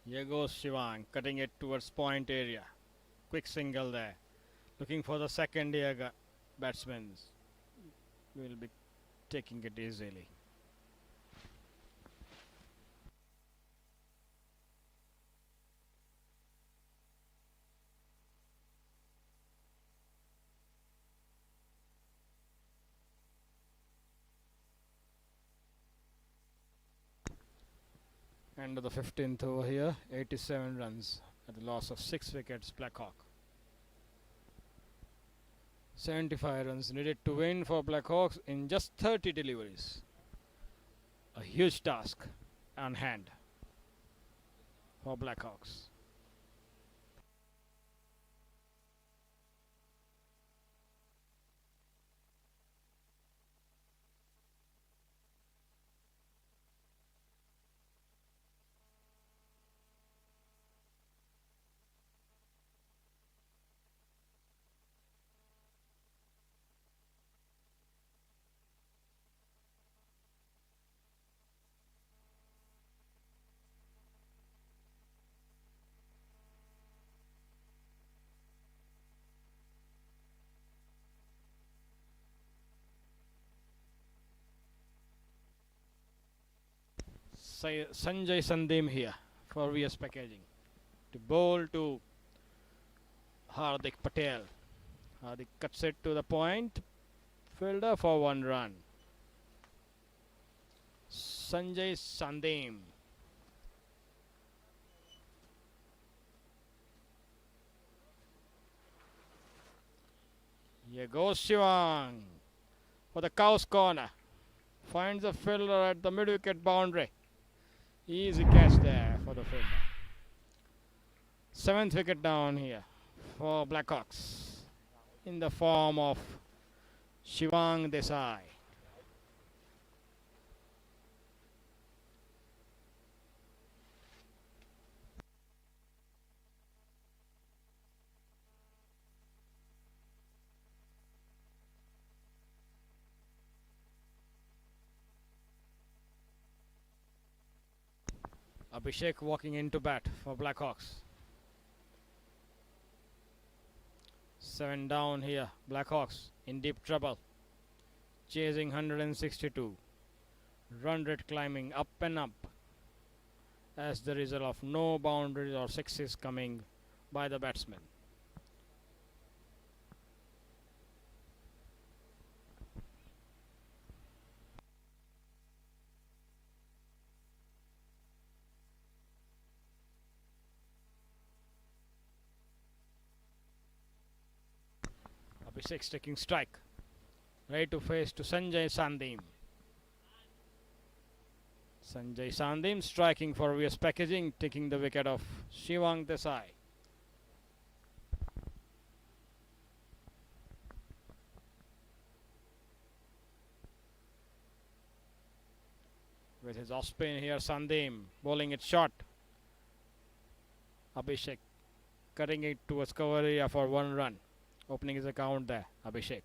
Here goes Shivang, cutting it towards point area. Quick single there. Looking for the second here batsman. Will be taking it easily. End of the 15th over here, 87 runs at the loss of 6 wickets, Blackhawk. 75 runs needed to win for Blackhawks in just 30 deliveries. A huge task on hand for Blackhawks. Sanjay Sandeem here for VS Packaging to bowl to Hardik Patel. Hardik cuts it to the point fielder for 1 run. Sanjay Sandeem. Here goes Shivang for the Cows corner. Finds the fielder at the mid-wicket boundary. Easy catch there for the fielder. 7th wicket down here for Blackhawks in the form of Shivang Desai. Abhishek walking into bat for Blackhawks. 7 down here. Blackhawks in deep trouble. Chasing 162. Run rate climbing up and up as the result of no boundaries or sixes coming by the batsman. Abhishek taking strike. Ready to face to Sanjay Sandeem. Sanjay Sandeem striking for VS Packaging, taking the wicket of Shivang Desai. With his off spin here, Sandeem bowling it short. Abhishek cutting it towards cover area for 1 run. Opening his account there, Abhishek.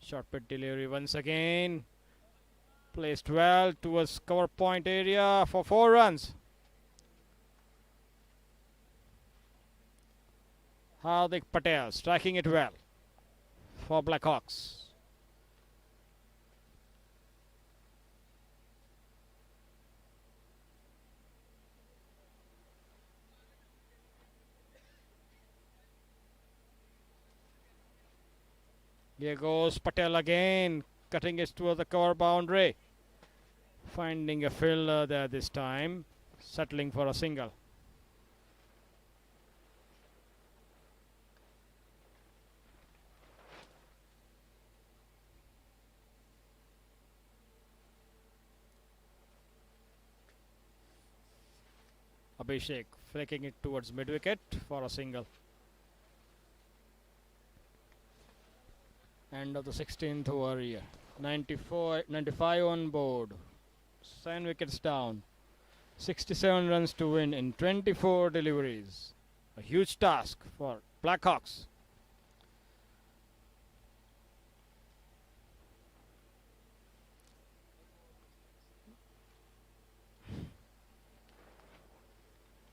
Short pit delivery once again. Placed well towards cover point area for 4 runs. Hardik Patel striking it well for Blackhawks. Here goes Patel again, cutting it towards the cover boundary. Finding a fielder there this time, settling for a single. Abhishek flicking it towards mid wicket for a single. End of the 16th over here. 95 on board. 7 wickets down. 67 runs to win in 24 deliveries. A huge task for Blackhawks.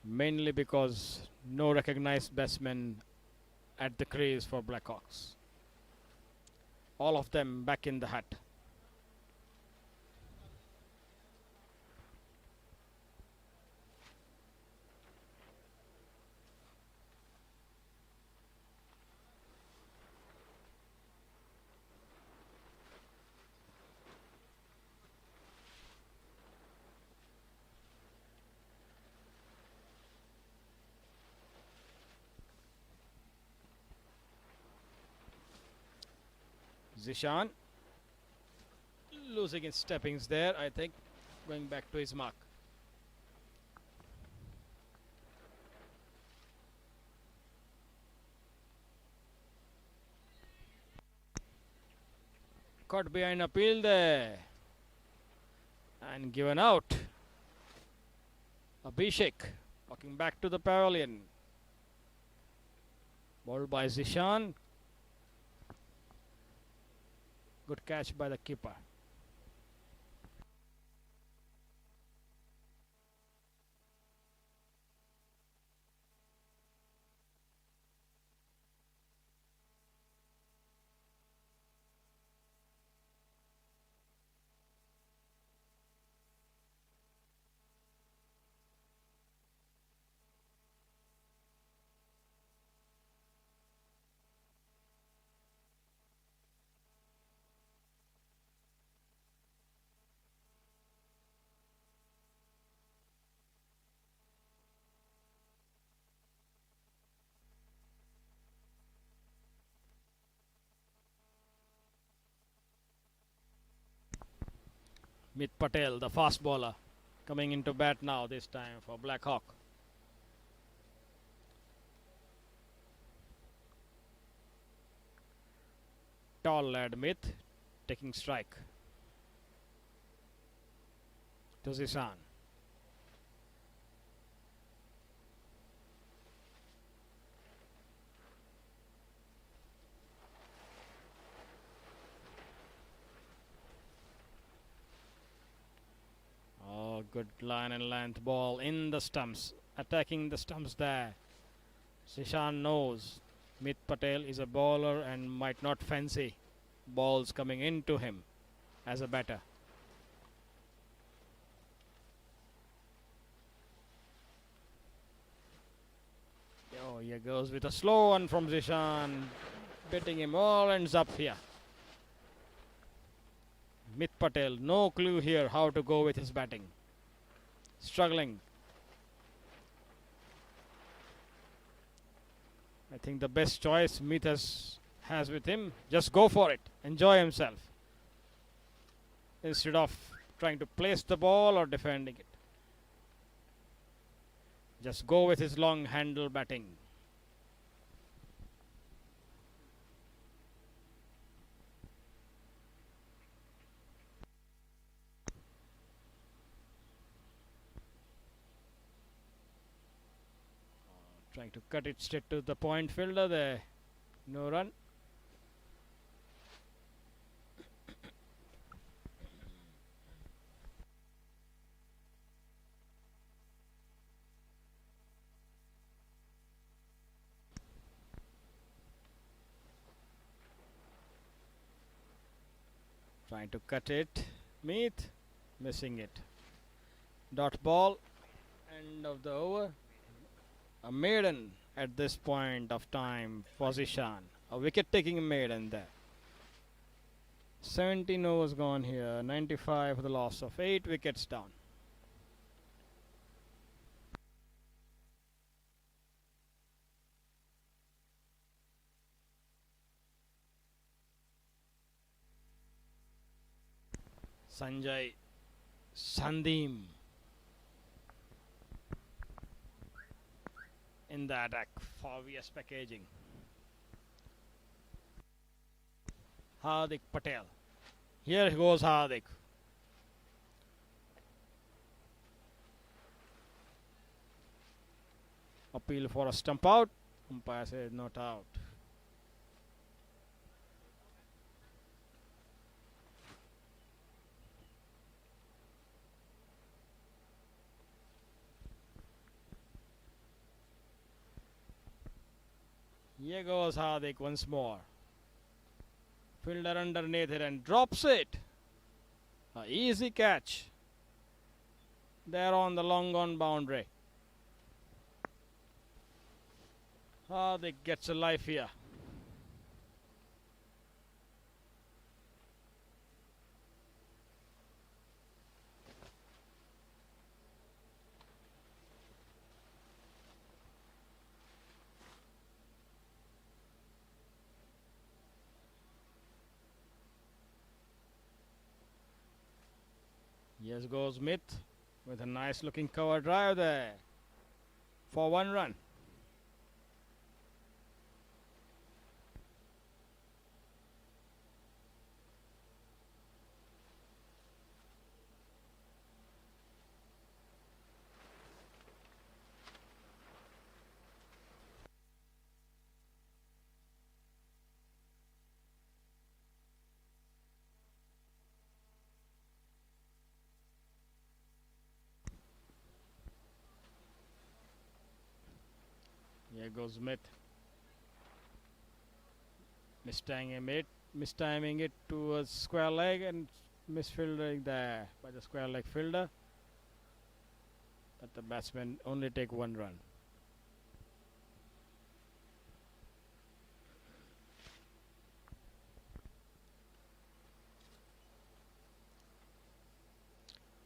Mainly because no recognized batsmen at the crease for Blackhawks. All of them back in the hat. Zishan losing his steppings there, I think, going back to his mark. Caught behind appeal there and given out. Abhishek walking back to the pavilion. Bowled by Zishan. Good catch by the keeper. Mit Patel, the fast bowler, coming into bat now this time for Black Hawk. Tall lad Mit taking strike. To Zishan. Oh, good line and length ball in the stumps. Attacking the stumps there. Zishan knows Mit Patel is a bowler and might not fancy balls coming into him as a batter. Oh, here goes with a slow one from Zishan. Betting him all ends up here. Mit Patel, no clue here how to go with his batting. Struggling. I think the best choice Mit has with him, just go for it. Enjoy himself. Instead of trying to place the ball or defending it. Just go with his long handle batting. Trying to cut it straight to the point fielder there. No run. Trying to cut it. Meet. Missing it. Dot ball. End of the over. A maiden at this point of time for Zishan. A wicket taking maiden there. 17 overs gone here. 95 for the loss of 8 wickets down. Sanjay Sandeem. in the attack for VS Packaging. Hardik Patel. Here goes Hardik. Appeal for a stump out. Umpire says not out. Here goes Hardik once more. Fielder underneath it and drops it. A easy catch. There on the long on boundary. Hardik gets a life here. Yes, goes Smith with a nice looking cover drive there for 1 run. Here goes Smith. Mistiming it to a square leg and misfielding there by the square leg fielder. But the batsman only take 1 run.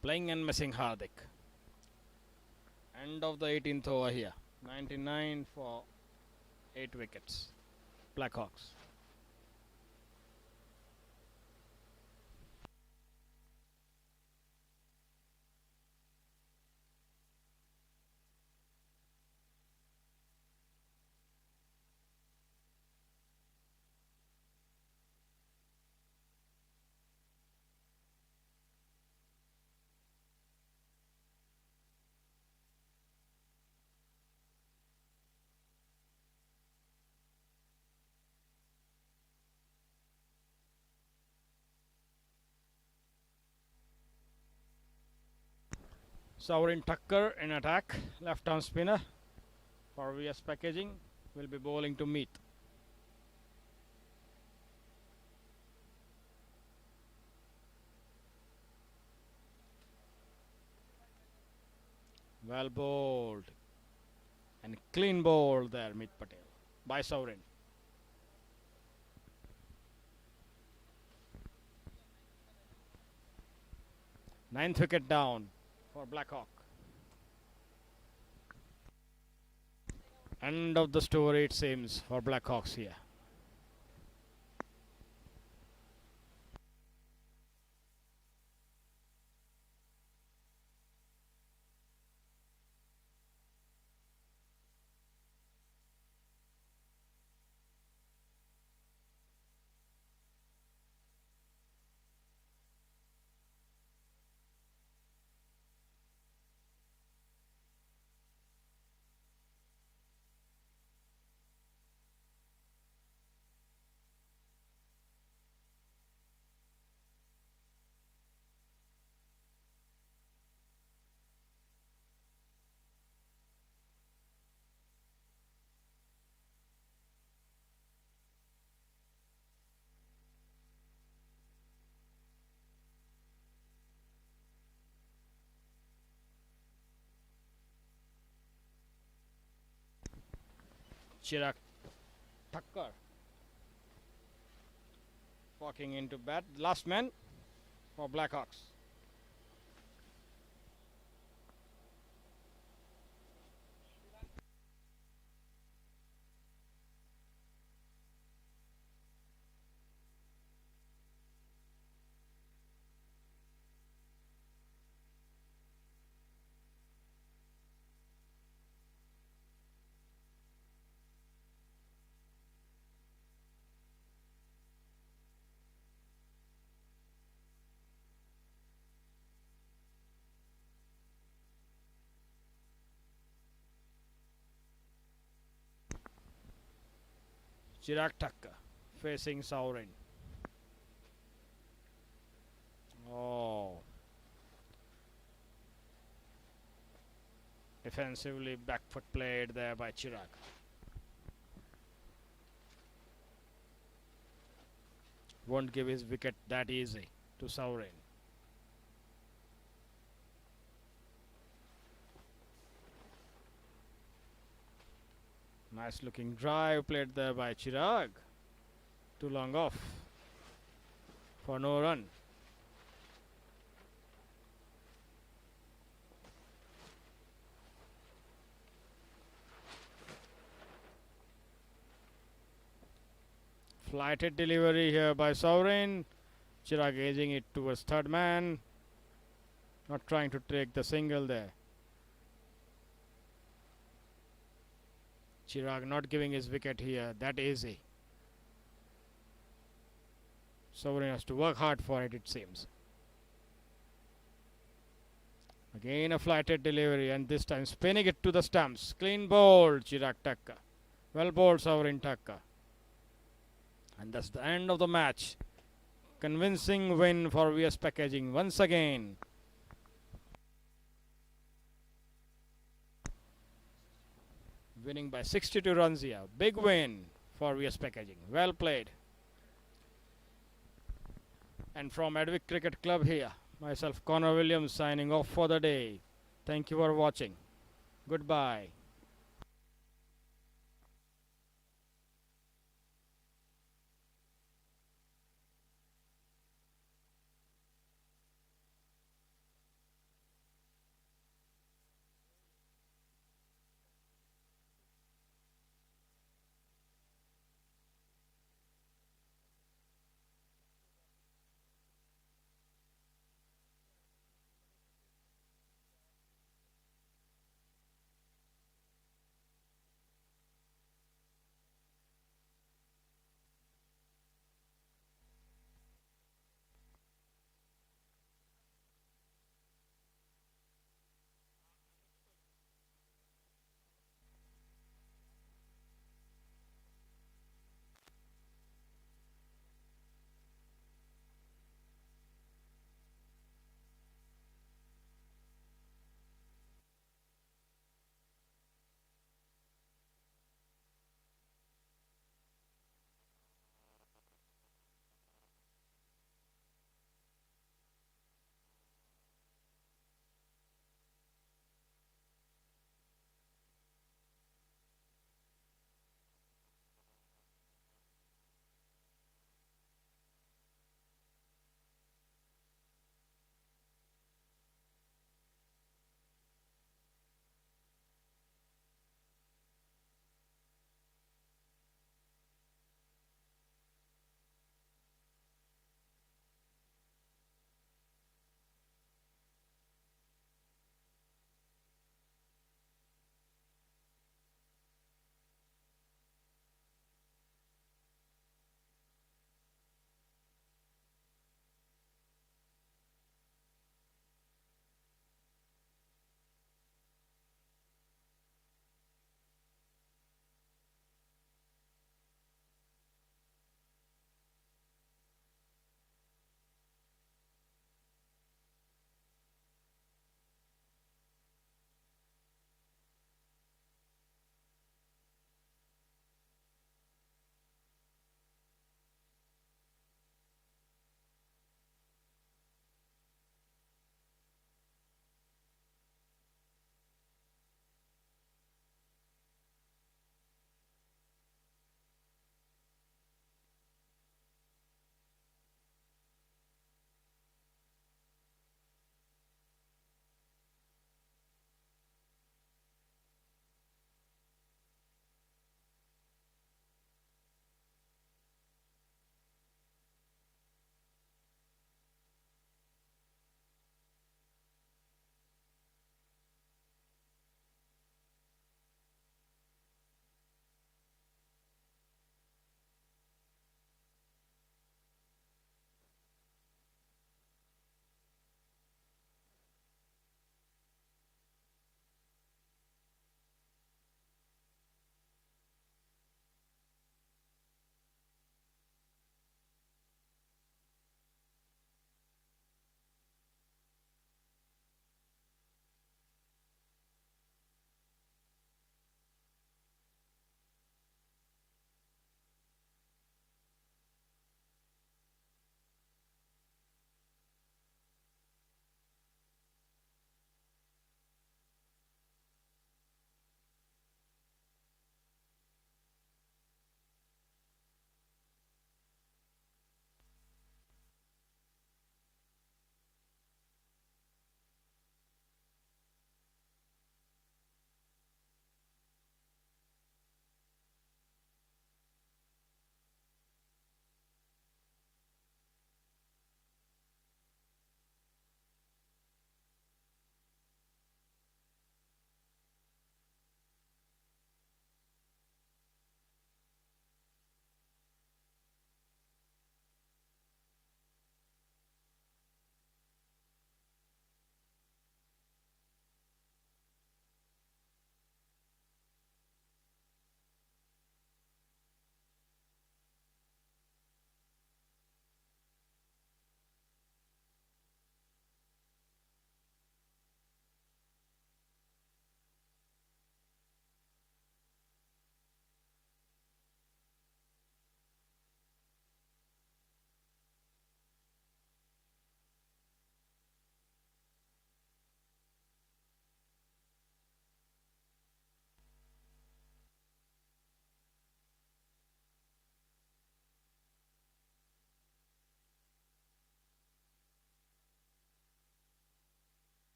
Playing and missing Hardik. End of the 18th over here. 99 for 8 wickets. Blackhawks. Saurin Tucker in attack. Left arm spinner for VS Packaging will be bowling to Meath. Well bowled and clean bowled there, Meath Patel by Saurin. Ninth wicket down for Blackhawk. End of the story, it seems, for Blackhawks here. Chirag Thakkar walking into bat. Last man for Blackhawks. Chirag Thacker facing Saurin. Oh. Defensively back foot played there by Chirag. Won't give his wicket that easy to Saurin. Nice looking drive played there by Chirag. Too long off for no run. Flighted delivery here by Saurin. Chirag edging it towards third man. Not trying to take the single there. Chirag not giving his wicket here that easy. Saurin has to work hard for it, it seems. Again a flighted delivery, and this time spinning it to the stumps. Clean bowled Chirag Thacker. Well bowled Saurin Thacker. And that's the end of the match. Convincing win for VS Packaging once again. Winning by 62 runs here. Big win for VS Packaging. Well played. And from Advik Cricket Club here, myself Connor Williams signing off for the day. Thank you for watching. Goodbye.